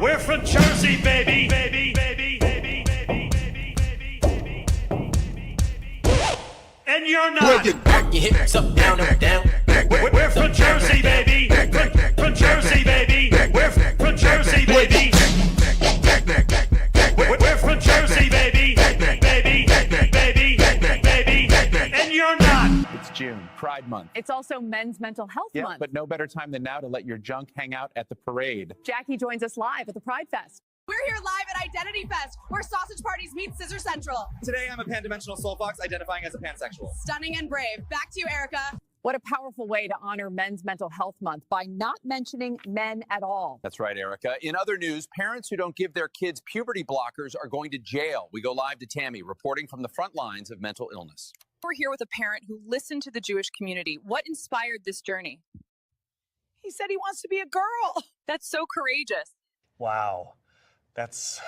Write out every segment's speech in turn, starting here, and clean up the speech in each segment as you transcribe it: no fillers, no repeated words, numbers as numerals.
We're from Jersey, baby, baby, baby, baby, baby, baby, baby, baby, baby, baby. And you're not. Back your hips up, down, up, down. We're from Jersey, baby. From Jersey, baby. We're from Jersey, baby. We're from Jersey, baby. Baby, baby, baby, and you're not. It's June, Pride Month. It's also Men's Mental Health Month. But no better time than now to let your junk hang out at the parade. Jackie joins us live at the Pride Fest. We're here live at Identity Fest, where sausage parties meet Scissor Central. Today, I'm a pan-dimensional soul fox identifying as a pansexual. Stunning and brave. Back to you, Erica. What a powerful way to honor Men's Mental Health Month by not mentioning men at all. That's right, Erica. In other news, parents who don't give their kids puberty blockers are going to jail. We go live to Tammy, reporting from the front lines of mental illness. We're here with a parent who listened to the Jewish community. What inspired this journey? He said he wants to be a girl. That's so courageous. Wow. That's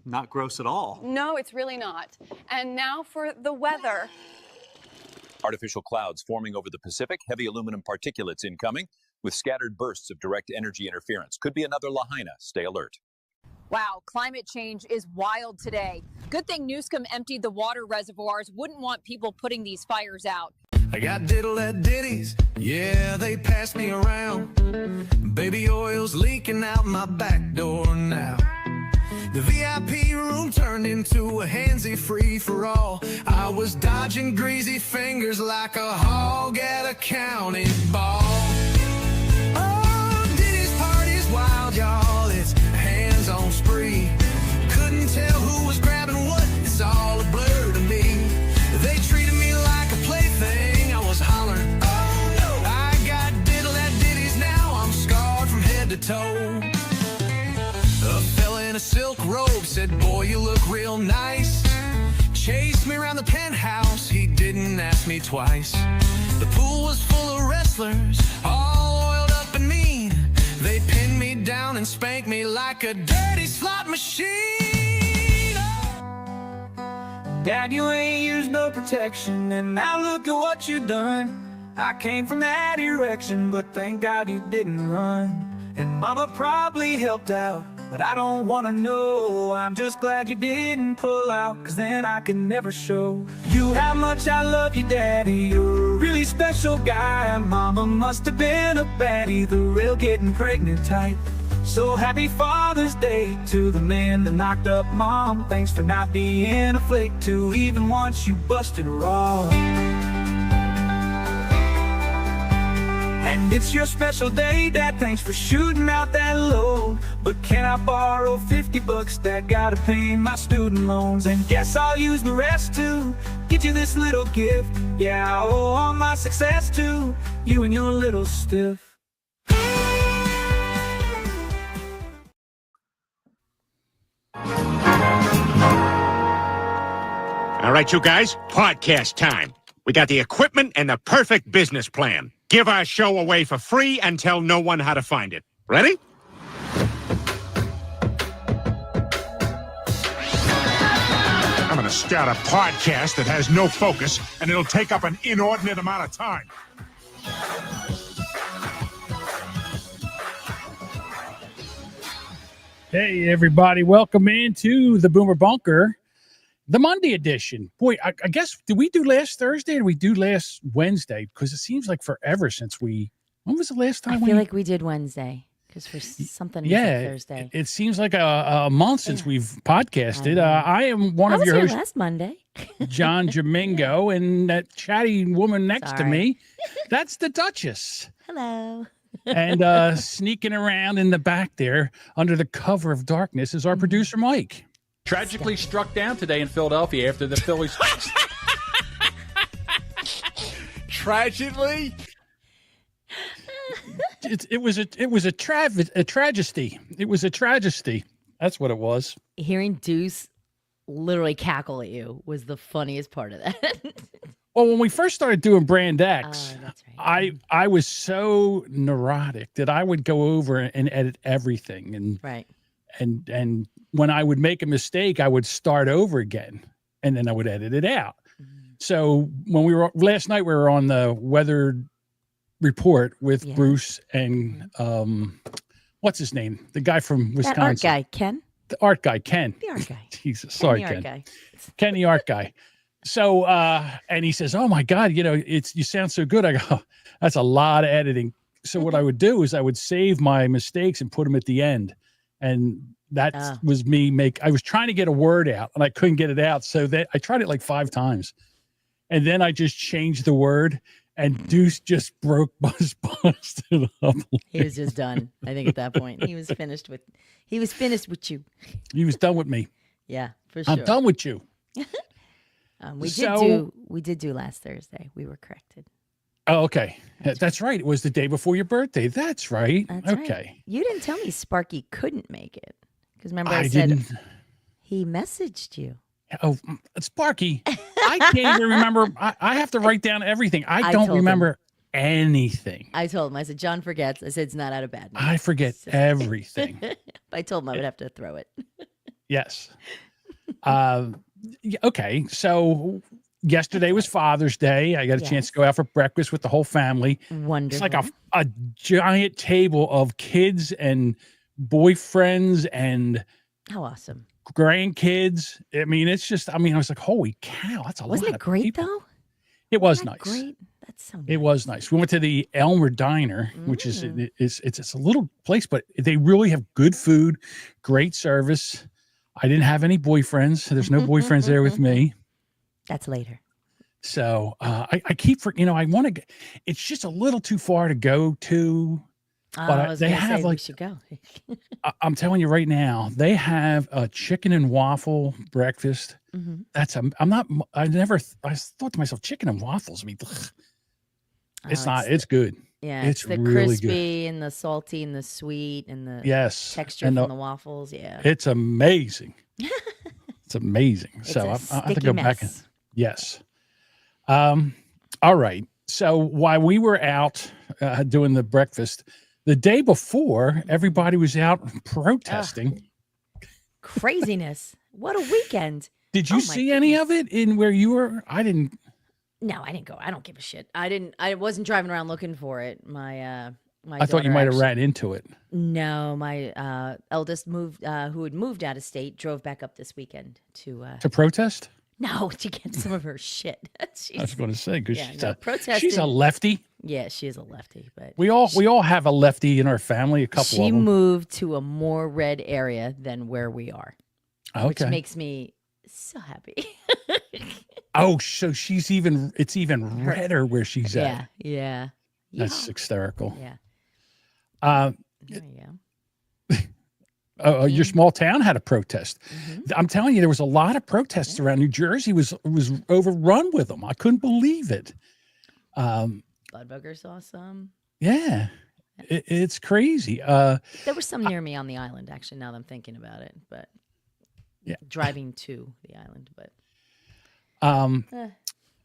not gross at all. No, it's really not. And now for the weather. Artificial clouds forming over the Pacific, heavy aluminum particulates incoming with scattered bursts of direct energy interference. Could be another Lahaina. Stay alert. Wow, climate change is wild today. Good thing Newscomb emptied the water reservoirs. Wouldn't want people putting these fires out. I got diddle-at ditties, yeah, they pass me around. Baby oil's leaking out my back door now. The VIP room turned into a handsy free-for-all. I was dodging greasy fingers like a hog at a county ball. Oh, Diddy's party's wild, y'all, it's hands-on spree. Couldn't tell who was grabbing what, it's all a blur to me. They treated me like a plaything, I was hollering, oh no. I got diddle-at-ditties now, I'm scarred from head to toe. A fella in a silk robe said, boy, you look real nice. Chased me around the penthouse, he didn't ask me twice. The pool was full of wrestlers, all oiled up and mean. They pinned me down and spanked me like a dirty slot machine. Dad, you ain't used no protection, and now look at what you done. I came from that erection, but thank God you didn't run. And Mama probably helped out, but I don't wanna know. I'm just glad you didn't pull out, cause then I could never show you how much I love you, Daddy. You're a really special guy. Mama must have been a baddie, the real getting pregnant type. So happy Father's Day to the man that knocked up Mom. Thanks for not being a flake too, even once you busted raw. And it's your special day, Dad, thanks for shooting out that load. But can I borrow 50 bucks, Dad, gotta pay my student loans. And guess I'll use the rest to get you this little gift. Yeah, I owe all my success to you and your little stiff. All right, you guys, podcast time. We got the equipment and the perfect business plan. Give our show away for free and tell no one how to find it. Ready? I'm going to start a podcast that has no focus, and it'll take up an inordinate amount of time. Hey, everybody. Welcome into the Boomer Bunker, the Monday edition. Boy, I guess, did we do last Thursday or did we do last Wednesday? Because it seems like forever since when was the last time I feel like we did Wednesday because for something Thursday. It seems like a month since we've podcasted. I am one of your hosts. Last Monday. John Domingo, and that chatty woman next to me, that's the Duchess. Hello. And sneaking around in the back there under the cover of darkness is our producer, Mike. Tragically struck down today in Philadelphia after the Phillies. Tragically? It was a tragedy. It was a tragedy. That's what it was. Hearing Deuce literally cackle at you was the funniest part of that. Well, when we first started doing Brand X, I was so neurotic that I would go over and edit everything, and when I would make a mistake, I would start over again, and then I would edit it out. So when we were last night, we were on the weather report with Bruce and what's his name? The guy from That art Wisconsin. guy, Ken. The art guy, Ken. The art guy. Jesus, Ken, sorry, the art Ken. guy. Ken, the art guy. So, and he says, "Oh my God, you sound so good." I go, "That's a lot of editing." So what I would do is I would save my mistakes and put them at the end, and that was me. I was trying to get a word out and I couldn't get it out, so that I tried it like 5 times, and then I just changed the word, and Deuce just busted up. He was just done. I think at that point he was finished with you. He was done with me. Yeah, for sure. I'm done with you. We did do last Thursday. We were corrected. Oh, okay. That's right. It was the day before your birthday. That's right. That's okay. right. You didn't tell me Sparky couldn't make it. Because remember I said didn't. he messaged you. Oh, Sparky. I can't even remember. I have to write down everything. I don't told remember anything. I told him. I said, John forgets. I said, it's not out of bad news. I forget everything. I told him I would have to throw it. Yes. Okay. So yesterday was Father's Day. I got a chance to go out for breakfast with the whole family. Wonderful. It's like a giant table of kids and boyfriends and how awesome grandkids. I mean, it's just, I was like, holy cow, that's a lot. Wasn't it great though? It was nice. Great. That's so nice. It was nice. We went to the Elmer Diner, which is it's a little place, but they really have good food, great service. I didn't have any boyfriends. So there's no boyfriends there with me. That's later. So I keep I want to. It's just a little too far to go to. But they have we should go. I'm telling you right now, they have a chicken and waffle breakfast. That's I thought to myself, chicken and waffles. I mean, it's good. Yeah, it's the really crispy good. and the salty and the sweet and the texture and from the waffles. Yeah, it's amazing. It's amazing. It's so a I have to sticky go back. mess. Yes. All right. So while we were out doing the breakfast, the day before, everybody was out protesting. Craziness. What a weekend. Did you see any of it in where you were? I didn't. No, I didn't go. I don't give a shit. I wasn't driving around looking for it. My I thought you might have ran into it. No, my eldest who had moved out of state, drove back up this weekend to protest. No, to get some of her shit. I was going to say because protesting. she's a lefty. Yeah, she is a lefty, but we all have a lefty in our family. A couple she of them. moved to a more red area than where we are, which makes me so happy. Oh, so it's even redder where she's at. Yeah. That's hysterical. Yeah. There you go. Your small town had a protest. I'm telling you, there was a lot of protests around. New Jersey was overrun with them. I couldn't believe it. Budbugger saw some. Yeah, it's crazy. There were some near me on the island, actually, now that I'm thinking about it. But driving to the island, but.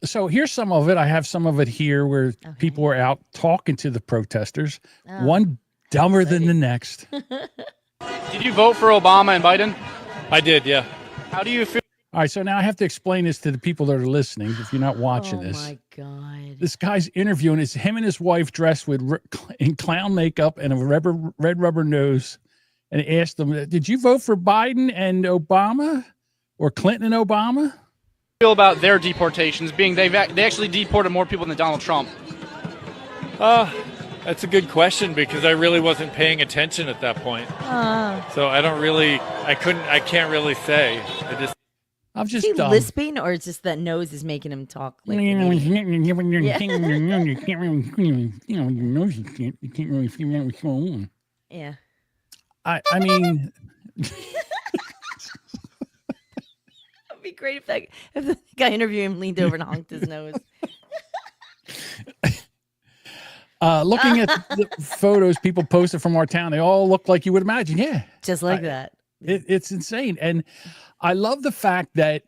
So here's some of it. I have some of it here where people were out talking to the protesters. One dumber than the next. Did you vote for Obama and Biden? I did, yeah. How do you feel? All right, so now I have to explain this to the people that are listening. If you're not watching this, oh my god, this guy's interviewing. It's him and his wife dressed in clown makeup and a red rubber nose, and he asked them, "Did you vote for Biden and Obama, or Clinton and Obama?" Feel about their deportations, being they actually deported more people than Donald Trump? That's a good question because I really wasn't paying attention at that point. So I can't really say. I'm just is he lisping, or it's just that nose is making him talk like an idiot? You can't really figure out what's going on. Yeah. I mean. It'd be great if the guy interviewing him leaned over and honked his nose. Looking at the photos people posted from our town, they all look like you would imagine. Yeah. Just like that. It's insane. And I love the fact that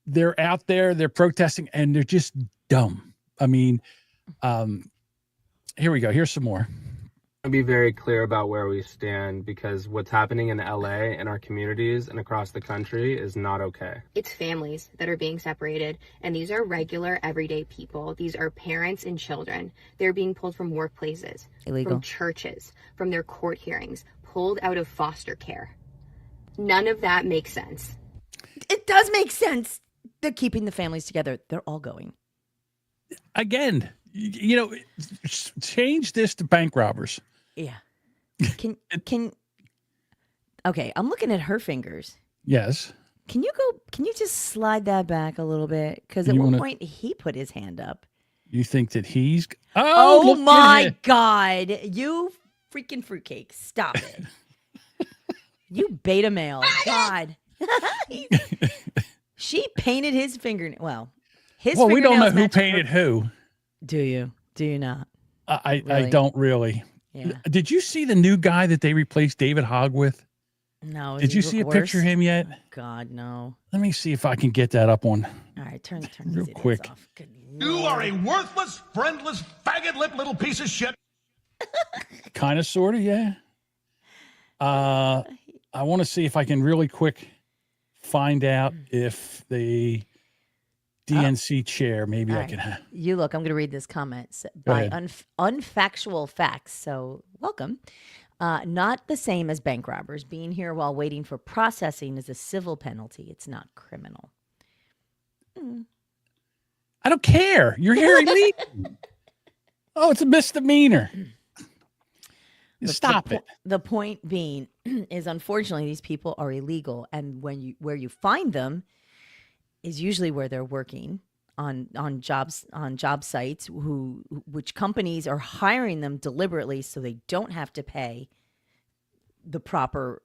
they're out there, they're protesting, and they're just dumb. I mean, here we go. Here's some more. to be very clear about where we stand because what's happening in LA and our communities and across the country is not okay. It's families that are being separated, and these are regular, everyday people. These are parents and children. They're being pulled from workplaces, from churches, from their court hearings, pulled out of foster care. None of that makes sense. It does make sense. They're keeping the families together. They're all going. Again, you know, change this to bank robbers. Yeah. Okay, I'm looking at her fingers. Yes. Can you just slide that back a little bit? Because at one point he put his hand up. You think that he's... Oh my God. You freaking fruitcake. Stop it. You beta male. God. She painted his fingernail. Well, we don't know who painted who. Do you? Do you not? I don't really. Yeah. Did you see the new guy that they replaced David Hogg with? No. Did you see a picture of him yet? God, no. Let me see if I can get that up on. All right, turn real these quick. off. Good You are a worthless, friendless, faggot-lipped little piece of shit. Kind of, sort of, yeah. I want to see if I can really quick find out if the DNC chair, maybe I can. You look, I'm going to read this comment by Unfactual Facts. So welcome. Not the same as bank robbers. Being here while waiting for processing is a civil penalty. It's not criminal. I don't care. You're here illegally. Oh, it's a misdemeanor. Stop it. The point being is, unfortunately, these people are illegal, and where you find them is usually where they're working on job sites, which companies are hiring them deliberately so they don't have to pay the proper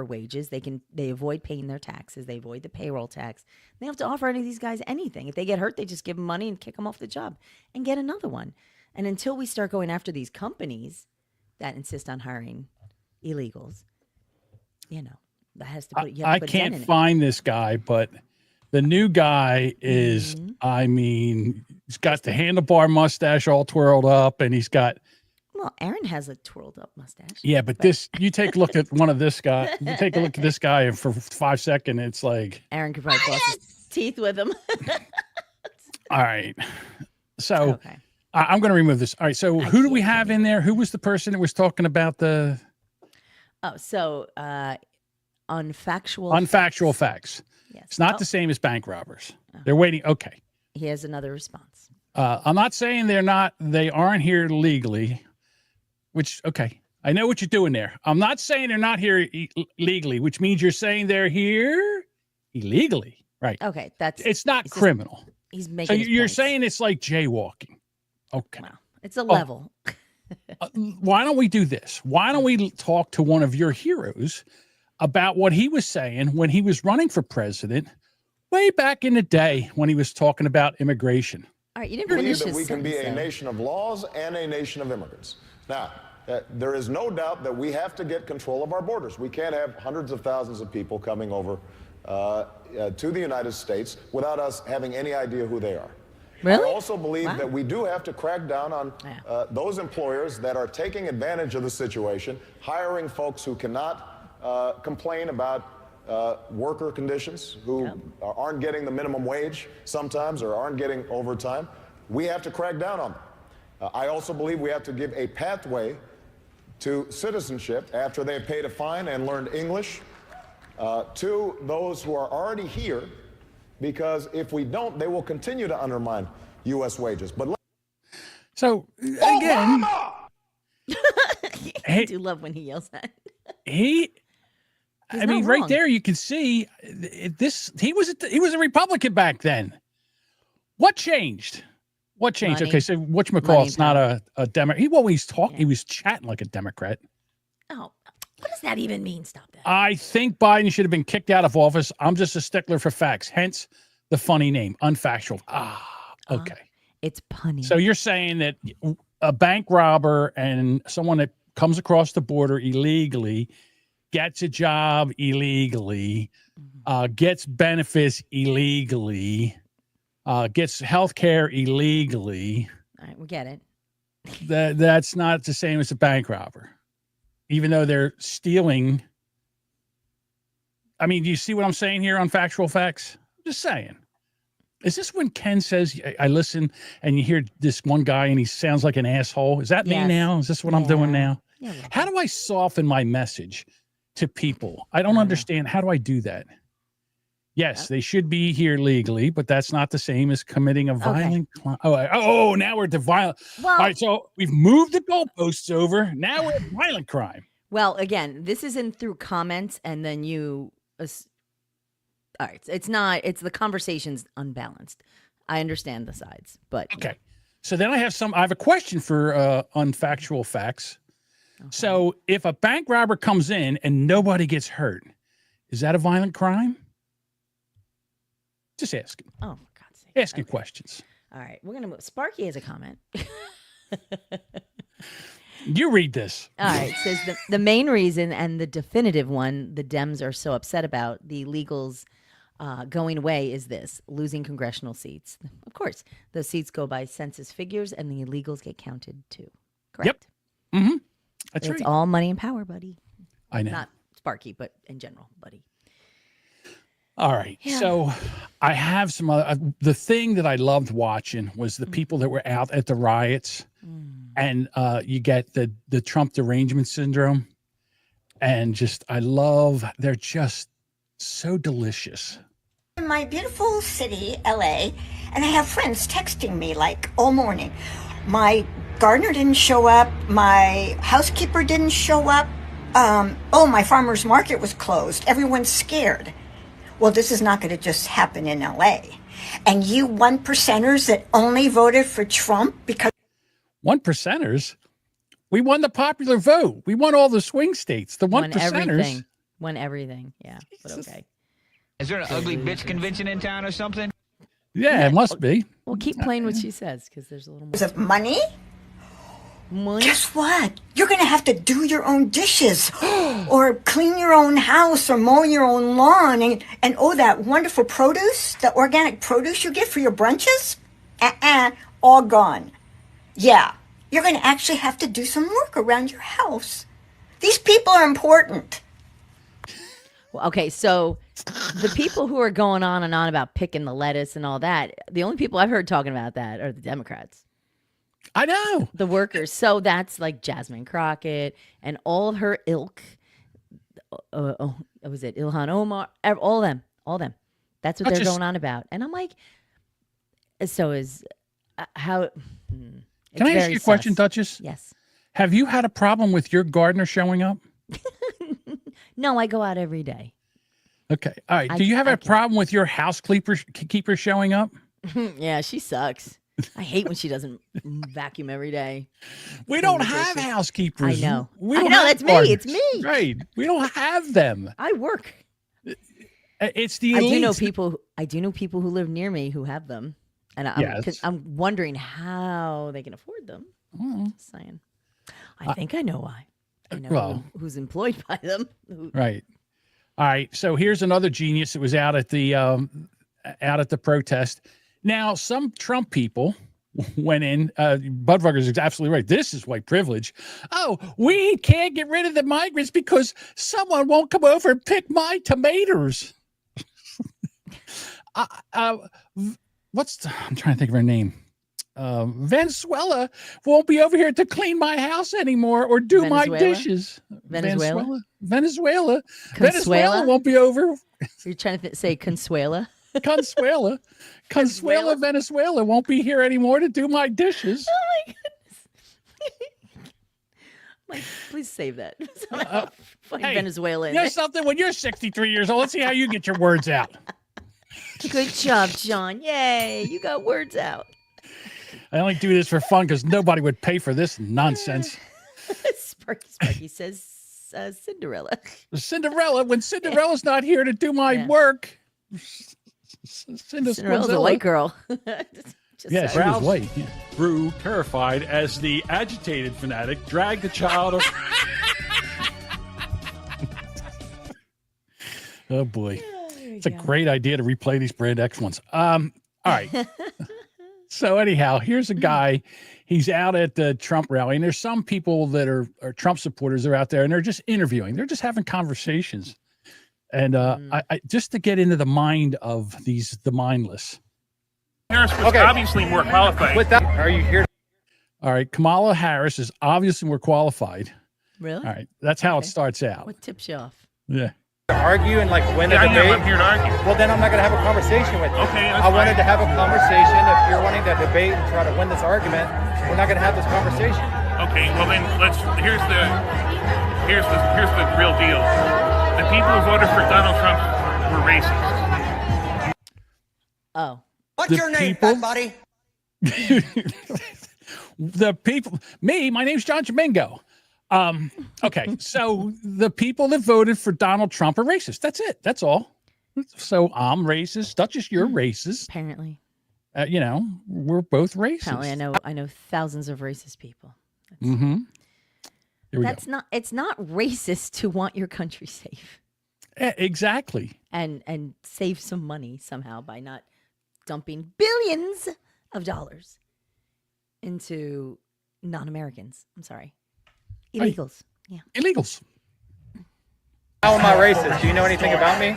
wages. They avoid paying their taxes. They avoid the payroll tax. They don't have to offer any of these guys anything. If they get hurt, they just give them money and kick them off the job and get another one. And until we start going after these companies that insist on hiring illegals, that has to put. I can't find this guy, but the new guy is. I mean, he's got the handlebar mustache all twirled up, and he's got. Well, Aaron has a twirled up mustache. Yeah, but this. You take a look at one of this guy. You take a look at this guy, and for 5 seconds, it's like Aaron could probably floss his teeth with him. All right, so. Okay. I'm going to remove this. All right. So who do we have in there? Who was the person that was talking about the? Oh, so unfactual facts. Yes. It's not the same as bank robbers. They're waiting. Okay. He has another response. I'm not saying they aren't here legally, which, okay. I know what you're doing there. I'm not saying they're not here legally, which means you're saying they're here illegally. Right. Okay. It's not criminal. He's making. So you're saying it's like jaywalking. Okay. Wow. It's a level. Why don't we do this? Why don't we talk to one of your heroes about what he was saying when he was running for president way back in the day when he was talking about immigration? All right, you didn't finish that we can be a nation of laws and a nation of immigrants. Now, there is no doubt that we have to get control of our borders. We can't have hundreds of thousands of people coming over to the United States without us having any idea who they are. Really? I also believe that we do have to crack down on those employers that are taking advantage of the situation, hiring folks who cannot complain about worker conditions, who aren't getting the minimum wage sometimes or aren't getting overtime. We have to crack down on them. I also believe we have to give a pathway to citizenship after they've paid a fine and learned English to those who are already here. Because if we don't, they will continue to undermine U.S. wages. But so again, I do love when he yells that. I mean, right there, you can see this. He was a Republican back then. What changed? What changed? Money. Okay, so whatchamacallit's not a Democrat. He was chatting like a Democrat. Oh, what does that even mean? Stop that. I think Biden should have been kicked out of office. I'm just a stickler for facts. Hence the funny name, Unfactual. Okay. It's punny. So you're saying that a bank robber and someone that comes across the border illegally gets a job illegally, gets benefits illegally, gets health care illegally. All right, we get it. that's not the same as a bank robber, even though they're stealing. I mean, do you see what I'm saying here on Factual Facts? I'm just saying. Is this when Ken says, I listen and you hear this one guy and he sounds like an asshole? Is that me now? Is this what I'm doing now? Yeah, how do I soften my message to people? I don't understand. How do I do that? Yes, they should be here legally, but that's not the same as committing a violent crime. Oh, now we're to violent. Well, all right, so we've moved the goalposts over. Now we're at violent crime. Well, again, this isn't through comments and then you... all right, it's not. It's the conversation's unbalanced. I understand the sides, but okay. So then I have a question for Unfactual Facts. Okay. So if a bank robber comes in and nobody gets hurt, is that a violent crime? Just asking. Oh, for God's sake! Asking questions. All right, we're gonna move. Sparky has a comment. You read this. All right. It says the main reason and the definitive one the Dems are so upset about the illegals going away is this: losing congressional seats. Of course, those seats go by census figures and the illegals get counted too. Correct? Yep. Mm-hmm. That's right. It's all money and power, buddy. I know. Not Sparky, but in general, buddy. All right. Yeah. So I have some other, the thing that I loved watching was the people that were out at the riots. And you get the Trump derangement syndrome. And they're just so delicious. In my beautiful city, LA, and I have friends texting me like all morning. My gardener didn't show up. My housekeeper didn't show up. My farmer's market was closed. Everyone's scared. Well, this is not going to just happen in LA. And you 1%ers that only voted for Trump because 1%ers? We won the popular vote. We won all the swing states. The 1%ers won everything. Yeah, but okay. Is there an ugly bitch convention in town or something? Yeah, it must be. Well, keep playing what she says because there's a little more. of money. Guess what? You're going to have to do your own dishes or clean your own house or mow your own lawn and that wonderful produce, the organic produce you get for your brunches, all gone. Yeah, you're going to actually have to do some work around your house. These people are important. Well, okay, so the people who are going on and on about picking the lettuce and all that, the only people I've heard talking about that are the Democrats. I know. The workers. So that's like Jasmine Crockett and all of her ilk. Was it Ilhan Omar? All them. That's what they're going on about. And I'm like, so is how... Can I ask you a question, Duchess? Yes. Have you had a problem with your gardener showing up? No, I go out every day. Okay. All right. Do you have a problem with your housekeeper showing up? Yeah, she sucks. I hate when she doesn't vacuum every day. We don't have housekeepers. I know. That's me. It's me. Right. We don't have them. I work. It's the elite. I do know people who live near me who have them. And I'm wondering how they can afford them. Just saying. I think I know why. I know who's employed by them. Right. All right. So here's another genius that was out at the protest. Now, some Trump people went in. Budweiser is absolutely right. This is white privilege. Oh, we can't get rid of the migrants because someone won't come over and pick my tomatoes. I'm trying to think of her name. Venezuela won't be over here to clean my house anymore or do my dishes. Venezuela won't be over. You're trying to say Consuela? Consuela, Venezuela won't be here anymore to do my dishes. Oh my goodness! Like, please save that. Hey, Venezuela. You know something? When you're 63 years old, let's see how you get your words out. Good job, John. Yay, you got words out. I only do this for fun because nobody would pay for this nonsense. Sparky says Cinderella. When Cinderella's not here to do my work. Cinderella's a white girl. Yes, she was white. Yeah. Grew terrified as the agitated fanatic dragged the child. Oh boy, it's a great idea to replay these Brand X ones. All right. So anyhow, here's a guy. He's out at the Trump rally, and there's some people that are Trump supporters are out there, and they're just interviewing. They're just having conversations, and I just to get into the mind of the mindless. Harris was obviously more qualified. With that, are you here? All right, Kamala Harris is obviously more qualified. Really? All right, that's how it starts out. What tips you off? Yeah. To argue and like win a Yeah, I debate. know, I'm here to argue. Well, then I'm not going to have a conversation with you. Okay, that's I wanted fine. to have a conversation. If you're wanting to debate and try to win this argument, we're not going to have this conversation. Okay, well then here's the real deal. The people who voted for Donald Trump were racist. Oh. What's your name, buddy? The people, my name's John Domingo. Okay, so the people that voted for Donald Trump are racist. That's it. That's all. So I'm racist. Duchess, you're racist. Apparently. We're both racist. Apparently, I know thousands of racist people. Mm-hmm. It's not racist to want your country safe. Exactly. And save some money somehow by not dumping billions of dollars into non-Americans. I'm sorry. Illegals. Yeah. Illegals. How am I racist? Do you know anything about me?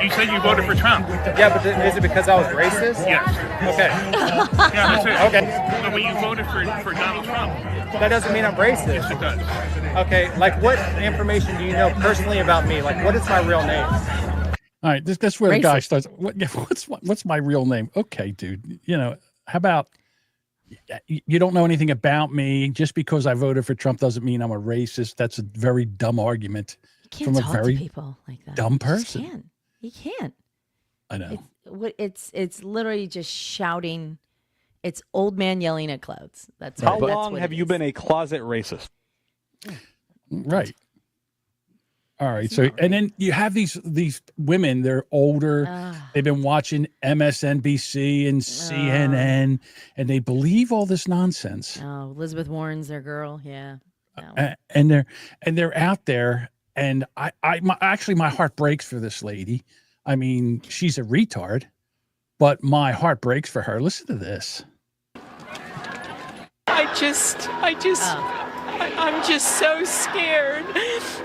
You said you voted for Trump. Yeah, but is it because I was racist? Yes. Okay. Yeah, that's it. Okay. No, but you voted for Donald Trump. That doesn't mean I'm racist. Yes, it does. Okay, like what information do you know personally about me? Like what is my real name? All right, that's where the guy starts. What's my real name? Okay, dude. How about you don't know anything about me? Just because I voted for Trump doesn't mean I'm a racist. That's a very dumb argument Can't from talk a very to people like that. dumb You just person. You can't. I know. It's literally just shouting. It's old man yelling at clouds. That's How that's long what have it you is. been a closet racist? Right. All right. So, and then you have these women, they're older. They've been watching MSNBC and CNN, and they believe all this nonsense. Oh, Elizabeth Warren's their girl. Yeah. And they're out there. And my heart breaks for this lady. I mean, she's a retard, but my heart breaks for her. Listen to this. I'm just so scared.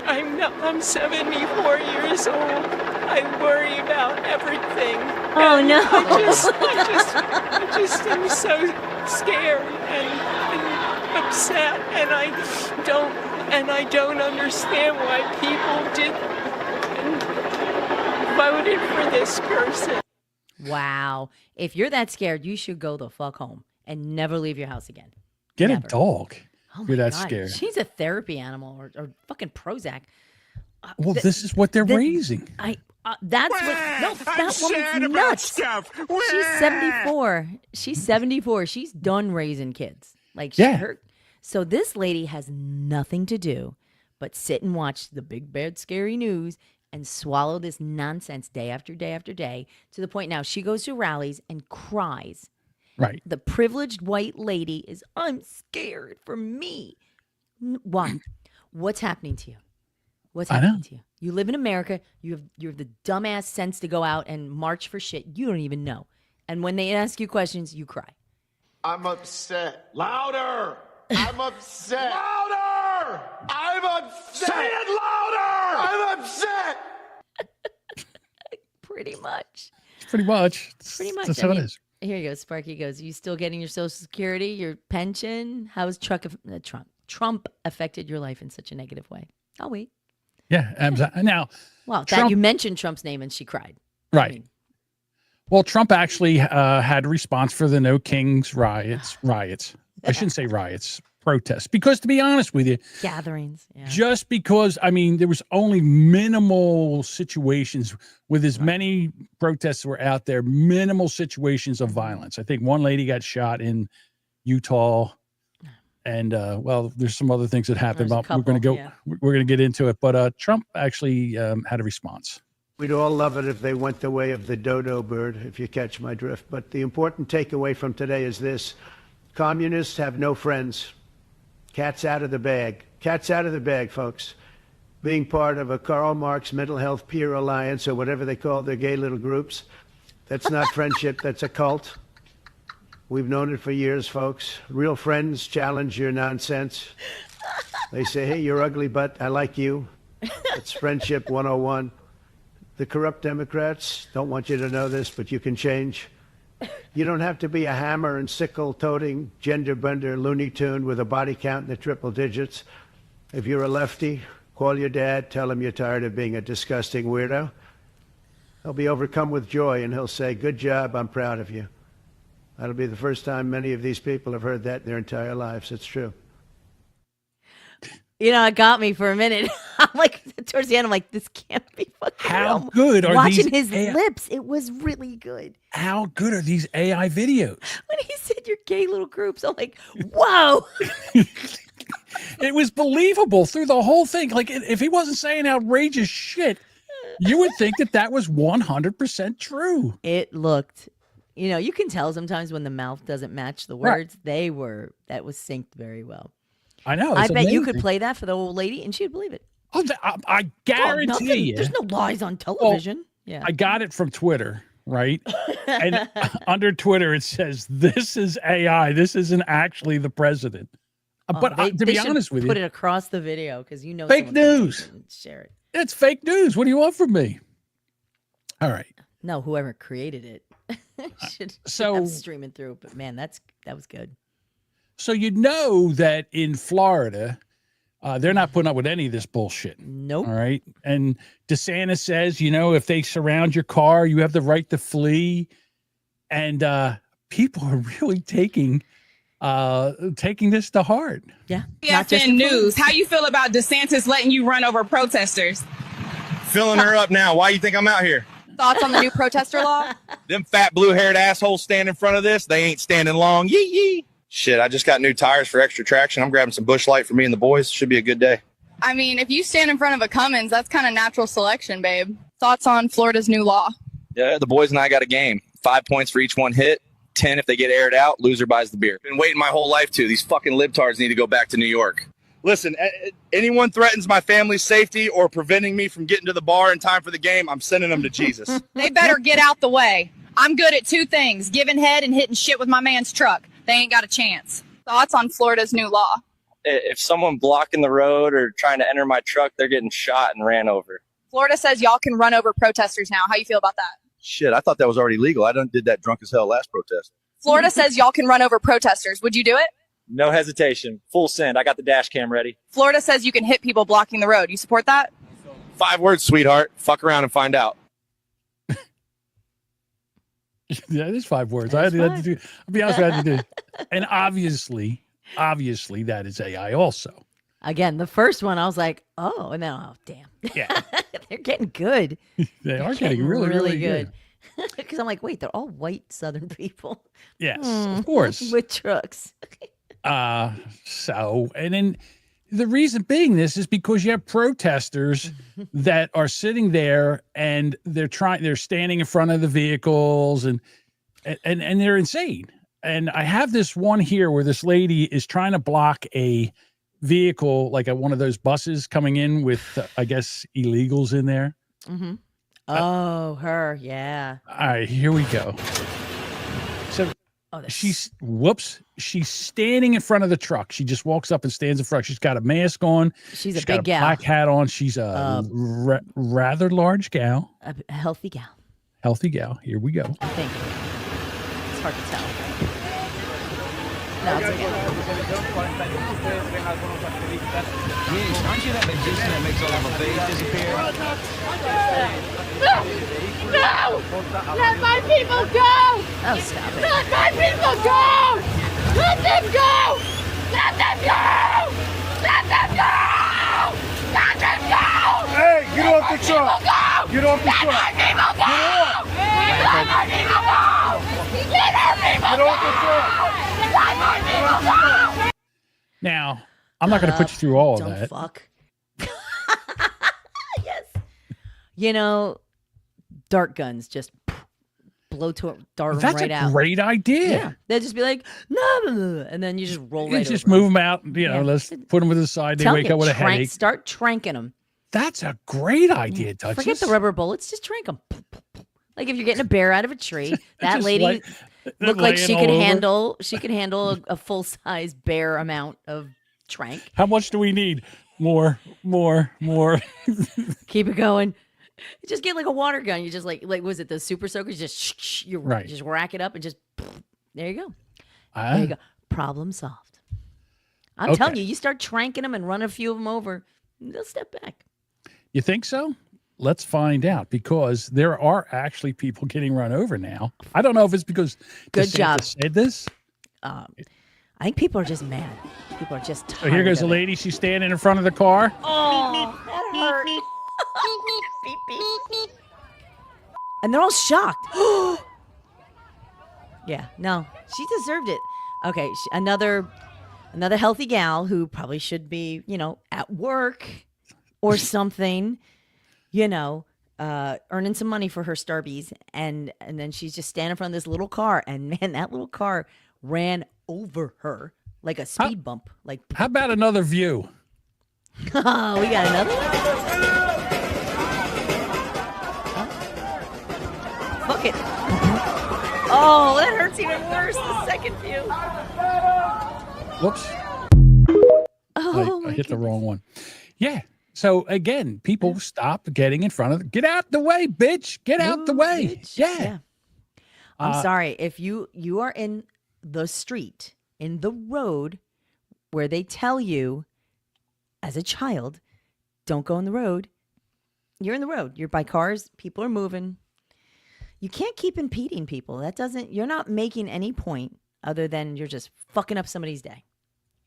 I'm 74 years old. I worry about everything. Oh, And no. I just am so scared and upset, and I don't understand why people voted for this person. Wow. If you're that scared, you should go the fuck home and never leave your house again. Get Never. a dog. Oh You're my that God. scared. She's a therapy animal or fucking Prozac. Well, this is what they're raising. That's what. No, that woman's nuts. She's 74. She's 74. She's done raising kids. So this lady has nothing to do but sit and watch the big bad scary news and swallow this nonsense day after day after day to the point now she goes to rallies and cries. Right. The privileged white lady is, I'm scared for me. Why? What's happening to you? What's happening to you? You live in America. You have the dumbass sense to go out and march for shit you don't even know. And when they ask you questions, you cry. I'm upset. Louder! I'm upset. Louder! I'm upset. Say it louder! I'm upset. Pretty much. Pretty much. I That's how it mean, is. Here you go. Sparky goes, you still getting your Social Security, your pension? How has Trump affected your life in such a negative way? I'll wait. Yeah. Now, Well, Trump, you mentioned Trump's name and she cried. right. Well, Trump actually had a response for the No Kings riots. I shouldn't say riots, protests. Because to be honest with you, gatherings. Yeah. Just because, I mean, there was only minimal situations with as many protests were out there, minimal situations of violence. I think one lady got shot in Utah. And well, there's some other things that happened. But we're going to get into it. But Trump actually had a response. We'd all love it if they went the way of the dodo bird, if you catch my drift. But the important takeaway from today is this. Communists have no friends. Cat's out of the bag. Cat's out of the bag, folks. Being part of a Karl Marx Mental Health Peer Alliance or whatever they call their gay little groups, that's not friendship, that's a cult. We've known it for years, folks. Real friends challenge your nonsense. They say, hey, you're ugly, but I like you. It's friendship 101. The corrupt Democrats don't want you to know this, but you can change. You don't have to be a hammer and sickle-toting, gender-bender Looney Tune with a body count in the triple digits. If you're a lefty, call your dad, tell him you're tired of being a disgusting weirdo. He'll be overcome with joy, and he'll say, good job, I'm proud of you. That'll be the first time many of these people have heard that in their entire lives. It's true. You know, it got me for a minute. I'm like, towards the end, I'm like, this can't be fucking How real. good are Watching these his AI lips, it was really good. How good are these AI videos? When he said your gay little groups, I'm like, whoa. It was believable through the whole thing. Like, if he wasn't saying outrageous shit, you would think that that was 100% true. It looked, you know, you can tell sometimes when the mouth doesn't match the words. Right. That was synced very well. I know. I bet you could play that for the old lady and she'd believe it. Oh, I guarantee you. There's no lies on television. Yeah. I got it from Twitter, right? And under Twitter, it says, this is AI. This isn't actually the president. But to be honest with you, put it across the video because you know fake news. Share it. It's fake news. What do you want from me? All right. No, whoever created it should have streaming through. But man, that was good. So you know that in Florida, they're not putting up with any of this bullshit. Nope. All right. And DeSantis says, you know, if they surround your car, you have the right to flee. And people are really taking this to heart. Yeah. BFN News. How you feel about DeSantis letting you run over protesters? Filling her up now. Why you think I'm out here? Thoughts on the new protester law? Them fat blue-haired assholes stand in front of this. They ain't standing long. Yee yee. Shit, I just got new tires for extra traction. I'm grabbing some Busch Light for me and the boys. Should be a good day. I mean, if you stand in front of a Cummins, that's kind of natural selection, babe. Thoughts on Florida's new law? Yeah, the boys and I got a game. 5 points for each one hit. 10 if they get aired out. Loser buys the beer. Been waiting my whole life to. These fucking libtards need to go back to New York. Listen, anyone threatens my family's safety or preventing me from getting to the bar in time for the game, I'm sending them to Jesus. They better get out the way. I'm good at two things, giving head and hitting shit with my man's truck. They ain't got a chance. Thoughts on Florida's new law? If someone blocking the road or trying to enter my truck, they're getting shot and ran over. Florida says y'all can run over protesters now. How you feel about that? Shit, I thought that was already legal. I did that drunk as hell last protest. Florida says y'all can run over protesters. Would you do it? No hesitation. Full send. I got the dash cam ready. Florida says you can hit people blocking the road. You support that? 5 words, sweetheart. Fuck around and find out. Yeah, it is 5 words. I had to do. I'll be honest, I had to do. And obviously, that is AI also. Again, the first one, I was like, oh, no, damn. Yeah. They're getting good. They are getting really good. Because I'm like, wait, they're all white Southern people. Yes, of course. With trucks. And then the reason being this is because you have protesters that are sitting there and they're standing in front of the vehicles and they're insane. And I have this one here where this lady is trying to block a vehicle, like one of those buses coming in with, I guess, illegals in there. Mm-hmm. Oh, her. Yeah. All right, here we go. So she's standing in front of the truck. She just walks up and stands in front. She's got a mask on. She's a got big gal. Black hat on. She's a rather large gal. A healthy gal. Healthy gal. Here we go. I think. It's hard to tell. No, it's okay. Yes, aren't you that magician that makes all of our face disappear? No! Let my people go! Oh, stop it. Let my people go! Let them go! Let them go! Let them go! Let them go! Hey, get off the truck! Get off the Let truck! our people go! Let our people go! Let our people Get off the truck! Let our people go! Now, I'm not going to put you through all of that. Fuck. Yes. You know, dart guns just blow dart them That's right out. a great idea. Yeah. They'll just be like, no, and then you just roll right You just over move them out. Let's put them to the side. They wake up with a headache. Start tranking them. That's a great idea, Duchess. Forget the rubber bullets. Just trank them. Like if you're getting a bear out of a tree, that Just lady, Looked like laying she all could over. handle. She could handle a full size bear amount of trank. How much do we need? More. Keep it going. Just get like a water gun. You just like was it the super soakers? Just you Right. just rack it up and just there you go. Ah. There you go. Problem solved. I'm Okay. telling you, you start tranking them and run a few of them over, they'll step back. You think so? Let's find out, because there are actually people getting run over now. I don't know if it's because Good DeSantis job. said this. I think people are just mad. People are just tired. So here goes of the it. lady. She's standing in front of the car. Oh, that hurt. Beep, beep. And they're all shocked. Yeah, no, she deserved it. Okay, another healthy gal who probably should be, at work or something, earning some money for her Starbies, and then she's just standing in front of this little car, and man, that little car ran over her like a speed bump. Like, How about another view? oh, we got another one? Fuck it. Oh, that hurts even worse. The second view. Whoops. Oh, I hit the wrong one. Yeah. So again, people stop getting in front of. Get out the way, bitch. Get out the way. Bitch. Yeah. I'm sorry. If you are in the street, in the road, where they tell you as a child, don't go in the road, you're in the road. You're by cars. People are moving. You can't keep impeding people. You're not making any point other than you're just fucking up somebody's day.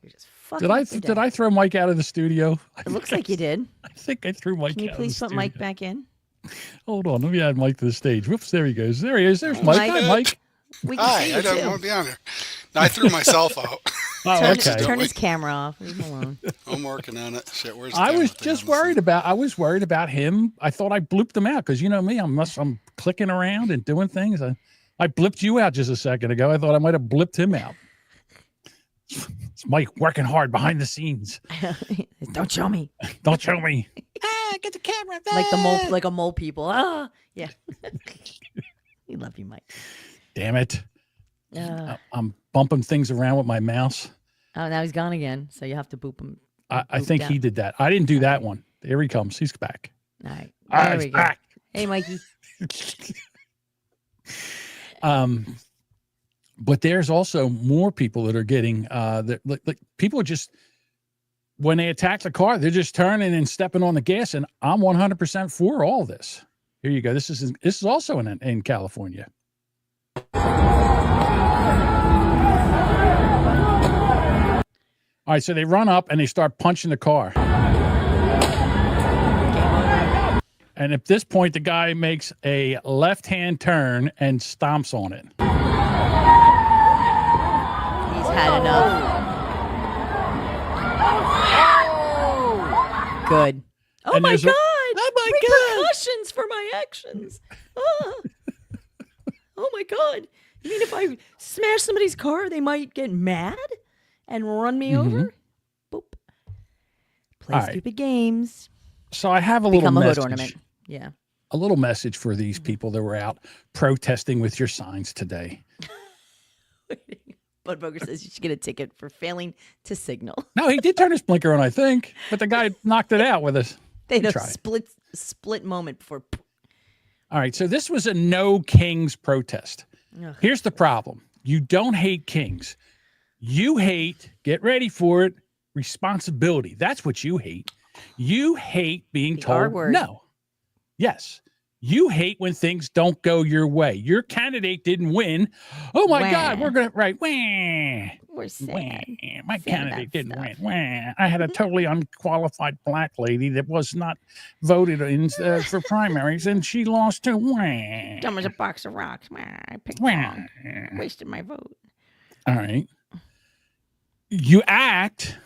You're just fucking up their day. Did I throw Mike out of the studio? It looks like you did. I think I threw Mike out. Can you please put Mike back in? Hold on. Let me add Mike to the stage. Whoops. There he goes. There he is. There's Mike. Hi, Mike. We can Hi, see I you don't too. want to be on here. No, I threw myself out. Oh, okay. Turn his camera off. Leave him alone. I'm working on it. Shit, where's the I camera was thing just on this worried about. I was worried about him. I thought I blooped him out because you know me. I'm clicking around and doing things. I blipped you out just a second ago. I thought I might have blipped him out. It's Mike working hard behind the scenes. Don't show me. Don't show me. Get the camera back. Like a mole people. Yeah. We love you, Mike. Damn it. I'm bumping things around with my mouse. Oh, now he's gone again. So you have to boop him. I think he did that. I didn't do that one. Here he comes. He's back. All right. All right, There he's we go. back. Hey, Mikey. But there's also more people that are getting like people are just, when they attack the car, they're just turning and stepping on the gas, and I'm 100% for all this. Here you go. This is also in California. All right, so they run up and they start punching the car. And at this point, the guy makes a left-hand turn and stomps on it. He's had enough. Good. Oh And my there's God. Oh my God. Repercussions for my actions. Oh my God. You mean if I smash somebody's car, they might get mad and run me over? Boop. Play All right. stupid games. So I have a little Become a hood message. ornament. Yeah. A little message for these people that were out protesting with your signs today. Bud Boger says you should get a ticket for failing to signal. No, he did turn his blinker on, I think, but the guy knocked it out with us. They had a tried. split moment before. All right, so this was a no Kings protest. Ugh. Here's the problem. You don't hate Kings. You hate, get ready for it, responsibility. That's what you hate. You hate being The R told word. no. Yes. You hate when things don't go your way. Your candidate didn't win. Oh my Wah. God, we're gonna right. Wah. We're sad. Wah. My Sad candidate about didn't stuff. win. Wah. I had a totally unqualified black lady that was not voted in for primaries, and she lost to. Wah. Dumb as a box of rocks. I picked Wah. wrong. Wasted my vote. All right. You act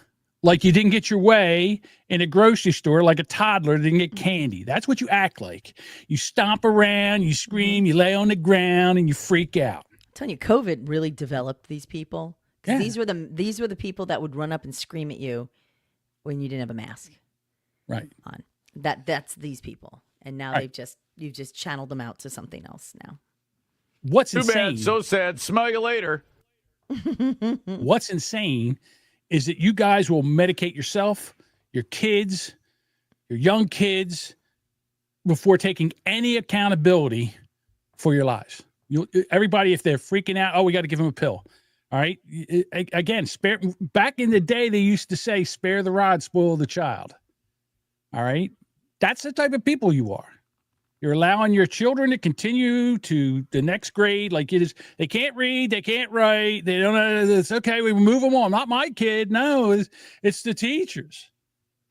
like you didn't get your way in a grocery store like a toddler didn't get candy. That's what you act like. You stomp around, you scream, you lay on the ground, and you freak out. I'm telling you, COVID really developed these people. 'Cause Yeah. these were the people that would run up and scream at you when you didn't have a mask Right. on. That's these people. And now Right. you've just channeled them out to something else now. what's Too insane? bad. So sad. Smell you later. What's insane is that you guys will medicate yourself, your kids, your young kids, before taking any accountability for your lives. Everybody, if they're freaking out, oh, we got to give them a pill. All right. Again, back in the day, they used to say, spare the rod, spoil the child. All right. That's the type of people you are. You're allowing your children to continue to the next grade like it is. They can't read. They can't write. They don't know. It's okay. We move them on. Not my kid. No, it's the teachers.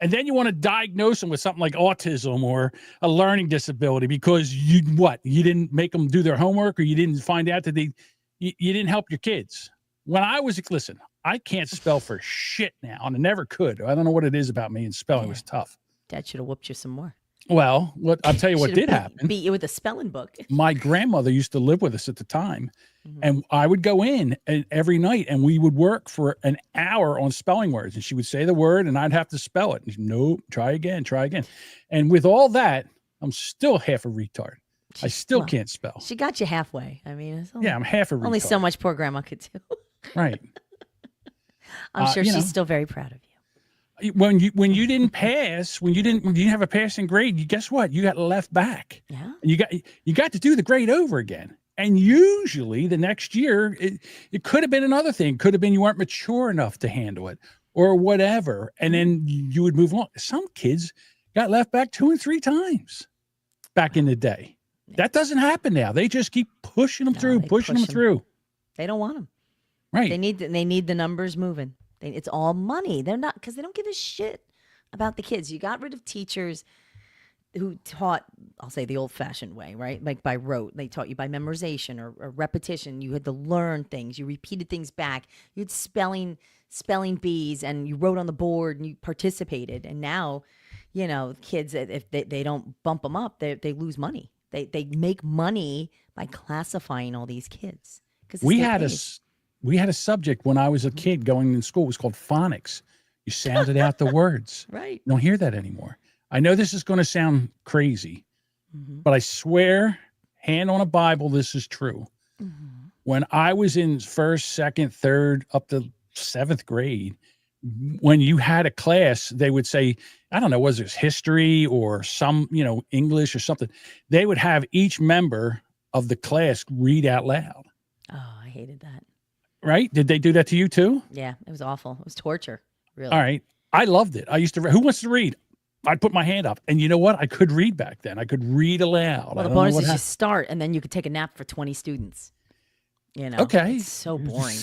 And then you want to diagnose them with something like autism or a learning disability because you didn't make them do their homework, or you didn't find out that you didn't help your kids. When I was, listen, I can't spell for shit now, and I never could. I don't know what it is about me, and spelling was tough. Dad should have whooped you some more. Well, I'll tell you what did happen. Beat you with a spelling book. My grandmother used to live with us at the time, and I would go in every night, and we would work for an hour on spelling words, and she would say the word, and I'd have to spell it. And nope, try again. And with all that, I'm still half a retard. I still can't spell. She got you halfway. I mean, I'm half a retard. Only so much poor grandma could do. Right. I'm sure she's still very proud of you. When you didn't pass, when you didn't have a passing grade, guess what? You got left back. Yeah. And you got to do the grade over again. And usually the next year, it could have been another thing. Could have been you weren't mature enough to handle it or whatever. And then you would move on. Some kids got left back 2 and 3 times back in the day. That doesn't happen now. They just keep pushing them through. They don't want them. Right. They need the numbers moving. It's all money. They're not, because they don't give a shit about the kids. You got rid of teachers who taught, I'll say the old-fashioned way, right? Like by rote. They taught you by memorization or repetition. You had to learn things. You repeated things back. You had spelling bees, and you wrote on the board, and you participated. And now, kids, if they don't bump them up, they lose money. They make money by classifying all these kids. We had a subject when I was a kid going in school. It was called phonics. You sounded out the words. Right. You don't hear that anymore. I know this is going to sound crazy, but I swear, hand on a Bible, this is true. When I was in 1st, 2nd, 3rd, up to 7th grade, when you had a class, they would say, I don't know, was it history or some, English or something? They would have each member of the class read out loud. Oh, I hated that. Right? Did they do that to you too? Yeah, it was awful. It was torture, really. All right. I loved it. I used to, who wants to read? I'd put my hand up. And you know what? I could read back then. I could read aloud. Well, the bonus is you start, and then you could take a nap for 20 students. Okay. It's so boring.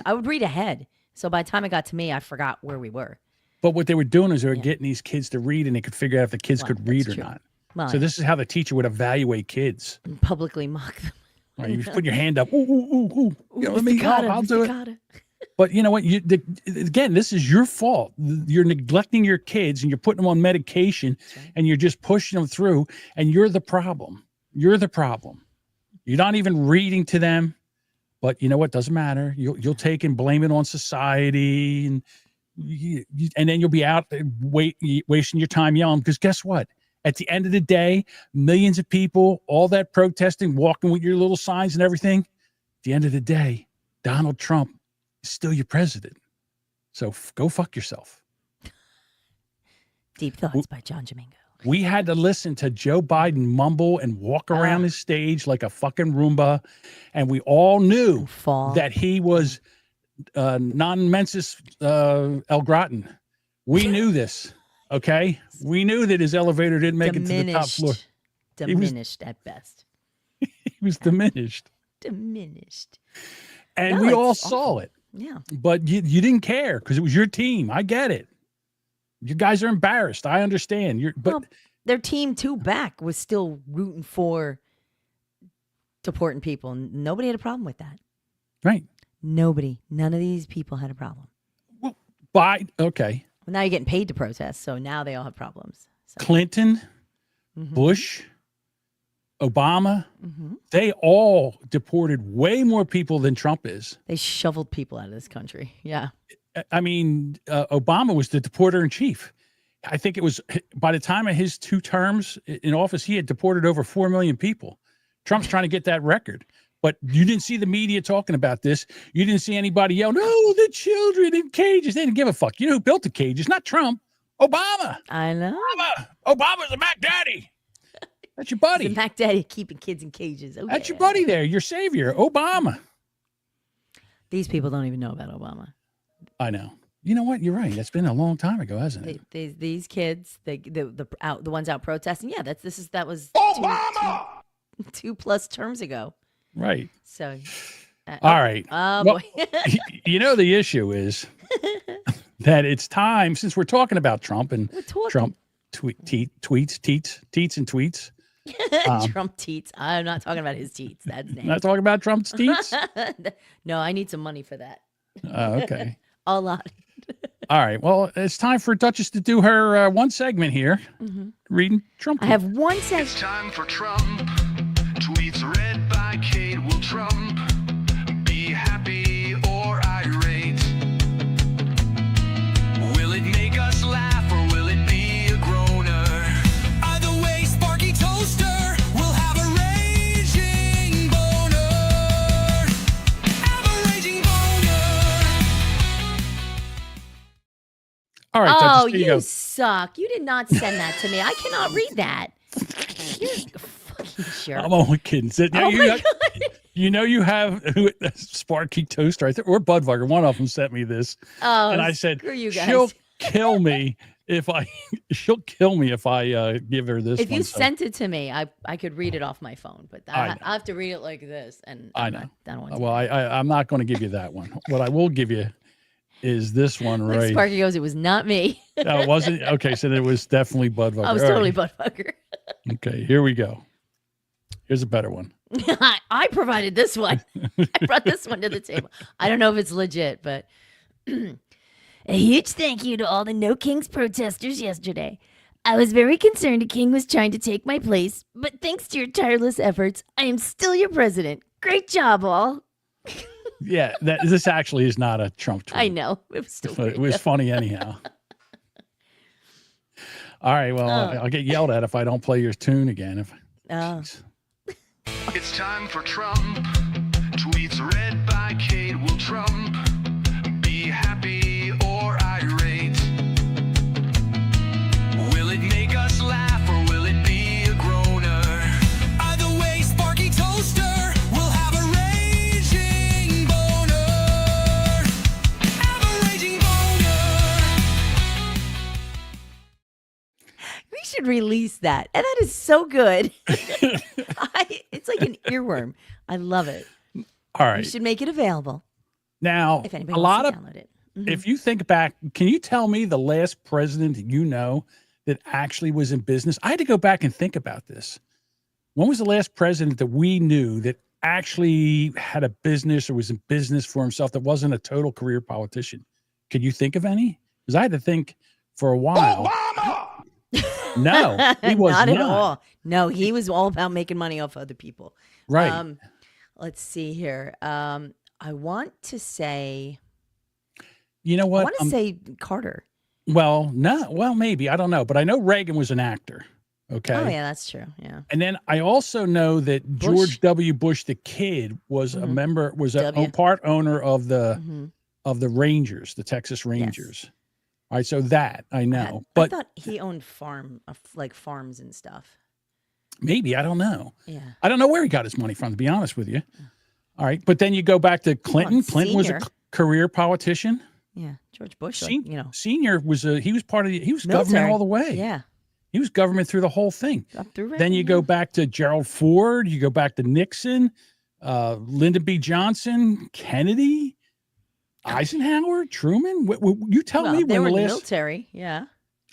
I would read ahead. So by the time it got to me, I forgot where we were. But what they were doing is they were getting these kids to read, and they could figure out if the kids could read or not. Well, so this is how the teacher would evaluate kids. And publicly mock them. Right, you put your hand up. Ooh, ooh, ooh, ooh. Let me help. I'll do it. But you know what? Again, this is your fault. You're neglecting your kids, and you're putting them on medication, and you're just pushing them through, and you're the problem. You're the problem. You're not even reading to them. But you know what? Doesn't matter. You'll take and blame it on society, and then you'll be out wasting your time yelling. Because guess what? At the end of the day, millions of people, all that protesting, walking with your little signs and everything. At the end of the day, Donald Trump is still your president. So go fuck yourself. Deep Thoughts by John Domingo. We had to listen to Joe Biden mumble and walk around his stage like a fucking Roomba. And we all knew that he was non mensis el gratin. We knew this. Okay? We knew that his elevator didn't make it to the top floor. Diminished at best. He was diminished. Diminished. And we all saw it. Yeah. But you didn't care because it was your team. I get it. You guys are embarrassed. I understand. But their team too back was still rooting for deporting people. Nobody had a problem with that. Right. Nobody. None of these people had a problem. Okay. Well, now you're getting paid to protest, so now they all have problems. So. Clinton, Bush, Obama, they all deported way more people than Trump is. They shoveled people out of this country. Yeah. I mean, Obama was the deporter in chief. I think it was by the time of his 2 terms in office, he had deported over 4 million people. Trump's trying to get that record. But you didn't see the media talking about this. You didn't see anybody yelling, "No, the children in cages." They didn't give a fuck. You know who built the cages? Not Trump. Obama. I know. Obama's a Mac Daddy. That's your buddy. The Mac Daddy keeping kids in cages. Okay. That's your buddy there. Your savior, Obama. These people don't even know about Obama. I know. You know what? You're right. That's been a long time ago, hasn't it? These kids, the ones out protesting. Yeah, that was Obama! 2+ terms ago. Right. So. All right. Oh well, boy. You know, the issue is that it's time, since we're talking about Trump and Trump tweets and tweets. Trump teats. I'm not talking about his teats. That's name. Not talking about Trump's teats? No, I need some money for that. Oh, okay. A lot. All right. Well, it's time for Duchess to do her one segment here, reading Trump. I have one segment. It's time for Trump. Tweets read by Kate. Will Trump be happy or irate? Will it make us laugh or will it be a groaner? Either way, Sparky Toaster will have a raging boner. Have a raging boner. All right. Oh, Duchess, there you go. suck. You did not send that to me. I cannot read that. You're a fucking jerk. I'm only kidding. So, now Oh my God. You know you have Sparky Toaster, I think, or Budweiser. One of them sent me this, and I said, screw you guys. "She'll kill me if I give her this." If one. you So, sent it to me, I could read it off my phone, but I I know. have to read it like this, and I know. I don't want to. Well, I'm not going to give you that one. What I will give you is this one Like right. Sparky goes, it was not me. Oh, it wasn't? Okay, so it was definitely Budweiser. I was All totally right. Budweiser. Okay, here we go. Here's a better one. I provided this one. I brought this one to the table. I don't know if it's legit, but a huge thank you to all the No Kings protesters yesterday. I was very concerned a king was trying to take my place, but thanks to your tireless efforts, I am still your president. Great job, all. Yeah, this actually is not a Trump tweet. I know. It was still But great, it was though. funny anyhow. All right, well, I'll get yelled at if I don't play your tune again. Oh. It's time for Trump. Tweets read by Kate. Will Trump be happy or irate? Will it make us laugh or will it be a groaner? Either way, Sparky Toaster will have a raging boner. Have a raging boner. We should release that. And that is so good. It's like an earworm. I love it. All right. You should make it available. Now, If anybody a lot wants of, to download it. if you think back, can you tell me the last president you know that actually was in business? I had to go back and think about this. When was the last president that we knew that actually had a business or was in business for himself that wasn't a total career politician? Could you think of any? Because I had to think for a while. No, he was not at all. No, he was all about making money off other people. Right. Let's see here. I want to say. You know what? I want to say Carter. Well, no. Well, maybe. I don't know. But I know Reagan was an actor. Okay. Oh yeah, that's true. Yeah. And then I also know that George W. Bush the kid was a member, was a part owner of the Rangers, the Texas Rangers. All right, so that I know, I but thought he owned farms and stuff. maybe I don't know. Yeah. I don't know where he got his money from, to be honest with you. All right, but then you go back to Clinton. Clinton was a Senior. career politician. Yeah, George Bush. Senior was he was part of he was Military. government all the way. Yeah. He was government through the whole thing. Up through Then you go back to Gerald Ford. You go back to Nixon, Lyndon B. Johnson, Kennedy, Eisenhower, Truman. You tell me they when were the in the last, military. Yeah.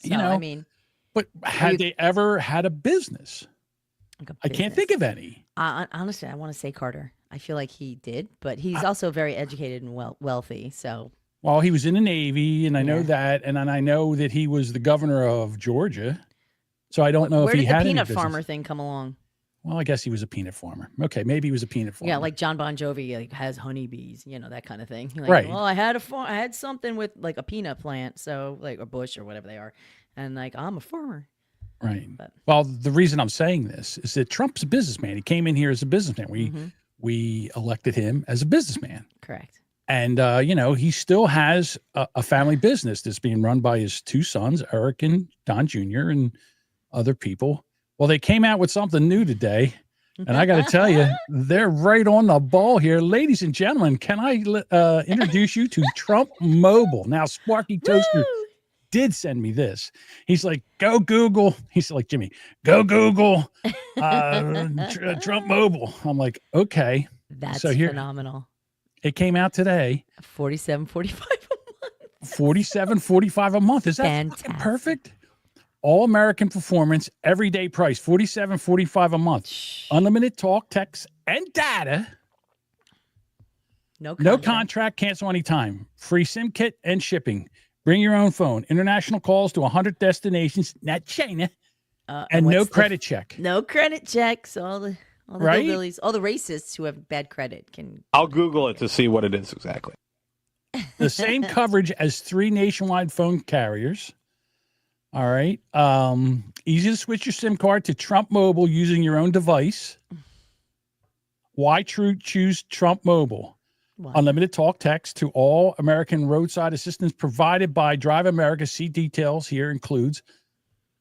So, you know, I mean, but had they ever had a business? I can't think of any. Honestly, I want to say Carter. I feel like he did, but he's also very educated and wealthy. So. Well, he was in the Navy, and I know that, and then I know that he was the governor of Georgia. So I don't know Where if he did the had any peanut business. farmer thing come along? Well, I guess he was a peanut farmer. Okay, maybe he was a peanut farmer. Yeah, like John Bon Jovi like, has honeybees, you know, that kind of thing. Like, Right. Well, I had something with like a peanut plant, so like a bush or whatever they are, and like I'm a farmer. Right. Well, the reason I'm saying this is that Trump's a businessman. He came in here as a businessman. We elected him as a businessman. Correct. And, he still has a family business that's being run by his two sons, Eric and Don Jr., and other people. Well, they came out with something new today. And I got to tell you, they're right on the ball here. Ladies and gentlemen, can I introduce you to Trump Mobile? Now, Sparky Toaster did send me this. He's like, go Google. He's like, Jimmy, go Google Trump Mobile. I'm like, okay. That's so here, phenomenal. It came out today. $47.45 a month. $47.45 a month. Is that Fantastic. fucking perfect? All American performance, everyday price, $47.45 a month. Unlimited talk, text, and data. No contract, cancel anytime. Free SIM kit and shipping. Bring your own phone. International calls to 100 destinations, not China. And no credit check. No credit checks. All the Right? hillbillies, all the racists who have bad credit can. I'll Google it to see what it is exactly. The same coverage as 3 nationwide phone carriers. All right. Easy to switch your SIM card to Trump Mobile using your own device. Why choose Trump Mobile? Why? Unlimited talk, text to all American roadside assistance provided by Drive America. See details here includes.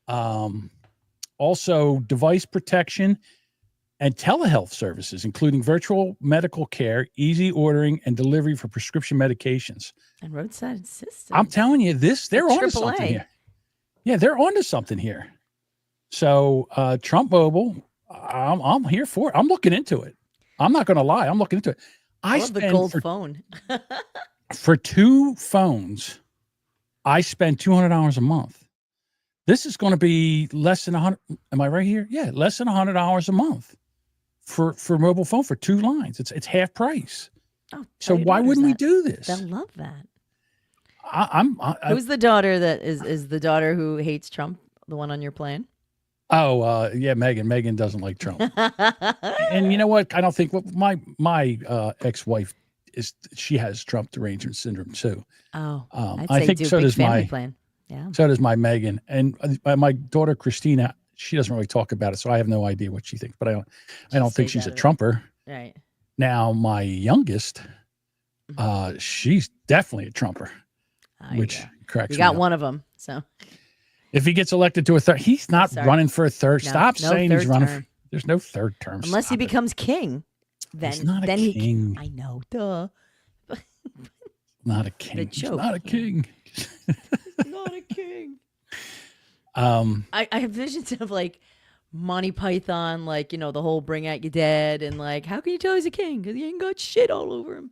Also, device protection and telehealth services, including virtual medical care, easy ordering, and delivery for prescription medications. And roadside assistance. I'm telling you, they're onto something AAA. here. Yeah, they're onto something here. So Trump Mobile, I'm here for it. I'm looking into it. I'm not going to lie. I'm looking into it. I love the gold phone. For 2 phones, I spend $200 a month. This is going to be less than 100. Am I right here? Yeah, less than $100 a month for mobile phone for 2 lines. It's half price. Oh, so why wouldn't we do this? They'll love that. Who's Who's the daughter that is the daughter who hates Trump? The one on your plan? Yeah, Megan. Megan doesn't like Trump. And you know what? I don't think my ex-wife she has Trump derangement syndrome too. Oh, I think so does my plan. Yeah. So does my Megan, and my daughter Christina. She doesn't really talk about it, so I have no idea what she thinks. But I don't think she's a Trumper. Right. Now my youngest, she's definitely a Trumper, which cracks You me got up. one of them. So If he gets elected to a third, he's not Sorry. running for a third. No, Stop no saying he's third running. term. There's no third term. unless he Stop it. becomes king, then He's not a then king. I know. Duh. Not a king. He's joke. not a king. Not a king. I have visions of like Monty Python, like, the whole bring out your dead, and like, how can you tell he's a king? Because he ain't got shit all over him.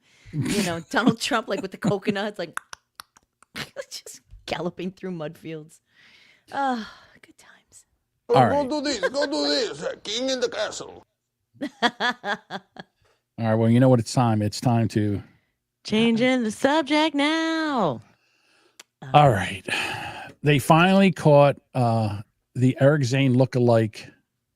Donald Trump, like with the coconuts, like just galloping through mud fields. Good times. All right. Go do this. King in the castle. All right. Well, you know what it's time. It's time to. Changing the subject now. All right. They finally caught the Eric Zane lookalike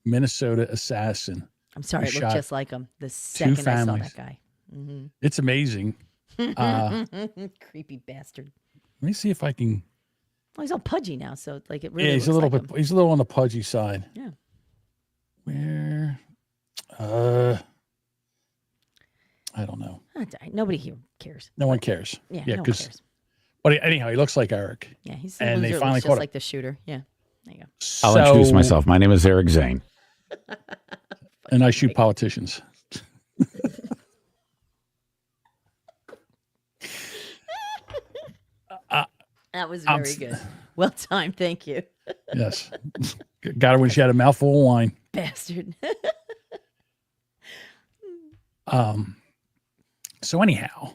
Minnesota assassin. I'm sorry, who it looked shot just like him the second I saw families. that guy. Mm-hmm. It's amazing. Creepy bastard. Let me see if I can. Well, he's all pudgy now, so it's like it really Yeah, he's a looks little like bit. him. He's a little on the pudgy side. Yeah. Where? I don't know. That's all right. Nobody here cares. No one cares. Yeah, no one cares. But anyhow, he looks like Eric. Yeah, he's the and loser, they finally looks caught just him. like the shooter. Yeah, there you go. I'll introduce myself. My name is Eric Zane. And I shoot politicians. That was very good. Well timed. Thank you. Yes. Got her when she had a mouthful of wine. Bastard. So anyhow,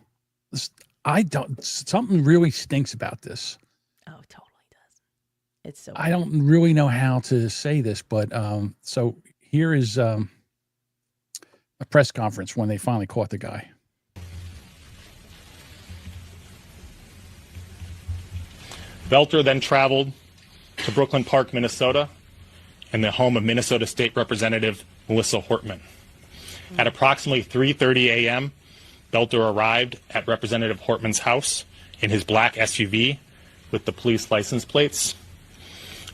something really stinks about this. Oh, totally does. It's so. I don't really know how to say this, but so here is a press conference when they finally caught the guy. Belter then traveled to Brooklyn Park, Minnesota, and the home of Minnesota State Representative Melissa Hortman. At approximately 3:30 a.m., Belter arrived at Representative Hortman's house in his black SUV with the police license plates.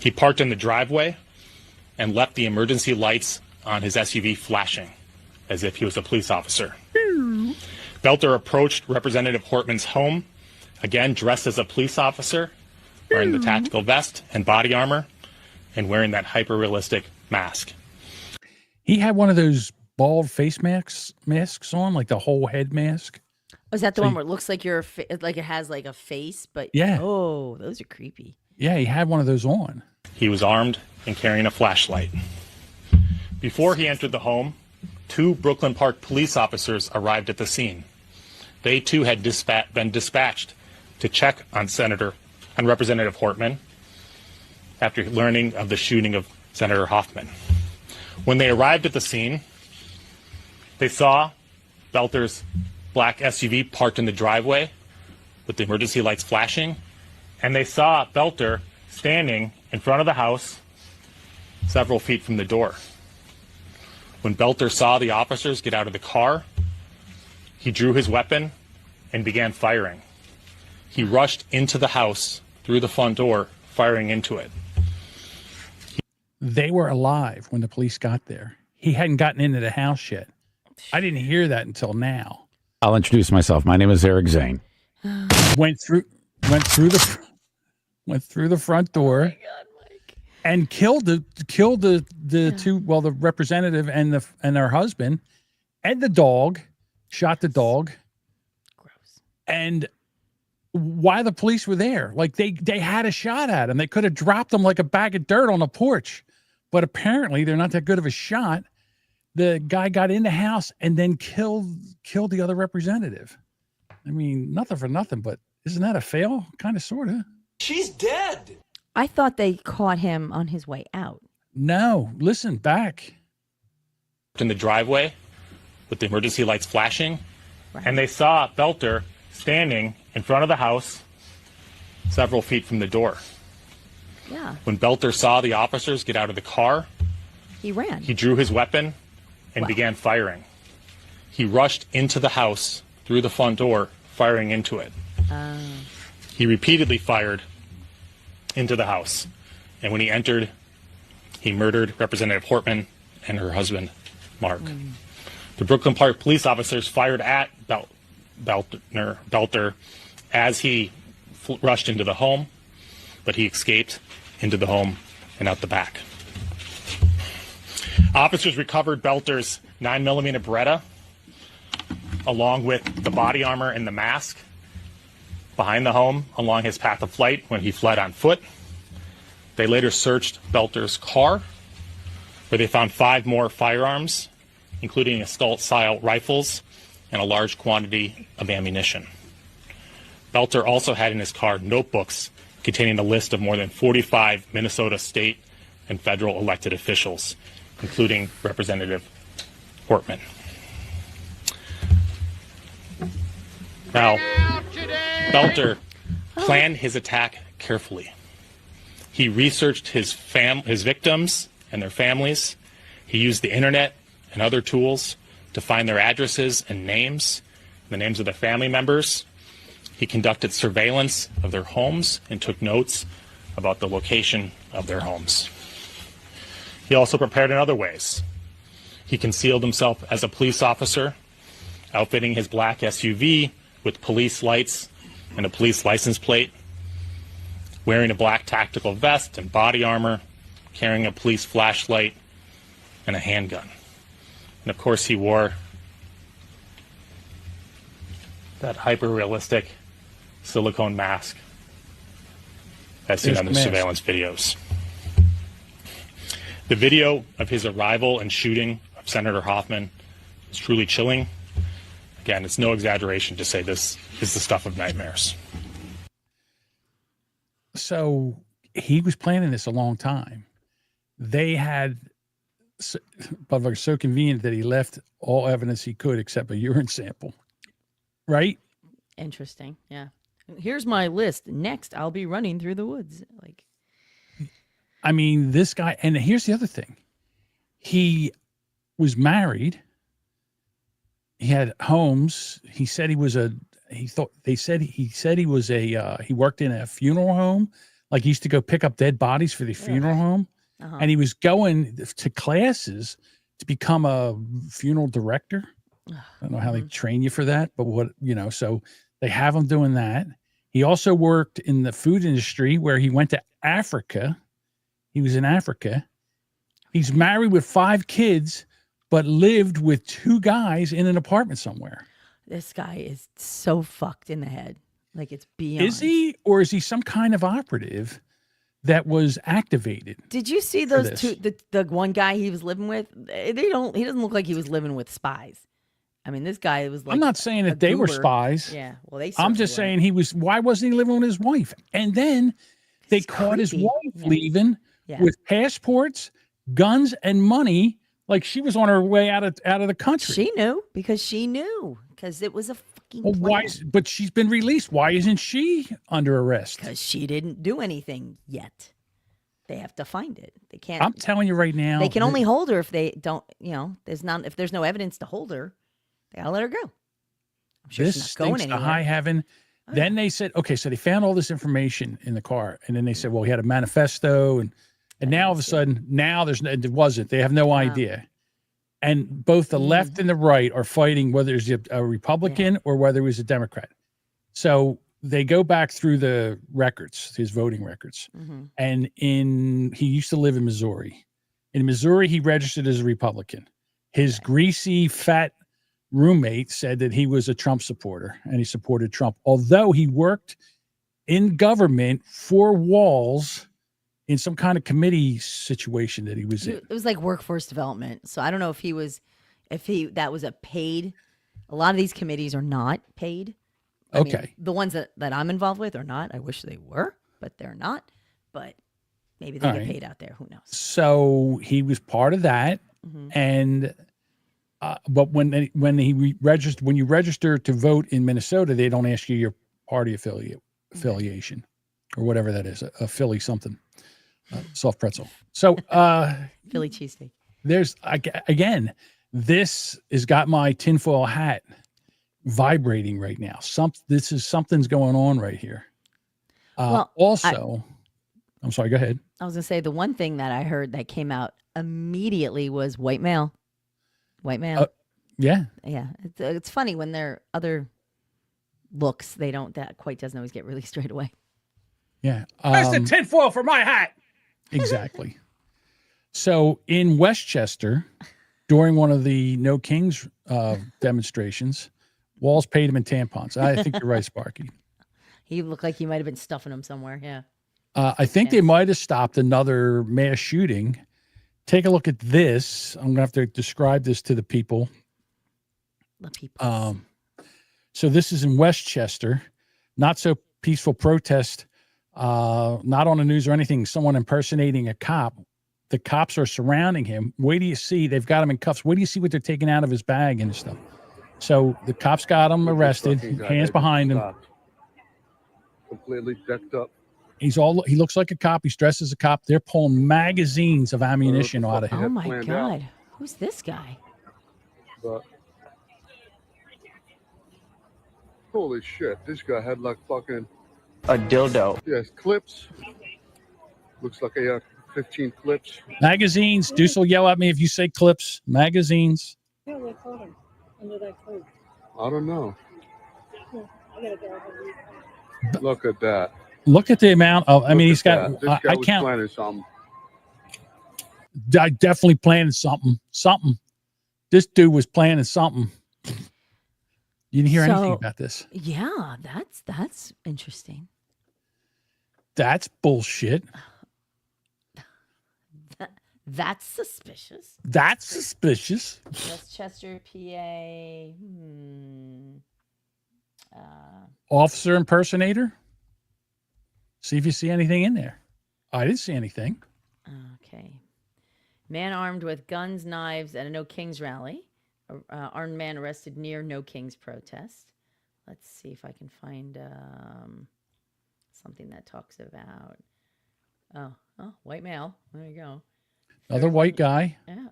He parked in the driveway and left the emergency lights on his SUV flashing, as if he was a police officer. Belter approached Representative Hortman's home, again dressed as a police officer, wearing the tactical vest and body armor, and wearing that hyper-realistic mask. He had one of those bald face masks on, like the whole head mask. Oh, is that the one where it looks like like it has like a face, but Yeah. Oh, those are creepy. Yeah, he had one of those on. He was armed and carrying a flashlight. Before he entered the home, 2 Brooklyn Park police officers arrived at the scene. They too had been dispatched to check on Representative Hortman after learning of the shooting of Senator Hoffman. When they arrived at the scene, they saw Belter's black SUV parked in the driveway with the emergency lights flashing, and they saw Belter standing in front of the house several feet from the door. When Belter saw the officers get out of the car, he drew his weapon and began firing. He rushed into the house through the front door, firing into it. They were alive when the police got there. He hadn't gotten into the house yet. I didn't hear that until now. I'll introduce myself. My name is Eric Zane. Went through the front door and killed the two, well, the representative and her husband and the dog, shot the dog. Gross. And why the police were there? Like they had a shot at him. They could have dropped him like a bag of dirt on a porch, but apparently they're not that good of a shot. The guy got in the house and then killed the other representative. I mean, nothing for nothing, but isn't that a fail? Kind of, sort of. She's dead. I thought they caught him on his way out. No, listen back. In the driveway with the emergency lights flashing, and they saw Belter standing in front of the house several feet from the door. Yeah. When Belter saw the officers get out of the car, He ran. he drew his weapon and began firing. He rushed into the house through the front door, firing into it. He repeatedly fired into the house. And when he entered, he murdered Representative Hortman and her husband, Mark. The Brooklyn Park police officers fired at Belter as he rushed into the home, but he escaped into the home and out the back. Officers recovered Belter's 9mm Beretta, along with the body armor and the mask, behind the home along his path of flight when he fled on foot. They later searched Belter's car, where they found 5 more firearms, including assault-style rifles and a large quantity of ammunition. Belter also had in his car notebooks containing a list of more than 45 Minnesota state and federal elected officials, including Representative Hortman. Now, Belter planned his attack carefully. He researched his victims and their families. He used the internet and other tools to find their addresses and names, the names of their family members. He conducted surveillance of their homes and took notes about the location of their homes. He also prepared in other ways. He concealed himself as a police officer, outfitting his black SUV with police lights and a police license plate, wearing a black tactical vest and body armor, carrying a police flashlight and a handgun. And of course he wore that hyper-realistic silicone mask as seen on the surveillance videos. The video of his arrival and shooting of Senator Hoffman is truly chilling. Again, it's no exaggeration to say this is the stuff of nightmares. So he was planning this a long time. They had, but it was so convenient that he left all evidence he could except a urine sample. Right? Interesting. Yeah. Here's my list. Next, I'll be running through the woods. Like, I mean, this guy, and here's the other thing. He was married. He had homes. He said he was he said he was he worked in a funeral home. Like he used to go pick up dead bodies for the funeral home. and he was going to classes to become a funeral director. I don't know how they train you for that, but so they have him doing that. He also worked in the food industry where he went to Africa. He was in Africa. He's married with 5 kids, but lived with 2 guys in an apartment somewhere. This guy is so fucked in the head. Like it's beyond. Is he, or is he some kind of operative that was activated? Did you see those two? The one guy he was living with. He doesn't look like he was living with spies. I mean, this guy was like. I'm not saying that they were spies. Yeah, well, they. I'm just saying he was. Why wasn't he living with his wife? And then they caught his wife leaving with passports, guns, and money. Like she was on her way out of the country. She knew because it was a fucking. Well, why? But she's been released. Why isn't she under arrest? Because she didn't do anything yet. They have to find it. They can't. I'm telling you right now. They can only hold her if they don't. If there's no evidence to hold her, they gotta let her go. I'm sure This she's not going stinks to anywhere. high heaven. Then they said, okay, so they found all this information in the car, and then they said, well, he had a manifesto, and now all of a sudden, it wasn't. They have no idea. And both the left and the right are fighting whether it's a Republican or whether it was a Democrat. So they go back through the records, his voting records. And he used to live in Missouri. In Missouri, he registered as a Republican. His greasy, fat roommate said that he was a Trump supporter and he supported Trump, although he worked in government for Walz in some kind of committee situation that he was in. It was like workforce development. So I don't know if that was a paid. A lot of these committees are not paid. I mean, the ones that I'm involved with are not. I wish they were, but they're not. But maybe they get paid out there. Who knows? So he was part of that, and but when you register to vote in Minnesota, they don't ask you your party affiliation or whatever that is, a Philly something. Soft pretzel. So Philly cheesesteak. There's again, this has got my tinfoil hat vibrating right now. Something's going on right here. I'm sorry, go ahead. I was gonna say the one thing that I heard that came out immediately was white male. Yeah. It's funny when there are other looks, that quite doesn't always get released right away. Yeah. Where's the tinfoil for my hat? Exactly. So in Westchester, during one of the No Kings demonstrations, Walz paid him in tampons. I think you're right, Sparky. He looked like he might have been stuffing them somewhere. Yeah. I think they might have stopped another mass shooting. Take a look at this. I'm going to have to describe this to the people. The people. So this is in Westchester. Not so peaceful protest. Not on the news or anything. Someone impersonating a cop. The cops are surrounding him. Wait till you see. They've got him in cuffs. Wait till you see what they're taking out of his bag and stuff. So the cops got him arrested. Hands behind him. Completely decked up. He looks like a cop. He's dressed as a cop. They're pulling magazines of ammunition out of him. Oh my God. Who's this guy? But holy shit, this guy had like fucking a dildo. Yes, clips. Looks like a 15 clips. Magazines. Deuce will yell at me if you say clips. Magazines. Yeah, they caught him under that coat. I don't know. Yeah, I gotta go. Look at that. Look at the amount of. I mean, he's got. This guy I was can't. planning something. I definitely planning something. Something. This dude was planning something. You didn't hear anything about this. Yeah, that's interesting. That's bullshit. That's suspicious. That's suspicious. Westchester, PA. Officer impersonator. See if you see anything in there. I didn't see anything. Okay. Man armed with guns, knives at a No Kings rally. Armed man arrested near No Kings protest. Let's see if I can find something that talks about. Oh, white male. There you go. Another white guy. Yeah.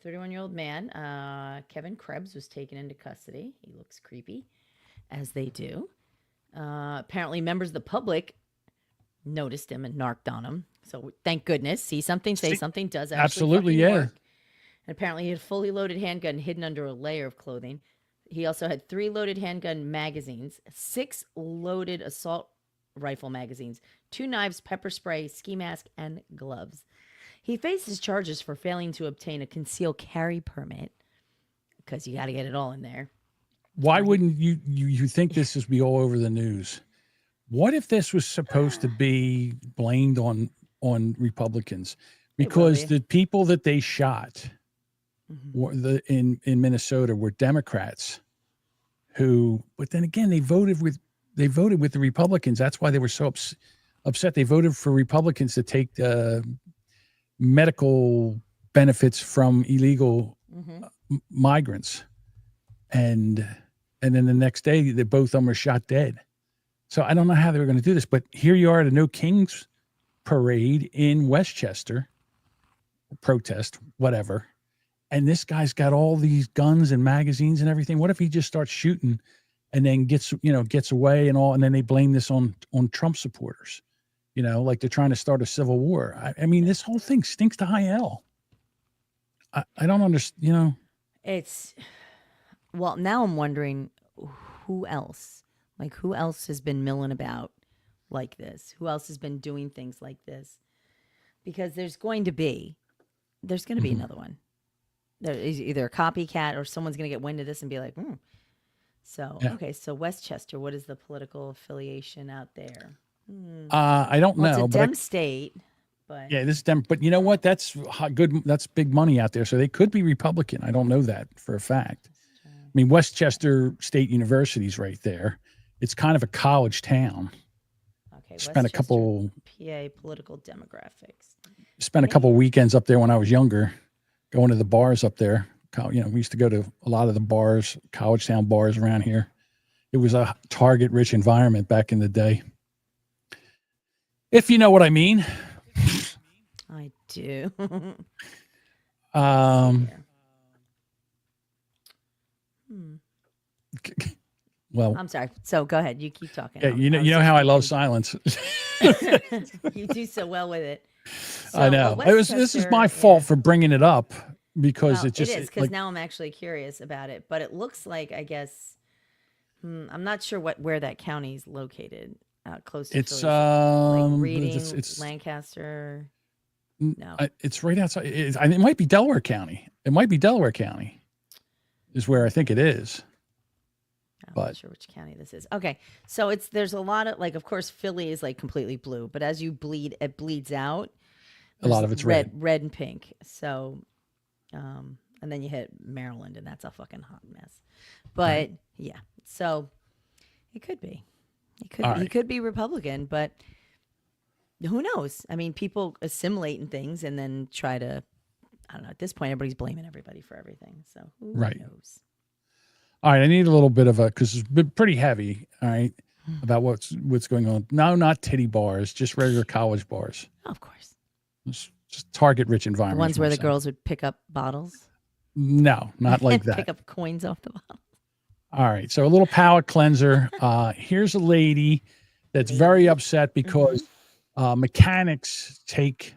31-year-old man. Kevin Krebs was taken into custody. He looks creepy, as they do. Apparently, members of the public noticed him and narked on him. So thank goodness. See something, say something does actually Absolutely, fucking yeah. work. And apparently he had a fully loaded handgun hidden under a layer of clothing. He also had 3 loaded handgun magazines, 6 loaded assault rifle magazines, 2 knives, pepper spray, ski mask, and gloves. He faces charges for failing to obtain a concealed carry permit because you got to get it all in there. Why wouldn't you think this would be all over the news? What if this was supposed to be blamed on Republicans? Because the people that they shot were in Minnesota were Democrats who, but then again, they voted with the Republicans. That's why they were so upset. They voted for Republicans to take medical benefits from illegal migrants. And then the next day, both of them were shot dead. So I don't know how they were going to do this, but here you are at a No Kings parade in Westchester, protest, whatever. And this guy's got all these guns and magazines and everything. What if he just starts shooting and then gets away and all, and then they blame this on Trump supporters, like they're trying to start a civil war. I mean, this whole thing stinks to high hell. I don't understand, Well, now I'm wondering who else has been milling about like this? Who else has been doing things like this? Because there's going to be another one. There is either a copycat or someone's going to get wind of this and be like, So, Yeah. okay. So Westchester, what is the political affiliation out there? I don't know. It's a Dem state, but yeah, this is Dem. But you know what? That's good. That's big money out there. So they could be Republican. I don't know that for a fact. I mean, Westchester State University's right there. It's kind of a college town. Okay, Spent a couple PA political demographics. Spent a couple weekends up there when I was younger, going to the bars up there. We used to go to a lot of the bars, college town bars around here. It was a target-rich environment back in the day. If you know what I mean. I do. Well, I'm sorry. So go ahead. You keep talking. Yeah, you know how I love silence. You do so well with it. I know. This is my fault for bringing it up because it just is because now I'm actually curious about it. But it looks like, I guess, I'm not sure where that county is located. Close to it's like Reading, Lancaster. No, it's right outside. It might be Delaware County. It might be Delaware County, is where I think it is. I'm not sure which county this is. Okay, so there's a lot of of course Philly is completely blue, but as you bleed, it bleeds out. A lot of it's red and pink. So, and then you hit Maryland, and that's a fucking hot mess. But yeah, so it could be. He could be Republican, but who knows? I mean, people assimilate in things and then try to. I don't know. At this point, everybody's blaming everybody for everything. So who knows? All right, I need a little bit of because it's been pretty heavy. All right, about what's going on. No, not titty bars, just regular college bars. Oh, of course. Just target-rich environments. The ones where the girls would pick up bottles. No, not like that. Pick up coins off the bottle. All right, so a little palate cleanser. Here's a lady that's very upset because mechanics take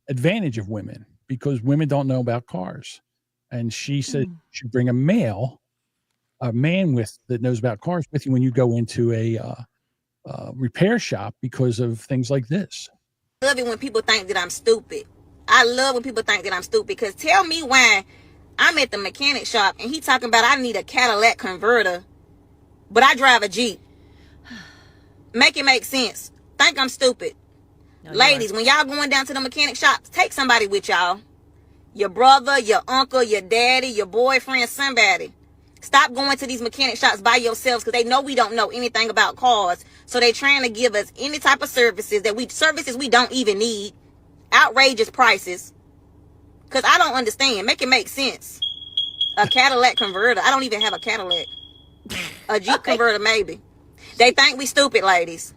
advantage of women because women don't know about cars, and she said you should bring a man that knows about cars with you when you go into a repair shop because of things like this. I love it when people think that I'm stupid. I love when people think that I'm stupid because tell me why I'm at the mechanic shop and he talking about I need a Cadillac converter, but I drive a Jeep. Make it make sense. Think I'm stupid. No, ladies, when y'all going down to the mechanic shops, take somebody with y'all. Your brother, your uncle, your daddy, your boyfriend, somebody. Stop going to these mechanic shops by yourselves because they know we don't know anything about cars. So they trying to give us any type of services we don't even need. Outrageous prices. Because I don't understand. Make it make sense. A Cadillac converter. I don't even have a Cadillac. A Jeep converter, maybe. They think we stupid, ladies.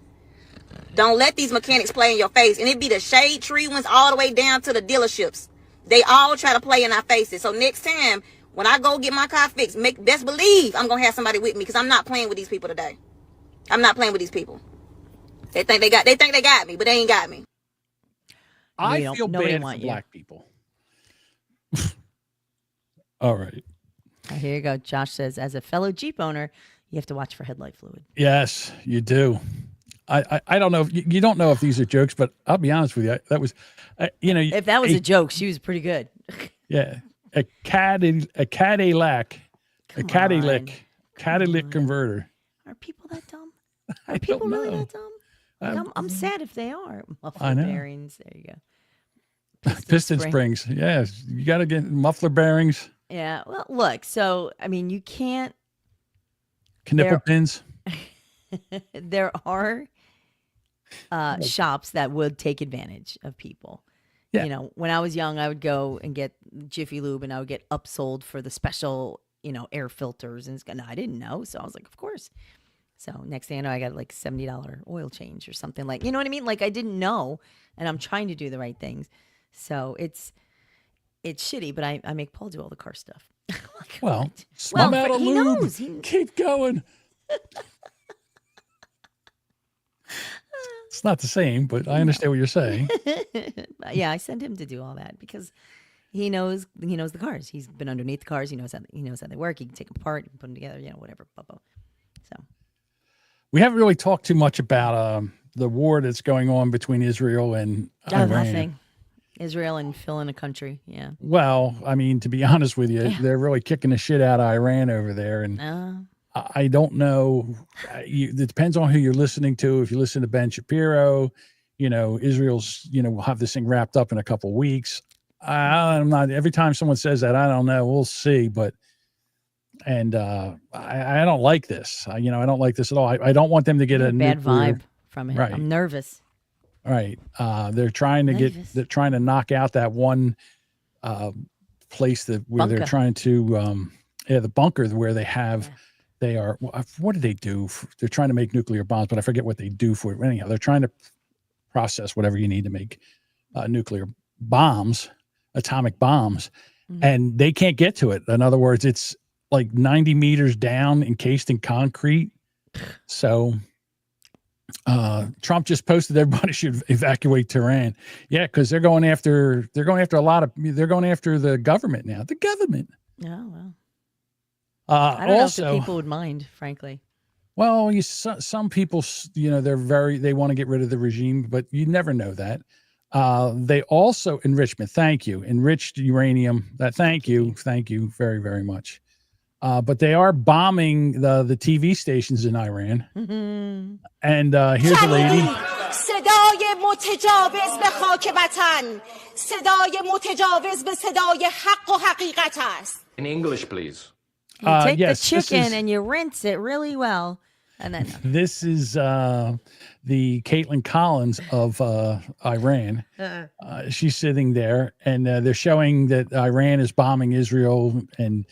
Don't let these mechanics play in your face. And it be the shade tree ones all the way down to the dealerships. They all try to play in our faces. So next time, when I go get my car fixed, best believe I'm going to have somebody with me because I'm not playing with these people today. I'm not playing with these people. They think they got me, but they ain't got me. I don't- feel nobody bad for want you. black people. All right. Here you go. Josh says, as a fellow Jeep owner, you have to watch for headlight fluid. Yes, you do. I don't know if you don't know if these are jokes, but I'll be honest with you. That was, If that was a joke, she was pretty good. yeah, a Cadillac converter. Are people that dumb? Are people really that dumb? Like, I'm sad if they are. Muffler know. bearings. There you go. Piston springs. Yeah, you got to get muffler bearings, Yeah. Well, look. So, I mean, you can't. nipple pins. There are shops that would take advantage of people. Yeah. You know, when I was young, I would go and get Jiffy Lube, and I would get upsold for the special, air filters. And I didn't know, so I was like, of course. So next thing I know, I got like $70 oil change or something like, you know what I mean? Like I didn't know, and I'm trying to do the right things. So it's shitty, but I make Paul do all the car stuff. Well, smell out of he lube. knows. Keep going. It's not the same, but I understand what you're saying. Yeah, I send him to do all that because he knows the cars. He's been underneath the cars. He knows how they work. He can take them apart, he can put them together, whatever. So We haven't really talked too much about the war that's going on between Israel and Iran. nothing. Israel and filling a country. Yeah. Well, I mean, to be honest with you, they're really kicking the shit out of Iran over there, and I don't know. It depends on who you're listening to. If you listen to Ben Shapiro, Israel's will have this thing wrapped up in a couple weeks. I'm not. Every time someone says that, I don't know. We'll see, but. And I don't like this. I don't like this at all. I don't want them to get a bad nuclear, vibe from it. Right. I'm nervous. Right. They're trying to they're trying to knock out that one place where Bunker. they're trying to the bunker where they are. What do they do? They're trying to make nuclear bombs, but I forget what they do for it. Anyhow, they're trying to process whatever you need to make nuclear bombs, atomic bombs, and they can't get to it. In other words, it's like 90 meters down, encased in concrete. So Trump just posted everybody should evacuate Tehran. Yeah, because they're going after the government now. The government. Oh well. I I don't know if the people would mind, frankly. Well, some people, they want to get rid of the regime, but you never know that. They also enriched uranium. Thank you very, very much. But they are bombing the TV stations in Iran. And here's a lady. صدای متجاوز به خاک وطن صدای متجاوز به صدای حق و حقیقت است. In English, please. You take the chicken and you rinse it really well, and then This is the Caitlin Collins of Iran. She's sitting there, and they're showing that Iran is bombing Israel, and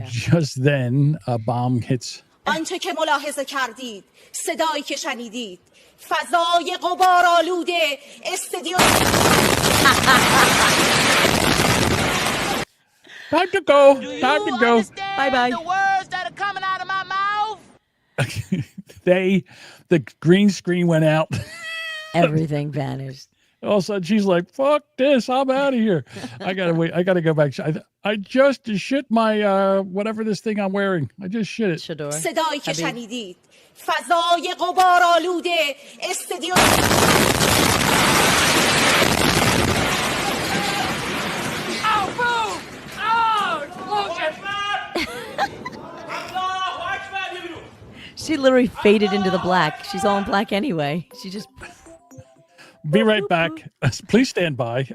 just then a bomb hits. آنچه که ملاحظه کردید صدایی که شنیدید فضای غبارآلوده استدیو Time to go. Time to go. Bye bye. The words that are coming out of my mouth. The green screen went out. everything vanished. All of a sudden, she's like, "Fuck this! I'm out of here. I gotta wait. I gotta go back. I just shit my whatever this thing I'm wearing. I just shit it." صدایی که شنیدید فضای غبارآلوده استدیو She literally faded into the black. She's all in black anyway. She just. Be right back. Please stand by.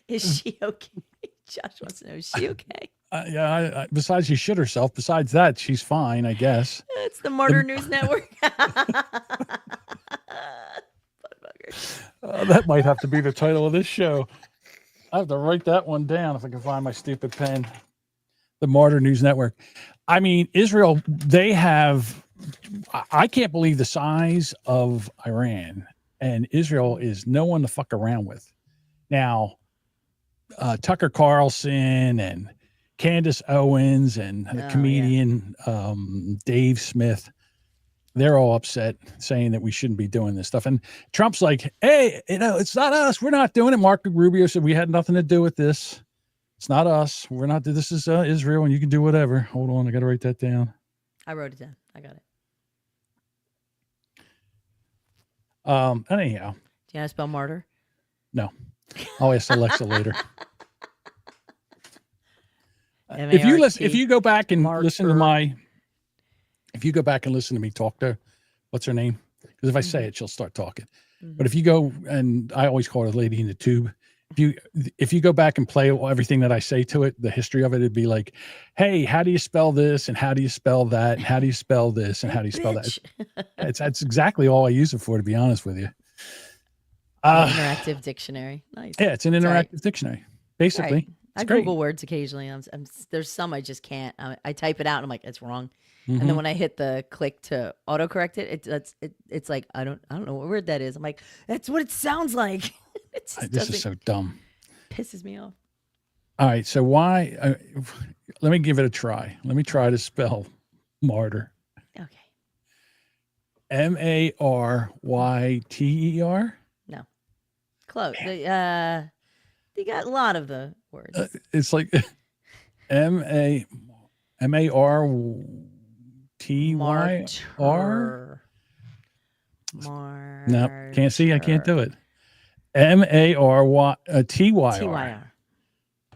Is she okay? Josh wants to know, is she okay? Yeah. Besides, she shit herself. Besides that, she's fine, I guess. It's the Martyr News Network. That might have to be the title of this show. I have to write that one down if I can find my stupid pen. The Martyr News Network. I mean, Israel, they have, I can't believe the size of Iran, and Israel is no one to fuck around with. Now, Tucker Carlson and Candace Owens and the comedian Dave Smith, they're all upset, saying that we shouldn't be doing this stuff. And Trump's like, hey, it's not us. We're not doing it. Marco Rubio said we had nothing to do with this. It's not us. We're not. This is Israel, and you can do whatever. Hold on, I got to write that down. I wrote it down. I got it. Anyhow. Do you know how to spell martyr? No. I'll ask Alexa later. If you go back and listen to me talk to, what's her name? Because if I say it, she'll start talking. But if you go, and I always call her a lady in the tube. If you go back and play everything that I say to it, the history of it, it'd be like, hey, how do you spell this? And how do you spell that? And how do you spell this? And how do you spell that? That's exactly all I use it for, to be honest with you. Interactive dictionary. Nice. Yeah, it's an interactive dictionary. Basically. Right. It's I great. Google words occasionally. There's some I just can't. I type it out and I'm like, it's wrong. And Mhm. then when I hit the click to autocorrect it's like I don't know what word that is. I'm like, that's what it sounds like. It just This is so dumb. pisses me off. All right. So why? Let me give it a try. Let me try to spell martyr. Okay. Maryyter. No. Close. You got a lot of the words. It's like Martyr. No, can't see. I can't do it. Martyr.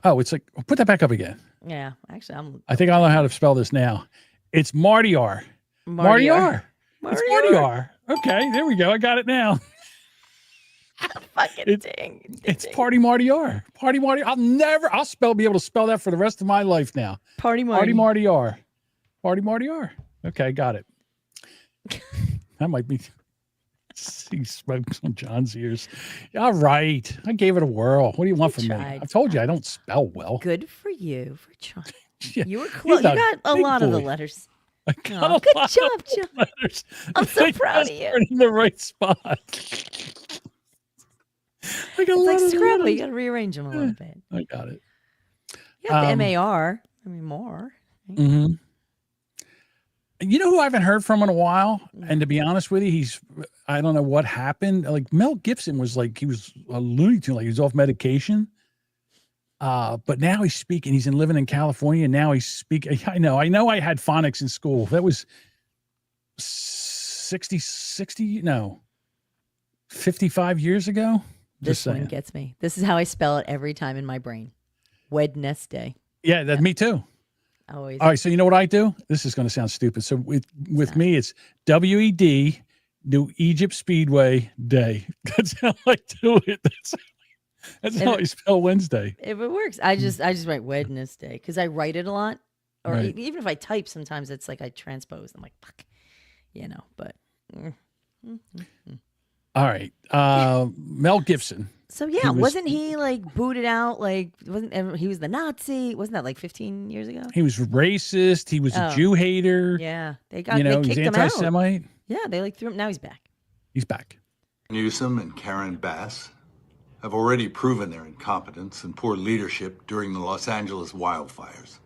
Oh, it's like, put that back up again. Yeah, actually, I think I know how to spell this now. It's Martyr. Martyr. It's Martyr. Okay, there we go. I got it now. Fucking ding. It's Party Martyr. Party Martyr. I'll be able to spell that for the rest of my life now. Party Martyr. Party Martyr. Okay, got it. That might be. He smokes on John's ears. All right. I gave it a whirl. What do you want from me? I told you I don't spell well. Good for you for trying. Yeah, You were close. You got a big lot of the boy. letters. I got Oh, a good lot job, of John. letters. I'm so I proud of just you. put it in the right spot. I got a It's lot like of Scrabble. letters. You got to rearrange them a little bit. I got it. You got the MAR. I mean, more. Mm-hmm. You know who I haven't heard from in a while? And to be honest with you, I don't know what happened. Like Mel Gibson was like, he was a Looney Tune, like he was off medication. But now he's speaking, he's living in California. And now he's speaking. I know I had phonics in school. That was 55 years ago. This one gets me. This is how I spell it every time in my brain. Wednesday. Yeah, me too. Always. All right, so you know what I do? This is going to sound stupid. So with me, it's WED, New Egypt Speedway Day. That's how I do it. That's how I spell Wednesday. If it works, I just write Wednesday because I write it a lot. Or Right. even if I type, sometimes it's like I transpose. I'm like, fuck, but. All right, Mel Gibson. So yeah, wasn't he like booted out? Like he was the Nazi? Wasn't that like 15 years ago? He was racist. He was a Jew hater. Yeah, they He's kicked him out. anti-Semite. Yeah, they like threw him. Now he's back. He's back. Newsom and Karen Bass have already proven their incompetence and poor leadership during the Los Angeles wildfires.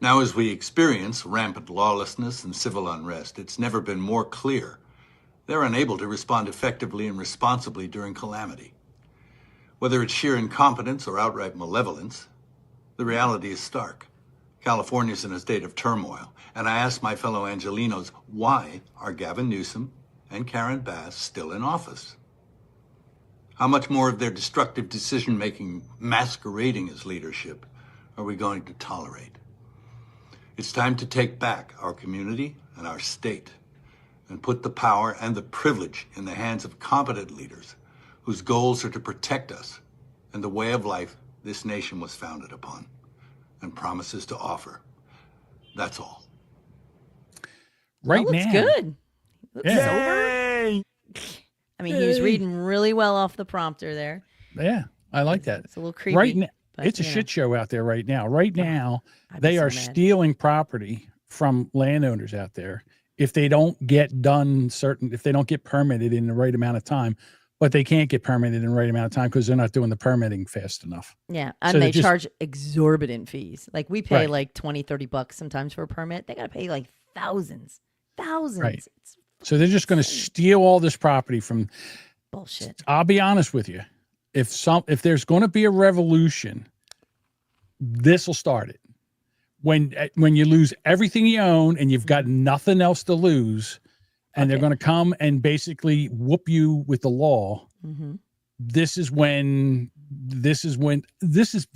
Now, as we experience rampant lawlessness and civil unrest, it's never been more clear they're unable to respond effectively and responsibly during calamity. Whether it's sheer incompetence or outright malevolence, the reality is stark. California's in a state of turmoil, and I ask my fellow Angelenos, why are Gavin Newsom and Karen Bass still in office? How much more of their destructive decision-making masquerading as leadership are we going to tolerate? It's time to take back our community and our state and put the power and the privilege in the hands of competent leaders whose goals are to protect us and the way of life this nation was founded upon and promises to offer. That's all. Right looks now. good. Looks Yeah. sober. I mean, he was reading really well off the prompter there. Yeah, I like that. It's a little creepy. Right now, but, it's a you know. shit show out there right now. Right now, I'd be they so are mad. stealing property from landowners out there if they don't get if they don't get permitted in the right amount of time. But they can't get permitted in the right amount of time because they're not doing the permitting fast enough. Yeah, and So they they just- charge exorbitant fees. Like we pay Right. like $20-$30 sometimes for a permit. They got to pay like thousands. Thousands. Right. So they're just going to steal all this property from. Bullshit. I'll be honest with you. If there's going to be a revolution, this will start it. When you lose everything you own and you've got nothing else to lose, and they're going to come and basically whoop you with the law. Mm-hmm. This is, to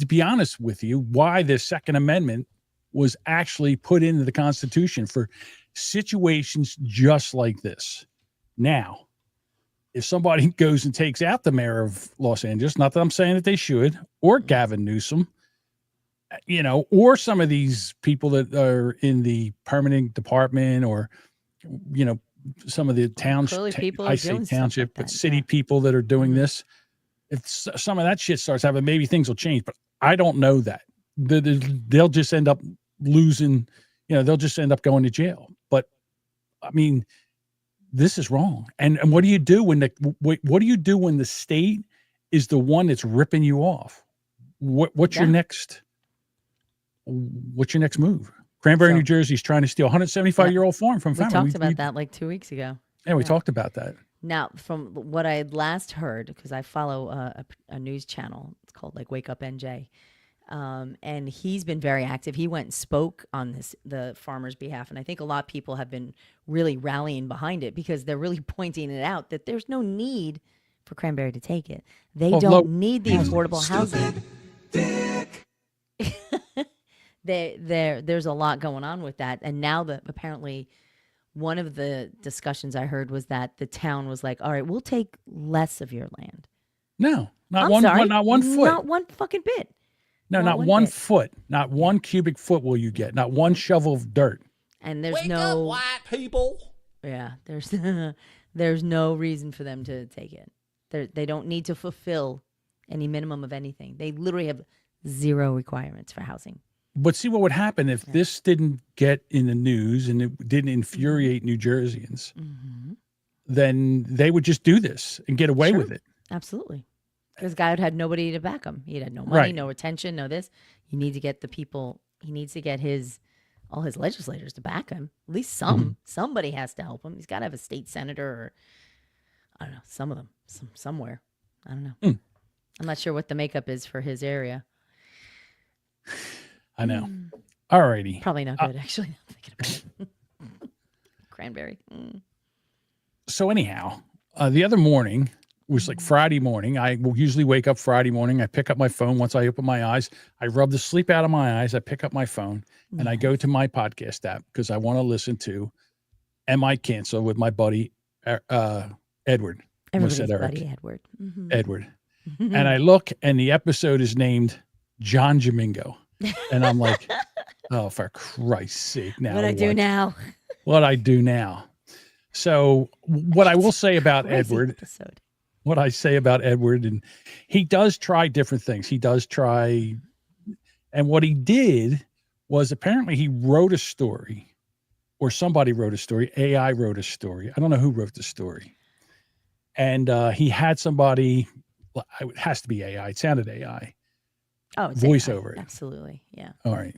be honest with you, why the Second Amendment was actually put into the Constitution for situations just like this. Now, if somebody goes and takes out the mayor of Los Angeles, not that I'm saying that they should, or Gavin Newsom, or some of these people that are in the permanent department, or, some of the township, city people that are doing this, if some of that shit starts happening, maybe things will change, but I don't know that. They'll just end up losing, they'll just end up going to jail. But I mean, this is wrong. And what do you do when the state is the one that's ripping you off? What's your next move? Cranberry, New Jersey is trying to steal a 175-year-old farm from family. We talked about that like 2 weeks ago. Yeah, we talked about that. Now, from what I had last heard, because I follow a news channel, it's called like Wake Up NJ, and he's been very active. He went and spoke on the farmers' behalf, and I think a lot of people have been really rallying behind it because they're really pointing it out that there's no need for Cranberry to take it. They don't need the affordable housing. There's a lot going on with that, and now that apparently one of the discussions I heard was that the town was like, all right, we'll take less of your land. No, not I'm one sorry, not 1 foot. Not one fucking bit. No, not 1 foot. Not 1 cubic foot will you get. Not 1 shovel of dirt. And there's Wake up, white people. Yeah, there's no reason for them to take it. They don't need to fulfill any minimum of anything. They literally have zero requirements for housing. But see what would happen if this didn't get in the news and it didn't infuriate New Jerseyans, then they would just do this and get away with it. Absolutely. This guy had nobody to back him. He had no money, no retention, no this. You need to get the people, he needs to get all his legislators to back him. At least somebody has to help him. He's got to have a state senator or, I don't know, some of them, somewhere. I don't know. I'm not sure what the makeup is for his area. I know. All righty. Probably not good, actually. Now I'm thinking about it. Cranberry. So anyhow, the other morning was like Friday morning. I will usually wake up Friday morning. I pick up my phone. Once I open my eyes, I rub the sleep out of my eyes. I pick up my phone and I go to my podcast app because I want to listen to Am I Cancelled with my buddy, Edward. Everybody's buddy, Edward. Edward. And I look and the episode is named John Jamingo. And I'm like, oh, for Christ's sake. Now What I do now. What I do now. So what I will say about Edward, what I say about Edward, and he does try different things. He does try. And what he did was apparently he wrote a story, or somebody wrote a story. AI wrote a story. I don't know who wrote the story. And he had somebody, it has to be AI. It sounded AI. Oh, it's voiceover. AI. Absolutely. Yeah. All right.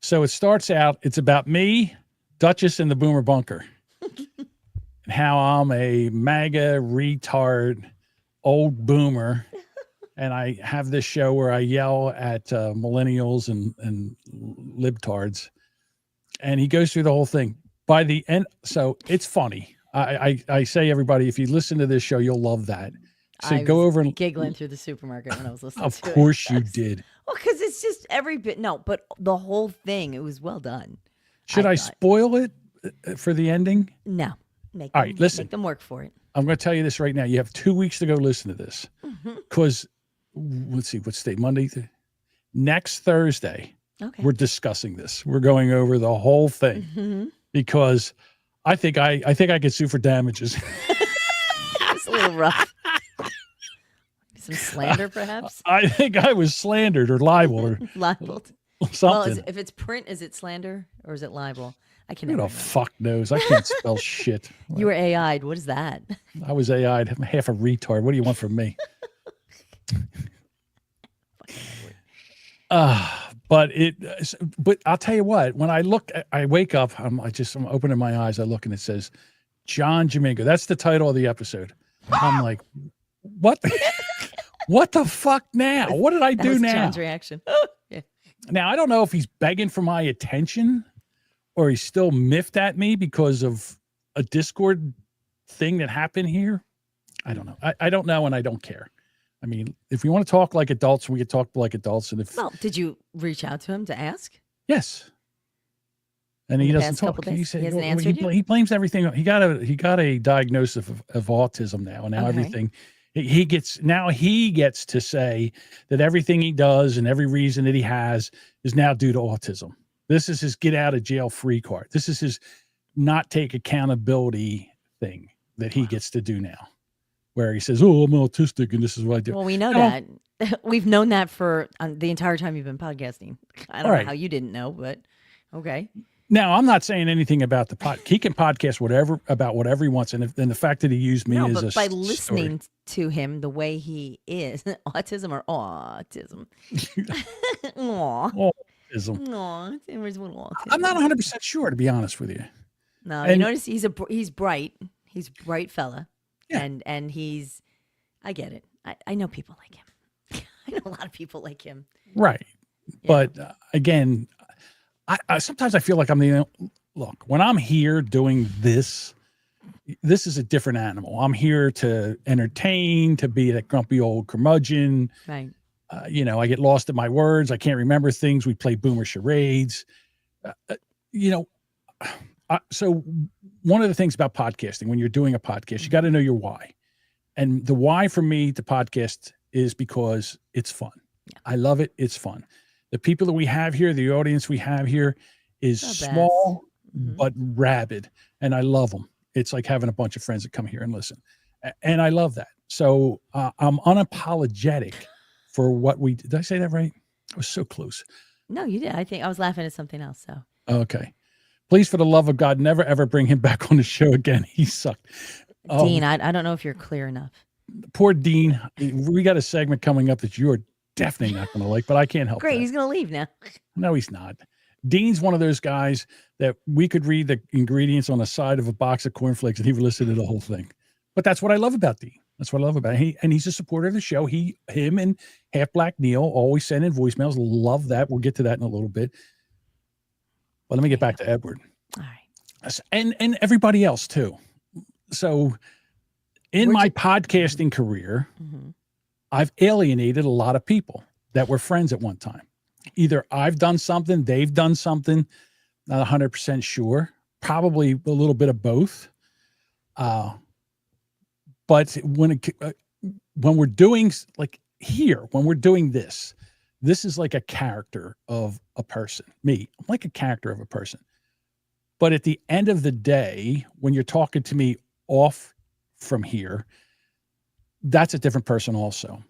So it starts out, it's about me, Duchess, and the Boomer Bunker. And how I'm a MAGA retard old boomer. And I have this show where I yell at millennials and libtards. And he goes through the whole thing. By the end, so it's funny. I say, everybody, if you listen to this show, you'll love that. So go over and giggling through the supermarket when I was listening of to it. course you did. Well, because it's just every bit. No, but the whole thing, it was well done. Should I spoil it for the ending? No. All right, listen. Make them work for it. I'm going to tell you this right now. You have 2 weeks to go listen to this. Because, let's see, what's today? Monday? Next Thursday, we're discussing this. We're going over the whole thing. Because I think I get sued for damages. It's a little rough. Some slander, perhaps? I think I was slandered or libeled or libeled. Something. Well, if it's print, is it slander or is it libel? I can Who never the remember. fuck knows? I can't spell shit. You were AI'd. What is that? I was AI'd. I'm half a retard. What do you want from me? But but I'll tell you what, when I wake up, I'm opening my eyes, I look and it says John Domingo. That's the title of the episode. I'm like, what? What the fuck now? What did I That do was now? John's reaction. Yeah. Now, I don't know if he's begging for my attention or he's still miffed at me because of a Discord thing that happened here. I don't know. I don't know, and I don't care. I mean, if we want to talk like adults, we could talk like adults. And if Well, did you reach out to him to ask? yes, and he In the doesn't past couple talk. He days? said He hasn't well, answered you? he blames everything. He got a diagnosis of autism now, and now Okay. everything he gets to say that everything he does and every reason that he has is now due to autism. This is his get out of jail free card. This is his not take accountability thing that he gets to do now, where he says, "Oh, I'm autistic and this is what I do." Well, we know Now, that. We've known that for the entire time you've been podcasting. I don't All right. know how you didn't know, but okay. Now, I'm not saying anything about the he can podcast about whatever he wants, and the fact that he used me No, as but a by story. listening to him the way he is, autism or autism. Aw. Autism. Aw, Timber's with autism. I'm not 100% sure, to be honest with you. No, you And- notice he's bright. He's a bright fella. And he's I get it. I know people like him. I know a lot of people like him. Right. But again, I sometimes I feel like I'm look, when I'm here doing this is a different animal. I'm here to entertain, to be that grumpy old curmudgeon. Right. I get lost in my words. I can't remember things. We play boomer charades. So one of the things about podcasting, when you're doing a podcast, you got to know your why. And the why for me to podcast is because it's fun. I love it. It's fun. The people that we have here, the audience we have here is The best. small, but rabid. And I love them. It's like having a bunch of friends that come here and listen. And I love that. So I'm unapologetic for what we did. I say that right? I was so close. No, you did. I think I was laughing at something else. So Okay. Please, for the love of God, never ever bring him back on the show again. He sucked. Dean, I don't know if you're clear enough. Poor Dean. We got a segment coming up that you're definitely not going to like, but I can't help Great, that. he's gonna leave now. No, he's not. Dean's one of those guys that we could read the ingredients on the side of a box of cornflakes and he would listen to the whole thing. But that's what I love about Dean. That's what I love about him. And he's a supporter of the show. Him and Half Black Neil always send in voicemails. Love that. We'll get to that in a little bit. But let me get back to Edward. All right. And everybody else too. So in my podcasting career, I've alienated a lot of people that were friends at one time. Either I've done something, they've done something, not 100% sure, probably a little bit of both. But when we're doing like here, when we're doing this is like a character of a person. Me, I'm like a character of a person. But at the end of the day, when you're talking to me off from here, that's a different person also.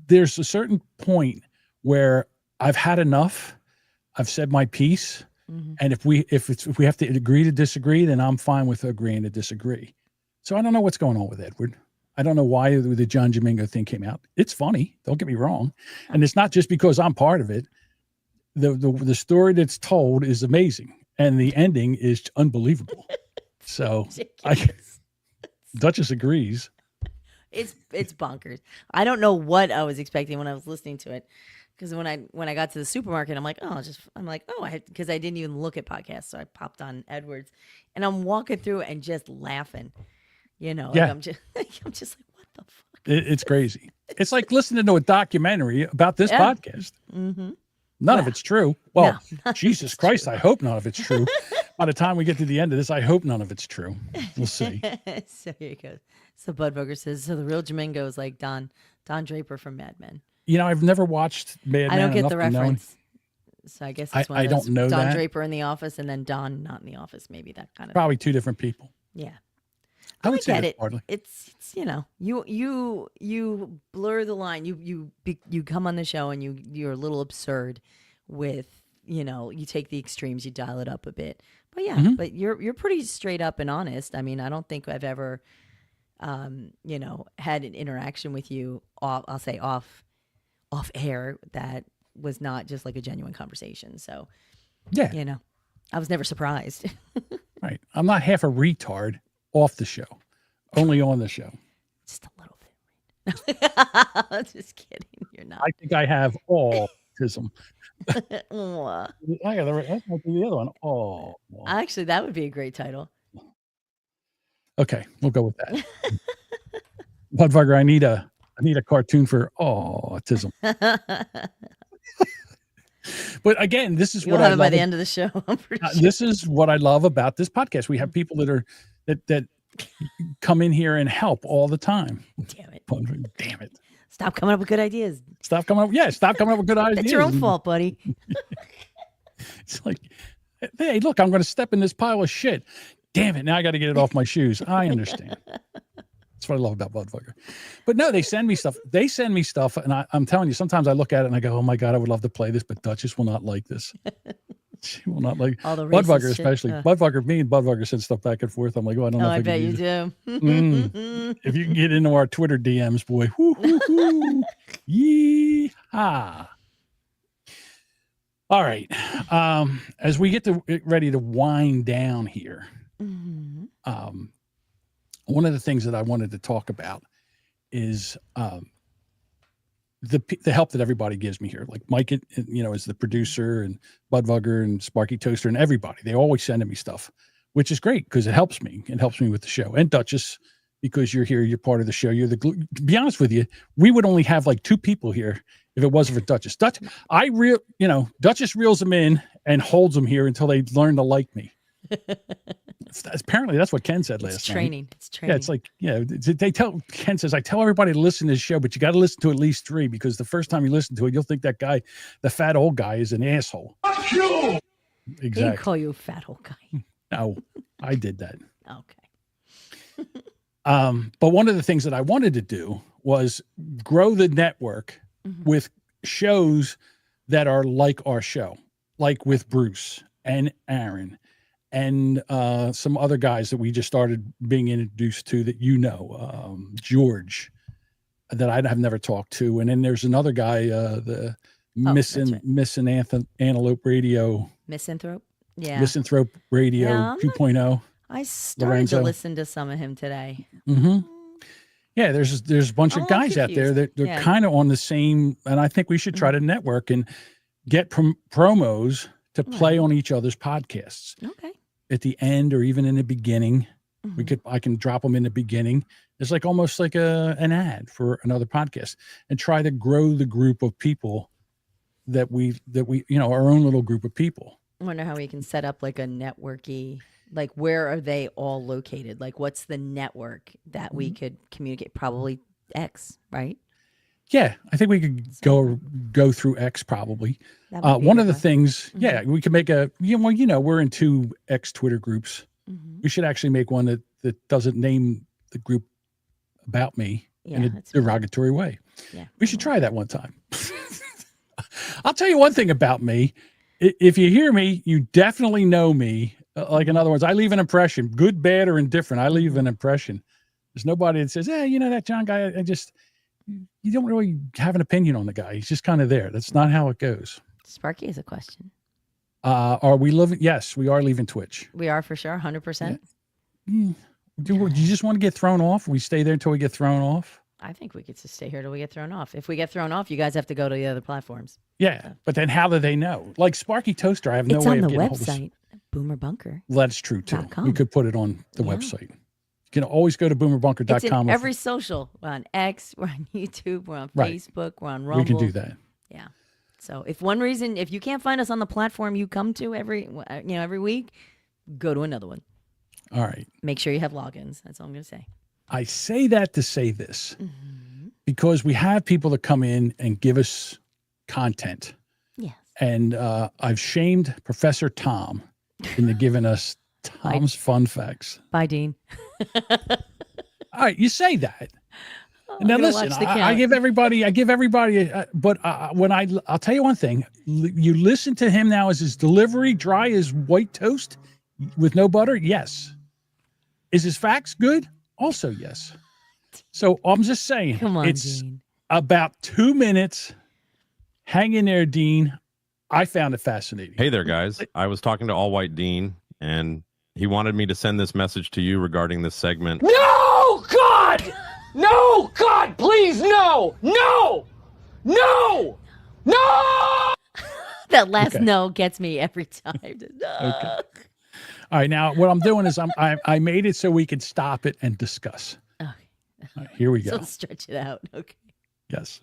There's a certain point where I've had enough. I've said my piece. And if we have to agree to disagree, then I'm fine with agreeing to disagree. So I don't know what's going on with Edward. I don't know why the John Domingo thing came out. It's funny. Don't get me wrong. And it's not just because I'm part of it. The story that's told is amazing. And the ending is unbelievable. So Duchess agrees. It's bonkers. I don't know what I was expecting when I was listening to it, because when I got to the supermarket, I'm like, because I didn't even look at podcasts, so I popped on Edwards, and I'm walking through and just laughing, Yeah. I'm just like, what the fuck? It's crazy. It's like listening to a documentary about this podcast. Mm-hmm. None of it's true. Well, No, Jesus Christ, I hope none of it's true. By the time we get to the end of this, I hope none of it's true. We'll see. So here it goes. So Bud Booger says, so the real Domingo is like Don Draper from Mad Men. I've never watched Mad Men. I don't get enough the to know. reference. So I guess it's one I of those don't know Don that. Draper in The Office and then Don not in The Office, maybe that kind of Probably two different people. Yeah. I would say get that's it. hardly. It's you blur the line. You come on the show and you're a little absurd with, you take the extremes, you dial it up a bit. But yeah, but you're pretty straight up and honest. I mean, I don't think I've ever had an interaction with you off air that was not just like a genuine conversation. So, Yeah. you know, I was never surprised. Right. I'm not half a retard off the show, only on the show. Just a little bit. Just kidding. You're not. I think I have autism. Aw. I got that might be the other one. Oh. Actually, that would be a great title. Okay, we'll go with that. Budvugger, I need a cartoon for autism. But again, this is You'll what have I it by love. the end of the show. I'm pretty sure. This is what I love about this podcast. We have people that come in here and help all the time. Damn it. Damn it. Stop coming up with good ideas. Stop coming up. Yeah, stop coming up with good ideas. That's your own fault, buddy. It's like, hey, look, I'm going to step in this pile of shit. Damn it. Now I got to get it off my shoes. I understand. That's what I love about Budvugger. But no, they send me stuff. And I'm telling you, sometimes I look at it and I go, oh my God, I would love to play this, but Duchess will not like this. She will not like All the Budvugger, racist shit. especially. Budvugger, me and Budvugger send stuff back and forth. I'm like, oh, I don't know. Oh, if I bet can you use it. do. If you can get into our Twitter DMs, boy. Whoo, hoo, hoo. Yee-haw. All right. As we get ready to wind down here, one of the things that I wanted to talk about is the help that everybody gives me here. Like Mike, is the producer, and Budvugger and Sparky Toaster and everybody. They always sending me stuff, which is great because it helps me. It helps me with the show. And Duchess, because you're here, you're part of the show. You're the glue. To be honest with you, we would only have like 2 people here if it wasn't for Duchess. Duchess reels them in and holds them here until they learn to like me. Apparently that's what Ken said last It's night. training. It's training. Yeah, it's like, Ken says, I tell everybody to listen to this show, but you got to listen to at least 3 because the first time you listen to it, you'll think that guy, the fat old guy, is an asshole. Fuck you! I Exactly. didn't call you a fat old guy. No, I did that. Okay. But one of the things that I wanted to do was grow the network with shows that are like our show, like with Bruce and Aaron and some other guys that we just started being introduced to that George, that I have never talked to. And then there's another guy, the Missing Antelope Radio. Misanthrope? Yeah. Misanthrope Radio Yeah, 2.0. I started Lorenzo. to listen to some of him today. Mm-hmm. Yeah, there's a bunch of guys out there that they're kind of on the same, and I think we should try to network and get promos to play on each other's podcasts. Okay. At the end or even in the beginning, I can drop them in the beginning. It's like almost like an ad for another podcast, and try to grow the group of people that we our own little group of people. I wonder how we can set up like a networky, like where are they all located? Like what's the network that we could communicate? Probably X, right? Yeah, I think we could go through X probably. That would be One a of the good one. things, we could make we're in 2 X Twitter groups. We should actually make one that doesn't name the group about me in a derogatory way. Yeah. We should try that one time. I'll tell you one thing about me. If you hear me, you definitely know me. Like, in other words, I leave an impression, good, bad, or indifferent. I leave an impression. There's nobody that says, hey, that John guy, you don't really have an opinion on the guy. He's just kind of there. That's not how it goes. Sparky has a question. Are we living? Yes, we are leaving Twitch. We are for sure, 100%. Do you just want to get thrown off? We stay there until we get thrown off? I think we get to stay here till we get thrown off. If we get thrown off, you guys have to go to the other platforms. Yeah, but then how do they know? Like Sparky Toaster, I have no It's way on of the getting hold of website, Boomer Bunker. Well, that's true too. .com. We could put it on the website. You can always go to It's in boomerbunker.com. every social. We're on X, we're on YouTube, we're on Right. Facebook, we're on Rumble. We can do that. Yeah. So if you can't find us on the platform you come to every week, go to another one. All right. Make sure you have logins. That's all I'm going to say. I say that to say this because we have people that come in and give us content. Yes. And I've shamed Professor Tom into giving us Tom's fun facts. Bye, Dean. All right, you say that. Now gonna listen, watch the I count. give everybody, but when I'll tell you one thing, you listen to him now. Is his delivery dry as white toast with no butter? Yes. Is his facts good? Also, yes. So I'm just saying, Come on, it's Dean. about 2 minutes, Hang in there, Dean. I found it fascinating. Hey there, guys. I was talking to All White Dean, and he wanted me to send this message to you regarding this segment. No, God! No, God, please, no! No! No! No! That last Okay. no gets me every time. No. Okay. All right, now what I'm doing is I made it so we could stop it and discuss. Okay. All right, here we go. So stretch it out. Okay. Yes.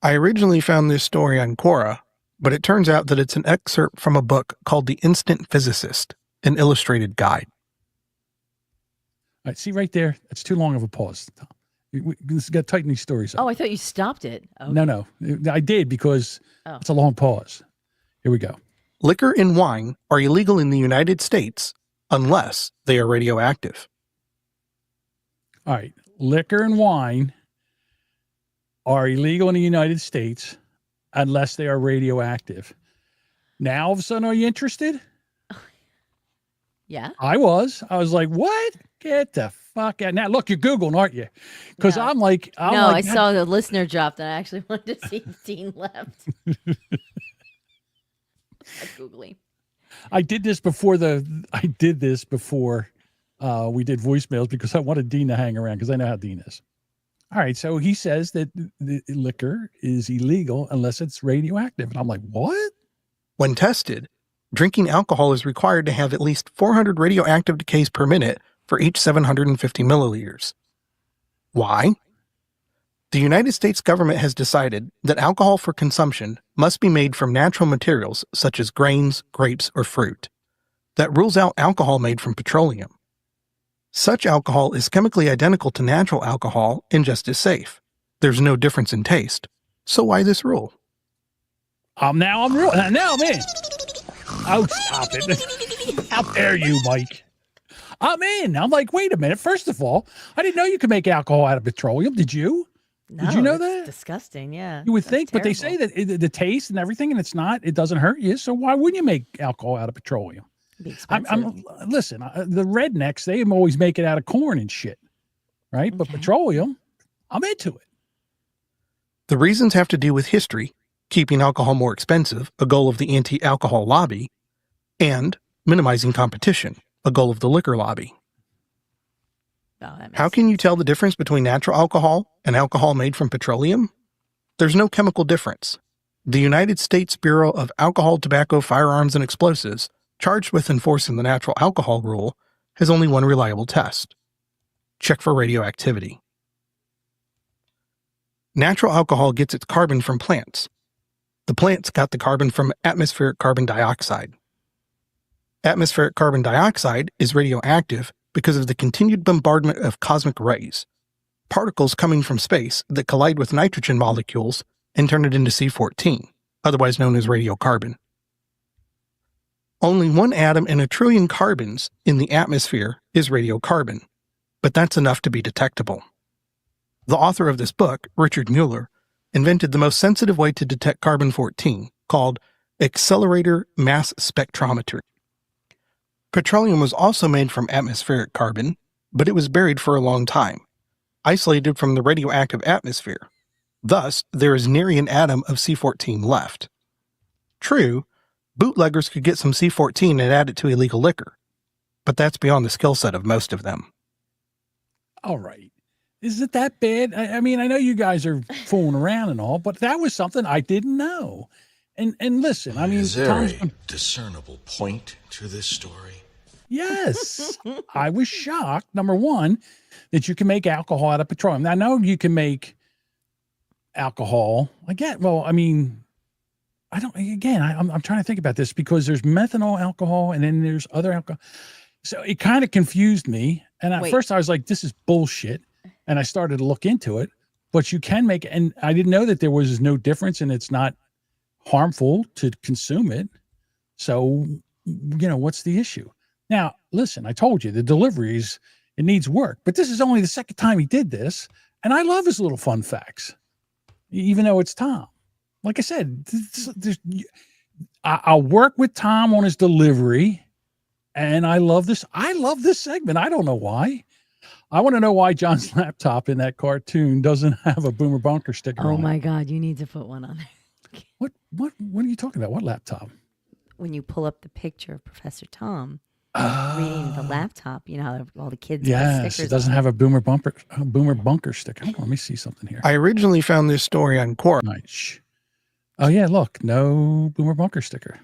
I originally found this story on Quora, but it turns out that it's an excerpt from a book called The Instant Physicist, an illustrated guide. All right, see right there. It's too long of a pause. Tom. We got to tighten these stories up. Oh, I thought you stopped it. Okay. No, I did because Oh. it's a long pause. Here we go. Liquor and wine are illegal in the United States unless they are radioactive. All right, liquor and wine are illegal in the United States unless they are radioactive. Now, all of a sudden, are you interested? Yeah. I was like, what? Get the fuck out. Now, look, you're Googling, aren't you? Because No. I'm like, No, I God- saw the listener drop that I actually wanted to see if Dean left. Googling. I did this before we did voicemails because I wanted Dean to hang around because I know how Dean is. All right, so he says that the liquor is illegal unless it's radioactive. And I'm like, what? When tested, drinking alcohol is required to have at least 400 radioactive decays per minute for each 750 milliliters. Why? The United States government has decided that alcohol for consumption must be made from natural materials such as grains, grapes, or fruit. That rules out alcohol made from petroleum. Such alcohol is chemically identical to natural alcohol and just as safe. There's no difference in taste. So why this rule? Now I'm in. Oh, stop it. How dare you, Mike? I'm in. I'm like, wait a minute. First of all, I didn't know you could make alcohol out of petroleum. Did you? No, Did you know it's that? disgusting. Yeah. You would That's think, but they say terrible. that the taste and everything, and it's not. It doesn't hurt you. So why wouldn't you make alcohol out of petroleum? It'd be Listen. The rednecks, they always make it out of corn and shit, right? But petroleum, I'm into it. The reasons have to do with history, keeping alcohol more expensive, a goal of the anti-alcohol lobby, and minimizing competition, a goal of the liquor lobby. How can you tell the difference between natural alcohol and alcohol made from petroleum? There's no chemical difference. The United States Bureau of Alcohol, Tobacco, Firearms, and Explosives, charged with enforcing the natural alcohol rule, has only one reliable test. Check for radioactivity. Natural alcohol gets its carbon from plants. The plants got the carbon from atmospheric carbon dioxide. Atmospheric carbon dioxide is radioactive because of the continued bombardment of cosmic rays, particles coming from space that collide with nitrogen molecules and turn it into C14, otherwise known as radiocarbon. Only one atom in a trillion carbons in the atmosphere is radiocarbon, but that's enough to be detectable. The author of this book, Richard Mueller, invented the most sensitive way to detect carbon-14, called accelerator mass spectrometry. Petroleum was also made from atmospheric carbon, but it was buried for a long time, isolated from the radioactive atmosphere. Thus, there is nary an atom of C14 left. True, bootleggers could get some C14 and add it to illegal liquor, but that's beyond the skill set of most of them. All right. Is it that bad? I mean, I know you guys are fooling around and all, but that was something I didn't know. And listen, I mean, Is there Tom's a discernible point to this story? Yes. I was shocked, number one, that you can make alcohol out of petroleum. Now, I know you can make alcohol. I'm trying to think about this because there's methanol alcohol and then there's other alcohol. So it kind of confused me. And at first I was like, this is bullshit. And I started to look into it, but you can make it. And I didn't know that there was no difference and it's not harmful to consume it. So, what's the issue? Now, listen, I told you the deliveries, it needs work, but this is only the second time he did this. And I love his little fun facts, even though it's Tom. Like I said, I'll work with Tom on his delivery. And I love this. I love this segment. I don't know why. I want to know why John's laptop in that cartoon doesn't have a Boomer Bunker sticker on Oh it. my God, you need to put one on there. What are you talking about? What laptop? When you pull up the picture of Professor Tom reading the laptop, you know how all the kids have Yes, stickers it doesn't on have a boomer bunker sticker. Hold on, let me see something here. I originally found this story on Quora. Nice. Oh yeah, look, no boomer bunker sticker.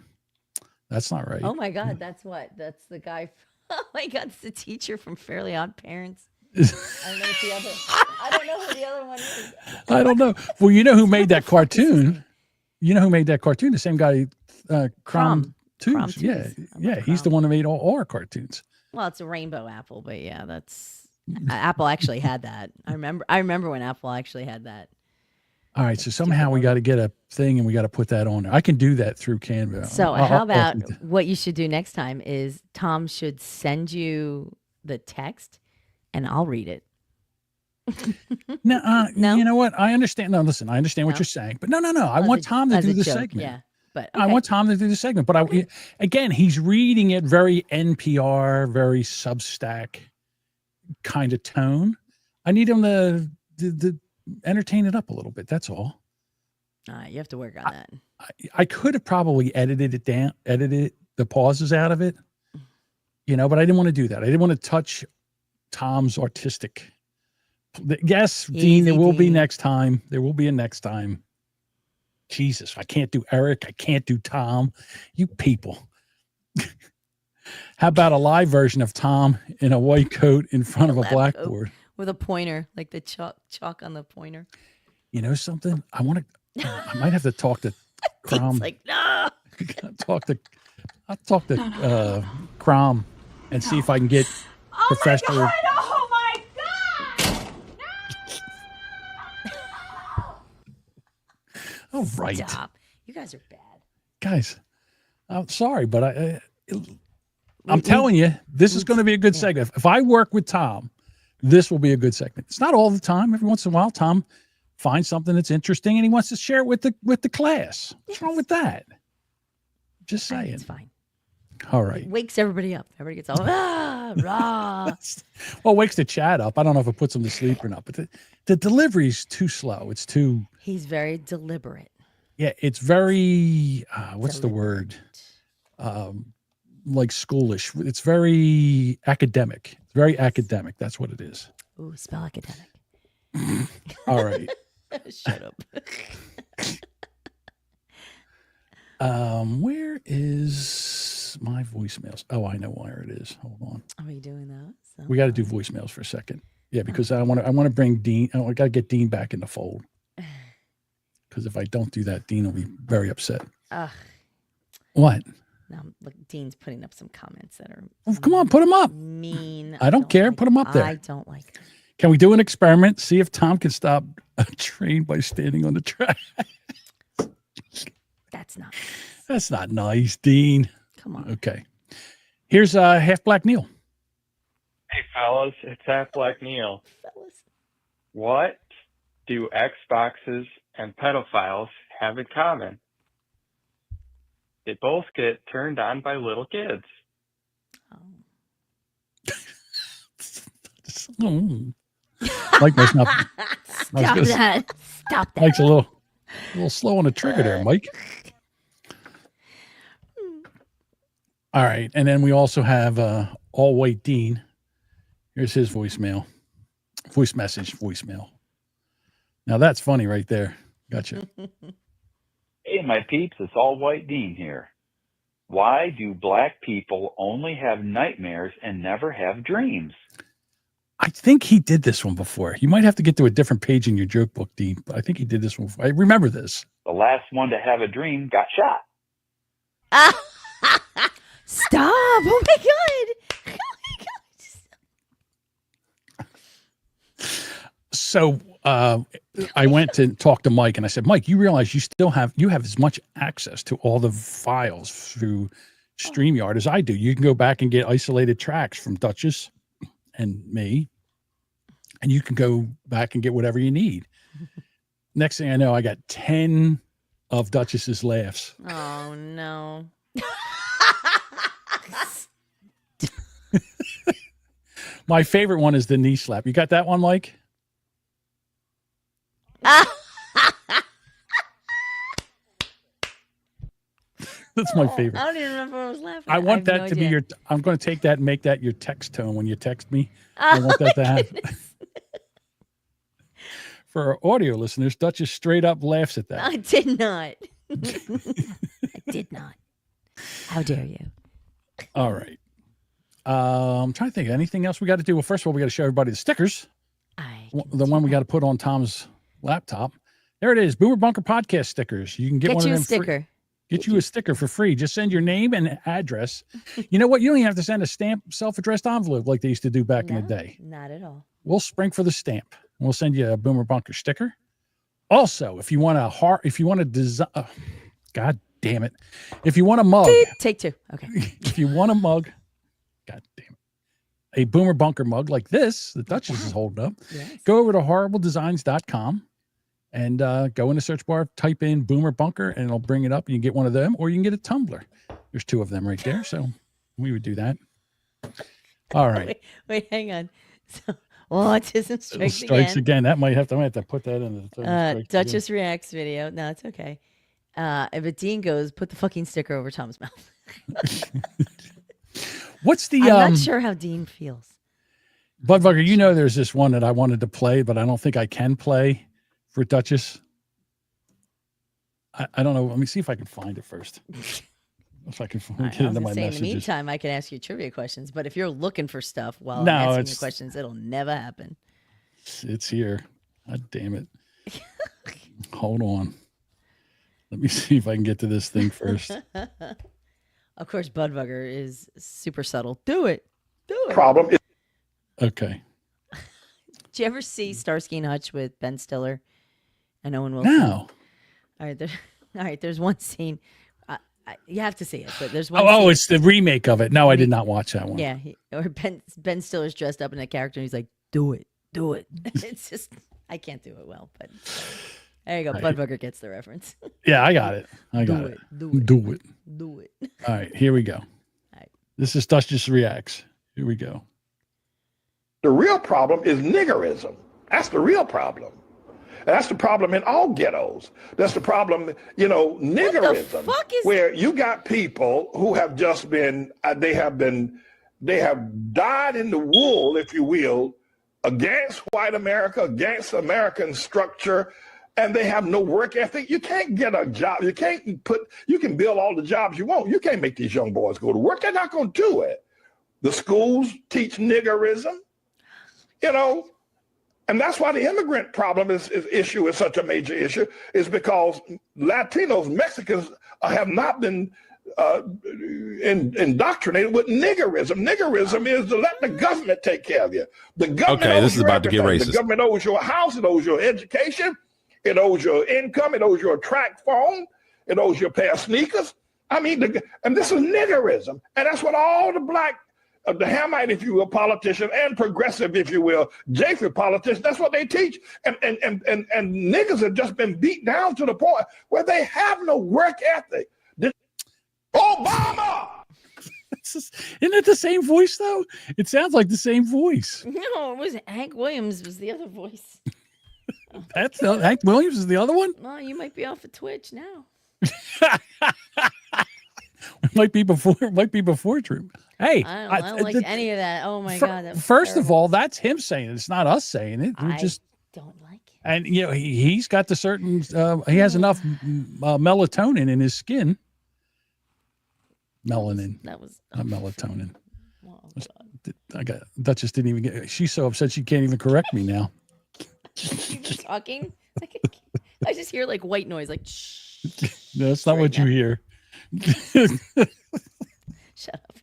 That's not right. Oh my God, that's the guy. Oh my God, it's the teacher from Fairly Odd Parents. I don't know what the other. I don't know who the other one is. I don't know. Well, you know who made that cartoon? You know who made that cartoon? The same guy, Crom Tubes. Yeah, yeah. He's the one who made all our cartoons. Well, it's a rainbow apple, but yeah, that's Apple actually had that. I remember when Apple actually had that. All right, so somehow we got to get a thing and we got to put that on there. I can do that through Canva. So how about what you should do next time is Tom should send you the text and I'll read it. No, No? you know what? I understand. No, listen, I understand what No? you're saying, but no. I want Tom to as do a the joke, segment. yeah, but I okay. want Tom to do the segment, but again, he's reading it very NPR, very Substack kind of tone. I need him to entertain it up a little bit. That's all. You have to work on that. I could have probably edited the pauses out of it, but I didn't want to do that. I didn't want to touch Tom's artistic. Yes, Dean, there will be next time. There will be a next time. Jesus, I can't do Eric. I can't do Tom. You people. How about a live version of Tom in a white coat in front of a blackboard? With a pointer, like the chalk on the pointer. You know something? I might have to talk to Crom. It's like, no. I'll talk to Crom and see if I can get Professor. Oh my God! All right. Stop. You guys are bad. Guys, I'm sorry, but I'm telling you, this is going to be a good segment. If I work with Tom, this will be a good segment. It's not all the time. Every once in a while, Tom finds something that's interesting and he wants to share it with the class. What's wrong with that? Just saying. It's fine. All right. It wakes everybody up. Everybody gets all rah. Well, it wakes the chat up. I don't know if it puts them to sleep or not, but the delivery's too slow. It's too. He's very deliberate. Yeah, it's very. What's the word? Like schoolish. It's very academic. It's very academic. That's what it is. Ooh, spell academic. All right. Shut up. Where is my voicemails? Oh, I know where it is. Hold on. Are we doing that? So We got to do voicemails for a second. Yeah, because I want to bring Dean. I got to get Dean back in the fold. Because if I don't do that, Dean will be very upset. What? Now, look, Dean's putting up some comments that are. Oh, come on, put them up. Mean. I don't care. Put them up there. I don't like them. Can we do an experiment? See if Tom can stop a train by standing on the track. That's not nice, Dean. Come on. Okay. Here's Half Black Neil. Hey, fellas, it's Half Black Neil. What do Xboxes and pedophiles have in common? They both get turned on by little kids. Mike must not. Stop that. Stop that. Mike's a little slow on the trigger there, Mike. All right. And then we also have All White Dean. Here's his voicemail. Voicemail. Now that's funny right there. Gotcha. Hey, my peeps, it's All White Dean here. Why do black people only have nightmares and never have dreams? I think he did this one before. You might have to get to a different page in your joke book, Dean, but I think he did this one before. I remember this. The last one to have a dream got shot. Stop. Oh my God. So I went to talk to Mike and I said, Mike, you realize you have as much access to all the files through StreamYard as I do. You can go back and get isolated tracks from Duchess and me, and you can go back and get whatever you need. Next thing I know, I got 10 of Duchess's laughs. Oh, no. My favorite one is the knee slap. You got that one, Mike? That's my favorite. I don't even remember what I was laughing. I at. want have that no to be idea. your. I'm going to take that and make that your text tone when you text me. I want that to happen. For our audio listeners, Duchess straight up laughs at that. I did not. I did not. How dare you? All right. I'm trying to think. Anything else we got to do? Well, first of all, we got to show everybody the stickers. The one we got to put on Tom's laptop. There it is. Boomer Bunker podcast stickers. You can get one you of a them. sticker. Get you a sticker for free. Just send your name and address. You know what? You don't even have to send a stamp self-addressed envelope like they used to do back in the day. Not at all. We'll spring for the stamp. We'll send you a Boomer Bunker sticker. Also, if you want a design, God damn it. If you want a mug. Take two. Okay. If you want a mug, God damn it. A Boomer Bunker mug like this, the Duchess is holding up. Yes. Go over to horribledesigns.com and go in the search bar, type in Boomer Bunker, and it'll bring it up. You can get one of them, or you can get a tumbler. There's two of them right there, so we would do that. All right. Wait, hang on. So, autism strikes again. That might have to put that in the Duchess reacts video. No, it's okay. If Dean goes, put the fucking sticker over Tom's mouth. What's the? I'm not sure how Dean feels. Budbugger, you know, there's this one that I wanted to play, but I don't think I can play for Duchess. I don't know. Let me see if I can find it first. If I can get into my In the messages. meantime, I can ask you trivia questions. But if you're looking for stuff while No, I'm asking you it's- questions, it'll never happen. It's here. God damn it. Hold on. Let me see if I can get to this thing first. Of course, Budbugger is super subtle. Do it. Do it. Problem is Okay. Did you ever see Starsky and Hutch with Ben Stiller and Owen Wilson? No. All right. There's one scene. You have to see it, but there's one. Oh, scene, it's the remake of it. No, I did not watch that one. yeah. Or Ben Stiller's dressed up in a character, and he's like, "Do it, do it." It's just I can't do it well, but there you go. Right. Budbugger gets the reference. Yeah, I got it. I Do got it, it. do it. Do it. Do it. All right, here we go. This is Duchess Reacts. Here we go. the real problem is niggerism. That's the real problem. And that's the problem in all ghettos. That's the problem, niggerism, where you got people who have just been, they have died in the wool, if you will, against white America, against American structure, and they have no work ethic. You can't get a job. You can build all the jobs you want. You can't make these young boys go to work. They're not going to do it. The schools teach niggerism, and that's why the immigrant problem is such a major issue, is because Latinos, Mexicans have not been indoctrinated with niggerism. Niggerism is to let the government take care of you. The government Okay, owes this is you about to get everything. racist. The government owes your house, it owes your education, it owes your income, it owes your track phone, it owes your pair of sneakers. I mean, and this is niggerism. And that's what all the black, the Hamite, if you will, politician, and progressive, if you will, Japheth politicians, that's what they teach. And niggas have just been beat down to the point where they have no work ethic. Obama! Isn't it the same voice, though? It sounds like the same voice. No, it was Hank Williams was the other voice. That's Hank Williams is the other one? Well, you might be off of Twitch now. It might be before Drew. Hey, I don't like any of that. Oh my God. That was First of terrible. all, that's him saying it. It's not us saying it. We're I just don't like it. And he's got the certain. He has enough melatonin in his skin. Melanin. That was not melatonin. I got Duchess didn't even get. She's so upset she can't even correct me now. Talking. I just hear like white noise, like shh. No, that's not what you hear. Shut up.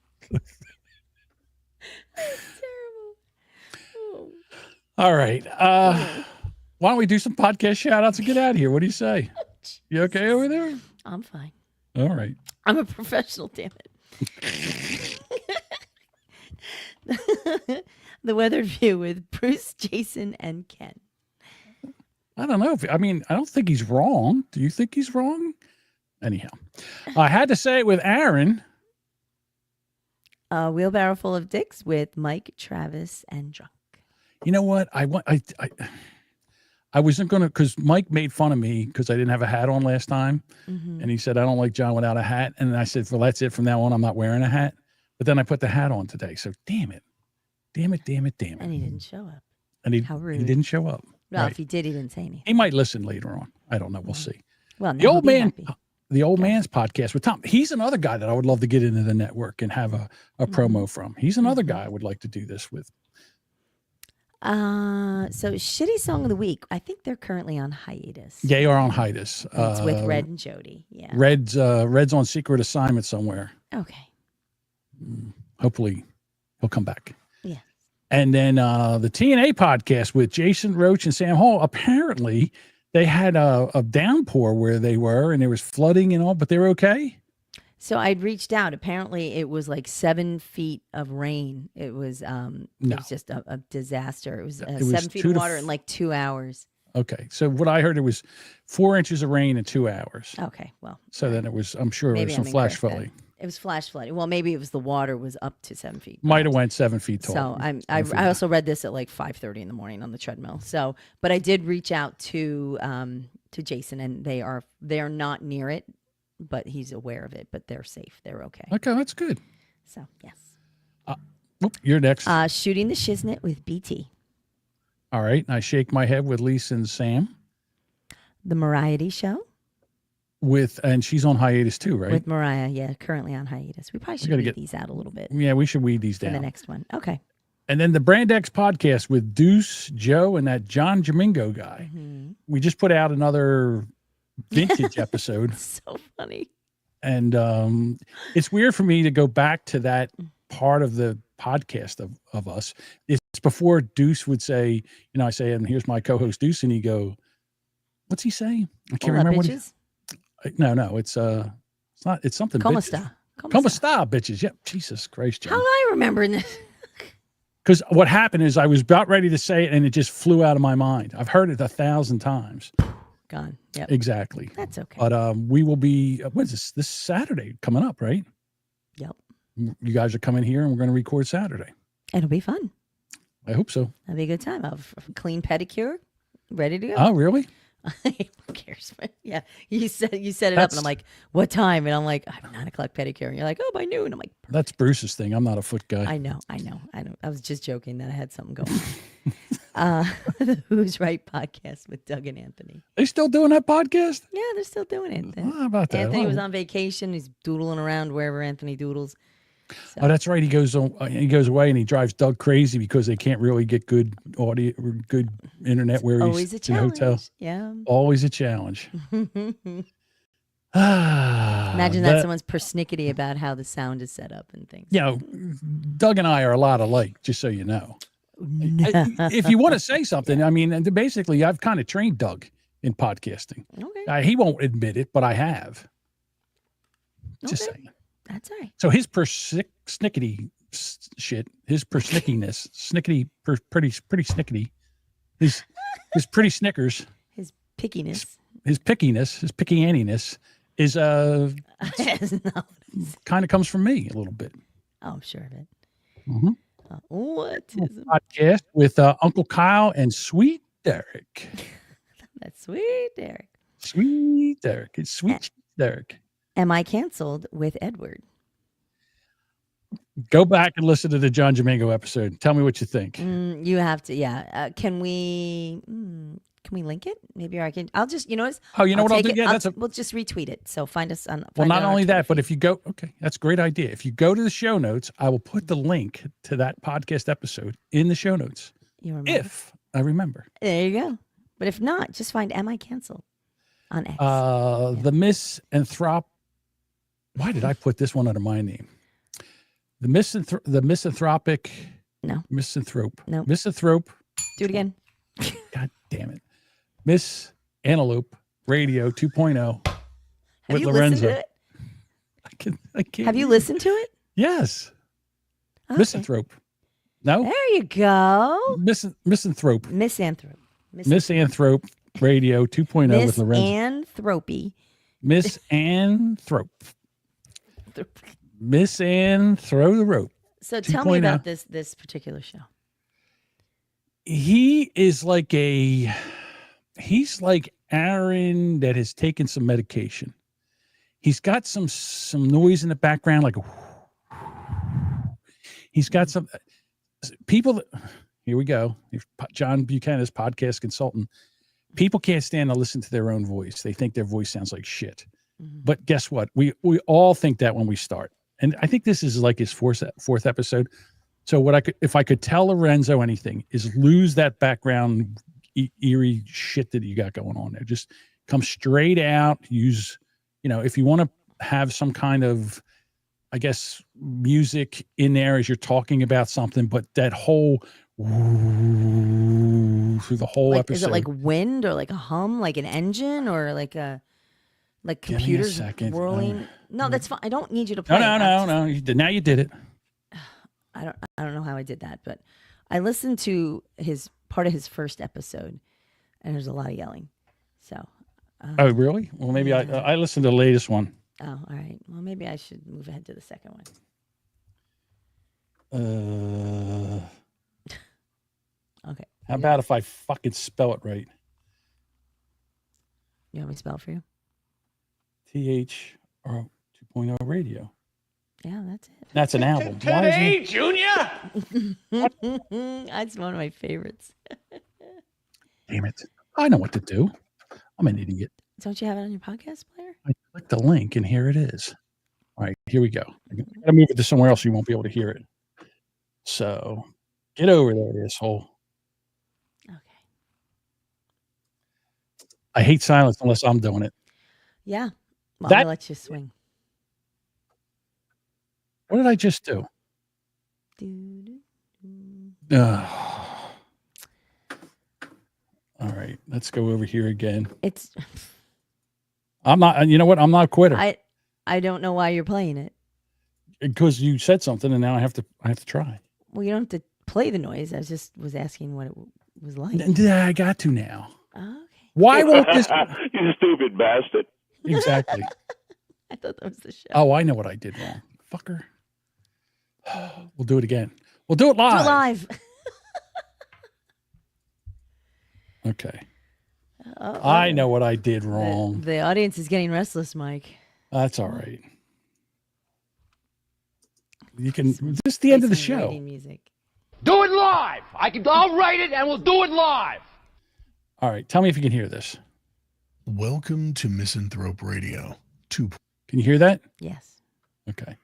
That's terrible. Oh. All right. Why don't we do some podcast shout outs and get out of here? What do you say? You okay over there? I'm fine. All right. I'm a professional, damn it. The Weathered View with Bruce, Jason, and Ken. I don't know. I don't think he's wrong. Do you think he's wrong? Anyhow, I had to say it with Aaron. A Wheelbarrow Full of Dicks with Mike, Travis, and Drunk. You know what? I I wasn't going to, because Mike made fun of me because I didn't have a hat on last time. And he said, I don't like John without a hat. And I said, well, that's it. From now on, I'm not wearing a hat. But then I put the hat on today. So damn it. And he didn't show up. And he didn't show up. Well, Right. if he did, he didn't say anything. He might listen later on. I don't know. We'll see. Well, The now old he'll be man, happy. the old man's podcast with Tom. He's another guy that I would love to get into the network and have a promo from. He's another guy I would like to do this with. So shitty song of the week. I think they're currently on hiatus. They are on hiatus. It's with Red and Jody. Yeah. Red's on secret assignment somewhere. Okay. Hopefully he'll come back. Yeah. And then the TNA podcast with Jason Roach and Sam Hall. Apparently they had a downpour where they were and there was flooding and all, but they were okay. So I'd reached out. Apparently, it was like 7 feet of rain. It was it was just a disaster. It was, It was 7 feet 2 of to water in like 2 hours. Okay. So what I heard, it was 4 inches of rain in 2 hours. Okay, well. So then it was, I'm sure it Maybe was some I'm flash incorrect then. flooding. It was flash flooding. Well, maybe it was the water was up to 7 feet. Might have went 7 feet tall. So I also read this at like 5:30 in the morning on the treadmill. So, but I did reach out to Jason, and they're not near it, but he's aware of it. But they're safe. They're okay. Okay, that's good. So yes. You're next. Shooting the Shiznit with BT. All right. I shake my head with Lisa and Sam. The Mariah Show. And she's on hiatus too, right? With Mariah, yeah, currently on hiatus. We probably should gotta weed get- these out a little bit Yeah, we should weed these for down. the next one. Okay. And then the Brand X podcast with Deuce, Joe, and that John Domingo guy. We just put out another vintage episode. So funny. And it's weird for me to go back to that part of the podcast of us. It's before Deuce would say, I say, and here's my co-host Deuce, and he go, what's he say? I can't remember what bitches? No, it's not, it's something. Como bitches. esta? Como esta, bitches. Yep. Jesus Christ, John. How do I remember this? Because what happened is I was about ready to say it and it just flew out of my mind. I've heard it 1,000 times. Gone. Yep. Exactly. That's okay. But we will be, when's this Saturday coming up, right? Yep. You guys are coming here and we're going to record Saturday. It'll be fun. I hope so. That'll be a good time. I'll have a clean pedicure, ready to go. Oh, really? Who cares? Yeah, you set it up, and I'm like, "What time?" And I'm like, "I have a 9 o'clock pedicure." And you're like, "Oh, by noon." I'm like, That's Bruce's thing. I'm not a foot guy. I know. I was just joking that I had something going. The Who's Right podcast with Doug and Anthony. They still doing that podcast? Yeah, they're still doing it. How about that? Anthony Oh. was on vacation. He's doodling around wherever Anthony doodles. Oh, that's right. He goes away and he drives Doug crazy because they can't really get good audio or good internet where Always he's a in a hotel. challenge. Yeah. Always a challenge. Imagine Imagine that someone's persnickety about how the sound is set up and things. Doug and I are a lot alike, just so you know. If you want to say something, I mean, and basically, I've kind of trained Doug in podcasting. Okay. He won't admit it, but I have. Just saying. That's all right. So his persnickety shit, his persnickiness, pretty snickety, his pretty Snickers, His pickiness. his pickiness, his picky-antiness is kind of comes from me a little bit. Oh, I'm sure of it. Mm-hmm. What is it? Podcast with Uncle Kyle and Sweet Derek. That's sweet, Derek. Sweet Derek. It's Sweet Derek. Am I canceled with Edward? Go back and listen to the John Domingo episode. Tell me what you think. You have to, yeah. Can we link it? Maybe I can. I'll just, what? Oh, you know what I'll take do? it- Yeah, we'll just retweet it. So find us on. Well, find not it on only our that, but if you go, okay, that's a great idea. If you go to the show notes, I will put the link to that podcast episode in the show notes. You remember? If I remember. There you go. But if not, just find Am I Canceled on X. The misanthrope. Why did I put this one under my name? The misanthropic. No. Misanthrope. No. Misanthrope. Do it again. God damn it. Miss Antelope Radio 2.0 Have with you Lorenzo. listened to it? I can't. Have you listened to it? Yes. Okay. Misanthrope. No? There you go. Misanthrope. Misanthrope. Misanthrope Radio 2.0 with Lorenzo. Misanthropy. Misanthrope. Throw the rope. So tell me 2.0. about this particular show. He is like a he's like Aaron that has taken some medication. He's got some noise in the background, like he's got some people that, here we go. John Buchanan's podcast consultant. People can't stand to listen to their own voice. They think their voice sounds like shit. But guess what? We all think that when we start. And I think this is like his fourth episode. So if I could tell Lorenzo anything, is lose that background eerie shit that you got going on there. Just come straight out. Use, if you want to have some kind of, I guess, music in there as you're talking about something, but that whole through the whole episode. Is it like wind or like a hum, like an engine or like computers whirling? No, that's fine. I don't need you to play. No. Now you did it. I don't know how I did that, but I listened to part of his first episode, and there's a lot of yelling. So. Oh, really? Well, maybe I listened to the latest one. Oh, all right. Well, maybe I should move ahead to the second one. Okay. How about if I fucking spell it right? You want me to spell it for you? TH or 2.0 radio. Yeah, that's it. That's an album. Today, Junior! That's one of my favorites. Damn it. I know what to do. I'm an idiot. Don't you have it on your podcast player? I clicked the link and here it is. All right, here we go. I gotta move it to somewhere else. You won't be able to hear it. So get over there, asshole. Okay. I hate silence unless I'm doing it. Yeah. Well, I'll let you swing. What did I just do? All right, let's go over here again. I'm not. You know what? I'm not a quitter. I don't know why you're playing it. Because you said something, and now I have to try. Well, you don't have to play the noise. I just was asking what it was like. I got to now. Okay. Why won't this? You stupid bastard. Exactly. I thought that was the show. Oh, I know what I did wrong, fucker. We'll do it again. We'll do it live. Do it live. Okay. I know what I did wrong. The audience is getting restless, Mike. That's all right. You can. This is the end of the show. Music. Do it live. I'll write it and we'll do it live. All right. Tell me if you can hear this. Welcome to Misanthrope Radio 2.0. Can you hear that? Yes. Okay.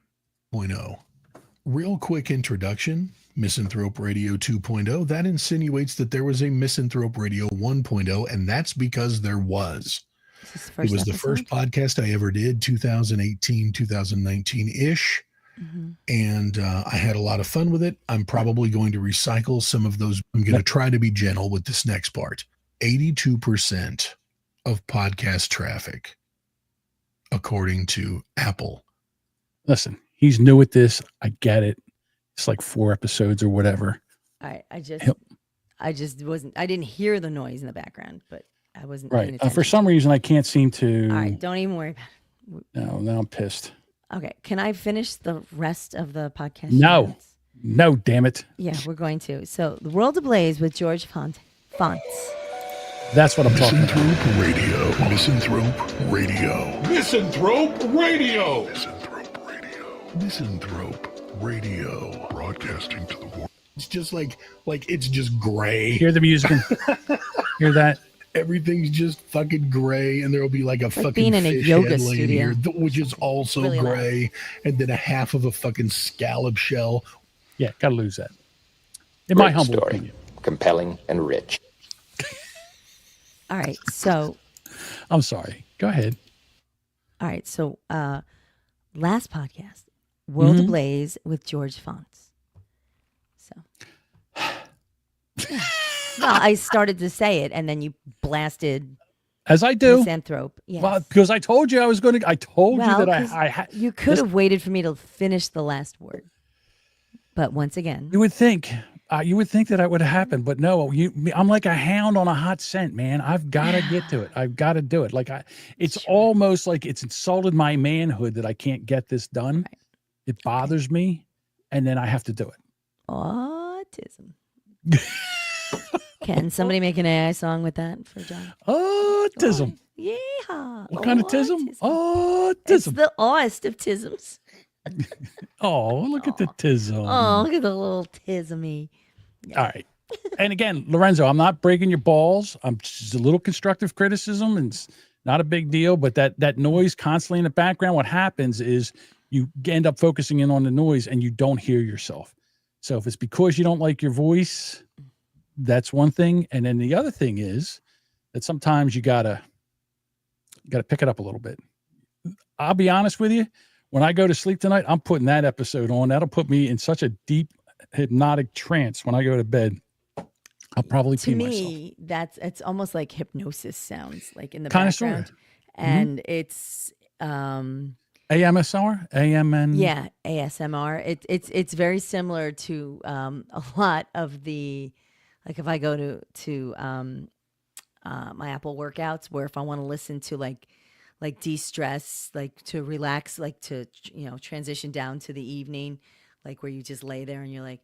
Real quick introduction. Misanthrope Radio 2.0. That insinuates that there was a Misanthrope Radio 1.0, and that's because there was. It was the first podcast I ever did, 2018, 2019-ish. And I had a lot of fun with it. I'm probably going to recycle some of those. I'm going to try to be gentle with this next part. 82% of podcast traffic, according to Apple. Listen, he's new at this. I get it. It's like 4 episodes or whatever. I just wasn't. I didn't hear the noise in the background, but I wasn't. Right. For some reason, I can't seem to. All right. Don't even worry about it. No, now I'm pissed. Okay. Can I finish the rest of the podcast? No. No, damn it. Yeah, we're going to. So, The World Ablaze with George Fonts. That's what I'm talking about. Misanthrope Radio. Misanthrope Radio. Misanthrope Radio. Misanthrope Radio. Misanthrope Radio. Broadcasting to the world. It's just like it's just gray. Hear the music. Hear that? Everything's just fucking gray, and there'll be like a fucking being in a fish yoga head laying studio. here, which is also Really gray, and then a half of a fucking scallop shell. Yeah, gotta lose that. In my humble story. opinion. Compelling and rich. All right. So. I'm sorry. Go ahead. All right. So, last podcast, World Ablaze with George Fonts. So. Well, I started to say it, and then you blasted. As I do. Misanthrope. Yes. Well, because I told you I was going to. I told you that I had. You could have waited for me to finish the last word. But once again. You would think. You would think that would have happened, but no. I'm like a hound on a hot scent, man. I've got to get to it. I've got to do it. It's almost like it's insulted my manhood that I can't get this done. Right. It bothers me, and then I have to do it. Autism. Can somebody make an AI song with that for John? Autism. Yeah. What kind of tism? It's Autism. the awest of tisms. Oh, look at the tism. Oh, look at the little tismy. All right. And again, Lorenzo, I'm not breaking your balls. I'm just a little constructive criticism, and it's not a big deal. But that noise constantly in the background, what happens is you end up focusing in on the noise and you don't hear yourself. So if it's because you don't like your voice, that's one thing. And then the other thing is that sometimes you gotta pick it up a little bit. I'll be honest with you. When I go to sleep tonight, I'm putting that episode on. That'll put me in such a deep hypnotic trance when I go to bed. I'll probably To pee myself. me, it's almost like hypnosis sounds like in the Kinda, background. sorta. And it's AMSR? AMN? yeah, ASMR. It's very similar to a lot of the, like if I go to my Apple workouts, where if I want to listen to like de-stress, like to relax, like to transition down to the evening, like where you just lay there and you're like,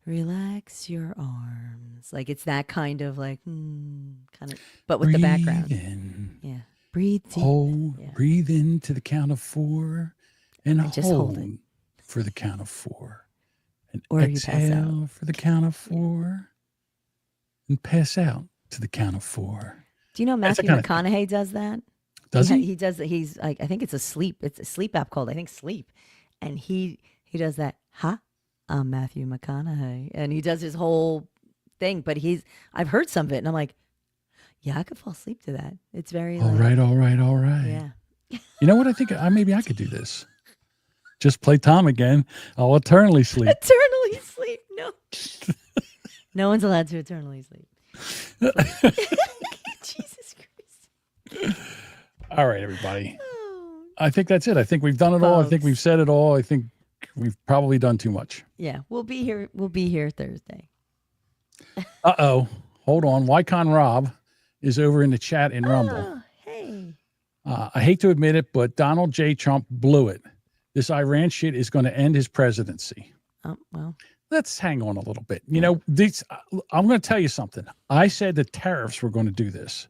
relax your arms, like it's that kind of like kind of, but with the background. In. Yeah, breathe deep. Hold, breathe in to the count of 4 and just hold it. For the count of 4. And Or you pass exhale for the count of 4 and pass out to the count of 4. Do you know That's the Matthew kind of- McConaughey does that? Does he? He does. He's like, I think it's a sleep app called, I think, Sleep, and he does that. I'm Matthew McConaughey, and he does his whole thing. But I've heard some of it, and I'm like, yeah, I could fall asleep to that. It's very All right. Yeah. You know what? I think maybe I could do this. Just play Tom again. I'll eternally sleep. Eternally sleep. No. No one's allowed to eternally sleep. Jesus Christ. All right, everybody. I think that's it. I think we've done it all. I think we've said it all. I think we've probably done too much. Yeah, we'll be here. We'll be here Thursday. Uh-oh. Hold on. Wycon Rob is over in the chat in Rumble. Oh, hey. I hate to admit it, but Donald J. Trump blew it. This Iran shit is going to end his presidency. Well. Let's hang on a little bit. You know, I'm going to tell you something. I said the tariffs were going to do this.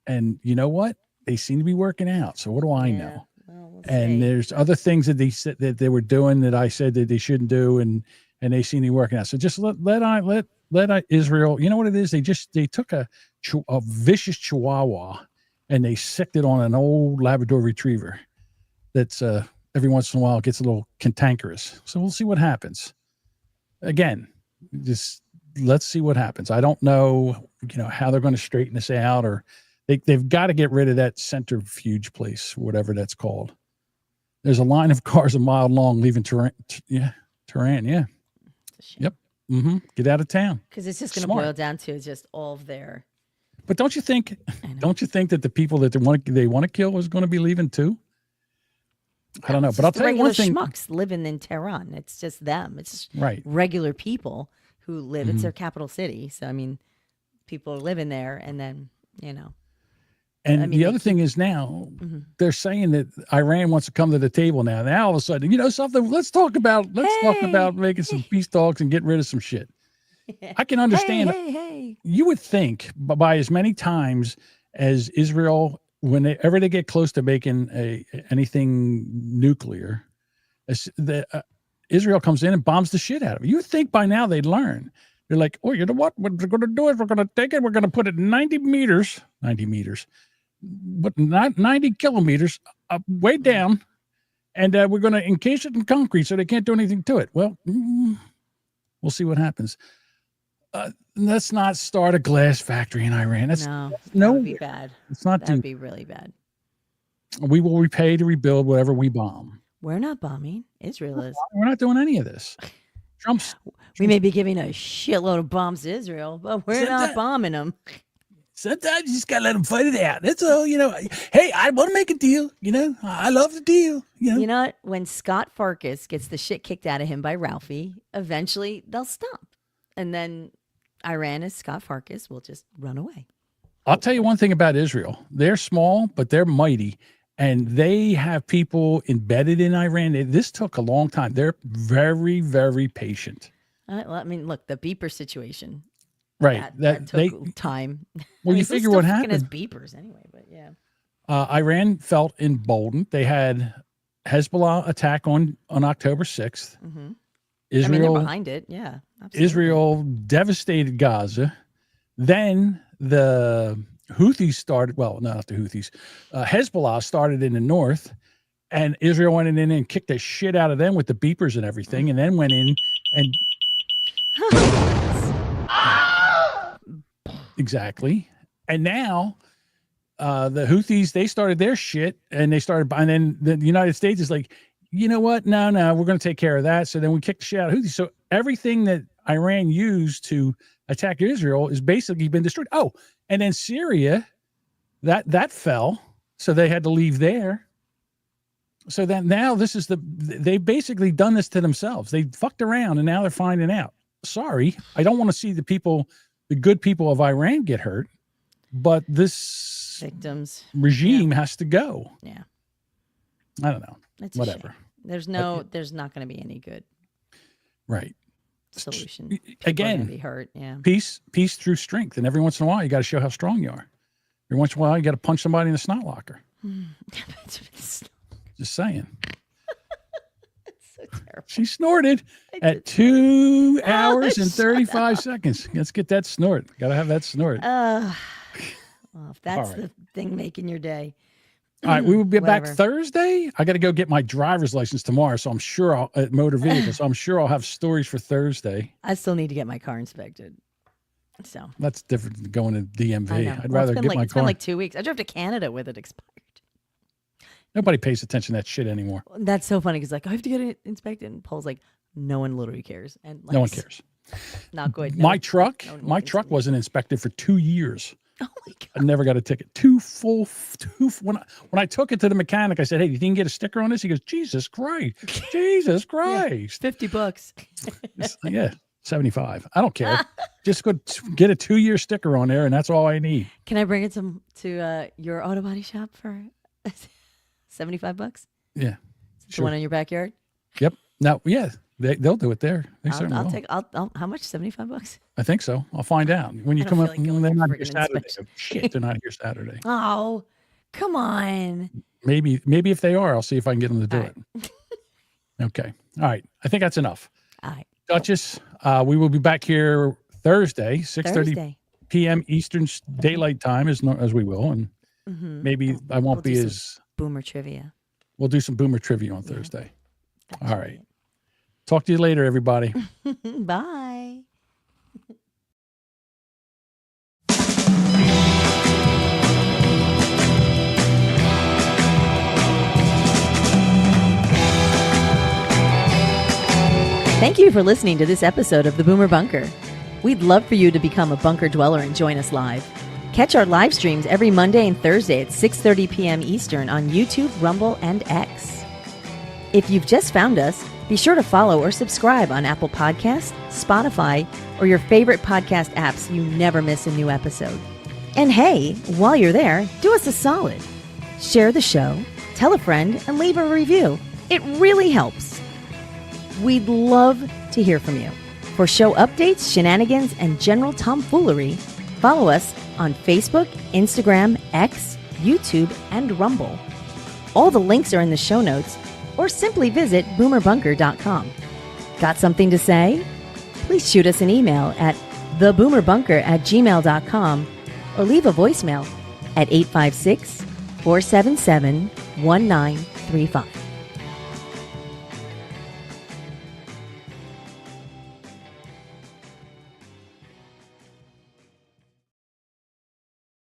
And you know what? They seem to be working out. So what do I know? We'll and see. there's other things that they said that they were doing that I said that they shouldn't do, and they seem to be working out. So just let Israel. You know what it is? They took a vicious Chihuahua and they sicked it on an old Labrador Retriever. That's every once in a while gets a little cantankerous. So we'll see what happens. Again, just let's see what happens. I don't know, how they're going to straighten this out, or they've got to get rid of that centrifuge place, whatever that's called. There's a line of cars a mile long leaving Tehran. Yeah. Yep. Get out of town. Because it's just going to boil down to just all of their. But don't you think that the people that they want to kill is going to be leaving too? I don't know, but I'll tell you one thing. Schmucks living in Tehran. It's just them. It's right. Regular people who live. It's their capital city. So, I mean, people are living there, and then, And the other thing is now they're saying that Iran wants to come to the table now. Now all of a sudden, something. Let's talk about making some peace talks and getting rid of some shit. I can understand. Hey. You would think by as many times as Israel, whenever they get close to making anything nuclear, Israel comes in and bombs the shit out of it. You would think by now they'd learn. They're like, oh, you know what? What we're going to do is we're going to take it. We're going to put it 90 meters, but not 90 kilometers way down. And we're going to encase it in concrete so they can't do anything to it. Well, we'll see what happens. Let's not start a glass factory in Iran. That would be bad. It's not. That'd be really bad. We will repay to rebuild whatever we bomb. We're not bombing. Israel is. We're not doing any of this. We may be giving a shitload of bombs to Israel, but we're not bombing them. Sometimes you just gotta let them fight it out. That's all. Hey, I want to make a deal. I love the deal. You know what? When Scott Farkas gets the shit kicked out of him by Ralphie, eventually they'll stop, and then Iran, as Scott Farkas, will just run away. I'll tell you one thing about Israel. They're small, but they're mighty. And they have people embedded in Iran. This took a long time. They're very, very patient. Well, I mean, look, the beeper situation. Right. That took time. Well, you figure what happened as happened. beepers anyway, but yeah. Iran felt emboldened. They had Hezbollah attack on October 6th. Mm-hmm. Israel, they're behind it. Yeah. Absolutely. Israel devastated Gaza. Then the Houthis started. Well, no, not the Houthis. Hezbollah started in the north, and Israel went in and kicked the shit out of them with the beepers and everything, and then went in and exactly. And now the Houthis, they started their shit, and then the United States is like, you know what? No, we're going to take care of that. So then we kicked the shit out of Houthis. So everything that Iran used to attack Israel is basically been destroyed. Oh, and then Syria, that fell. So they had to leave there. So that now they've basically done this to themselves. They fucked around and now they're finding out. Sorry, I don't want to see the good people of Iran get hurt, but this victims regime has to go. Yeah. I don't know. It's a whatever. shame. There's not going to be any good right solution. People Again, are gonna be hurt. Yeah. Peace through strength. And every once in a while, you got to show how strong you are. Every once in a while, you got to punch somebody in the snot locker. Just saying. So terrible. She snorted at 2 hours and 35 seconds. Let's get that snort. Got to have that snort. Well, if that's All right. the thing making your day. All right, we will be back Whatever. Thursday. I got to go get my driver's license tomorrow, so I'm sure I'll at motor vehicle. So I'm sure I'll have stories for Thursday. I still need to get my car inspected. So That's different than going to DMV. I know. I'd Well, rather it's get my it's been car. like 2 weeks. I drove to Canada with it expired. Nobody pays attention to that shit anymore. That's so funny because I have to get it inspected, and Paul's like, no one literally cares, and No one cares. Not good. My No. truck, no one my listens. truck wasn't inspected for 2 years. Oh my God. I never got a ticket. When I took it to the mechanic, I said, "Hey, you didn't get a sticker on this?" He goes, "Jesus Christ, Jesus Christ, $50." Yeah, 75. I don't care. Just go get a 2-year sticker on there, and that's all I need. Can I bring it to your auto body shop for $75? Yeah, The one in your backyard. Yep. Now, yeah, they'll do it there. They certainly I'll will. take. I'll. How much? $75? I think so. I'll find out when you I come don't up. feel like They're going not for here friggin' Saturday. inspection. Shit, they're not here Saturday. Oh, come on. Maybe if they are, I'll see if I can get them to do All it. Okay. All right. I think that's enough. All right. Duchess, we will be back here Thursday, 6:30 Thursday. p.m. Eastern Daylight Time, as we will, and Mhm. maybe I won't We'll be do some as. boomer trivia. We'll do some boomer trivia on Thursday. All right. Talk to you later, everybody. Bye. Thank you for listening to this episode of the Boomer Bunker. We'd love for you to become a bunker dweller and join us live. Catch our live streams every Monday and Thursday at 6:30 p.m. Eastern on YouTube, Rumble, and X. If you've just found us, be sure to follow or subscribe on Apple Podcasts, Spotify, or your favorite podcast apps so you never miss a new episode. And hey, while you're there, do us a solid. Share the show, tell a friend, and leave a review. It really helps. We'd love to hear from you. For show updates, shenanigans, and general tomfoolery, follow us on Facebook, Instagram, X, YouTube, and Rumble. All the links are in the show notes, or simply visit boomerbunker.com. Got something to say? Please shoot us an email at theboomerbunker@gmail.com or leave a voicemail at 856-477-1935.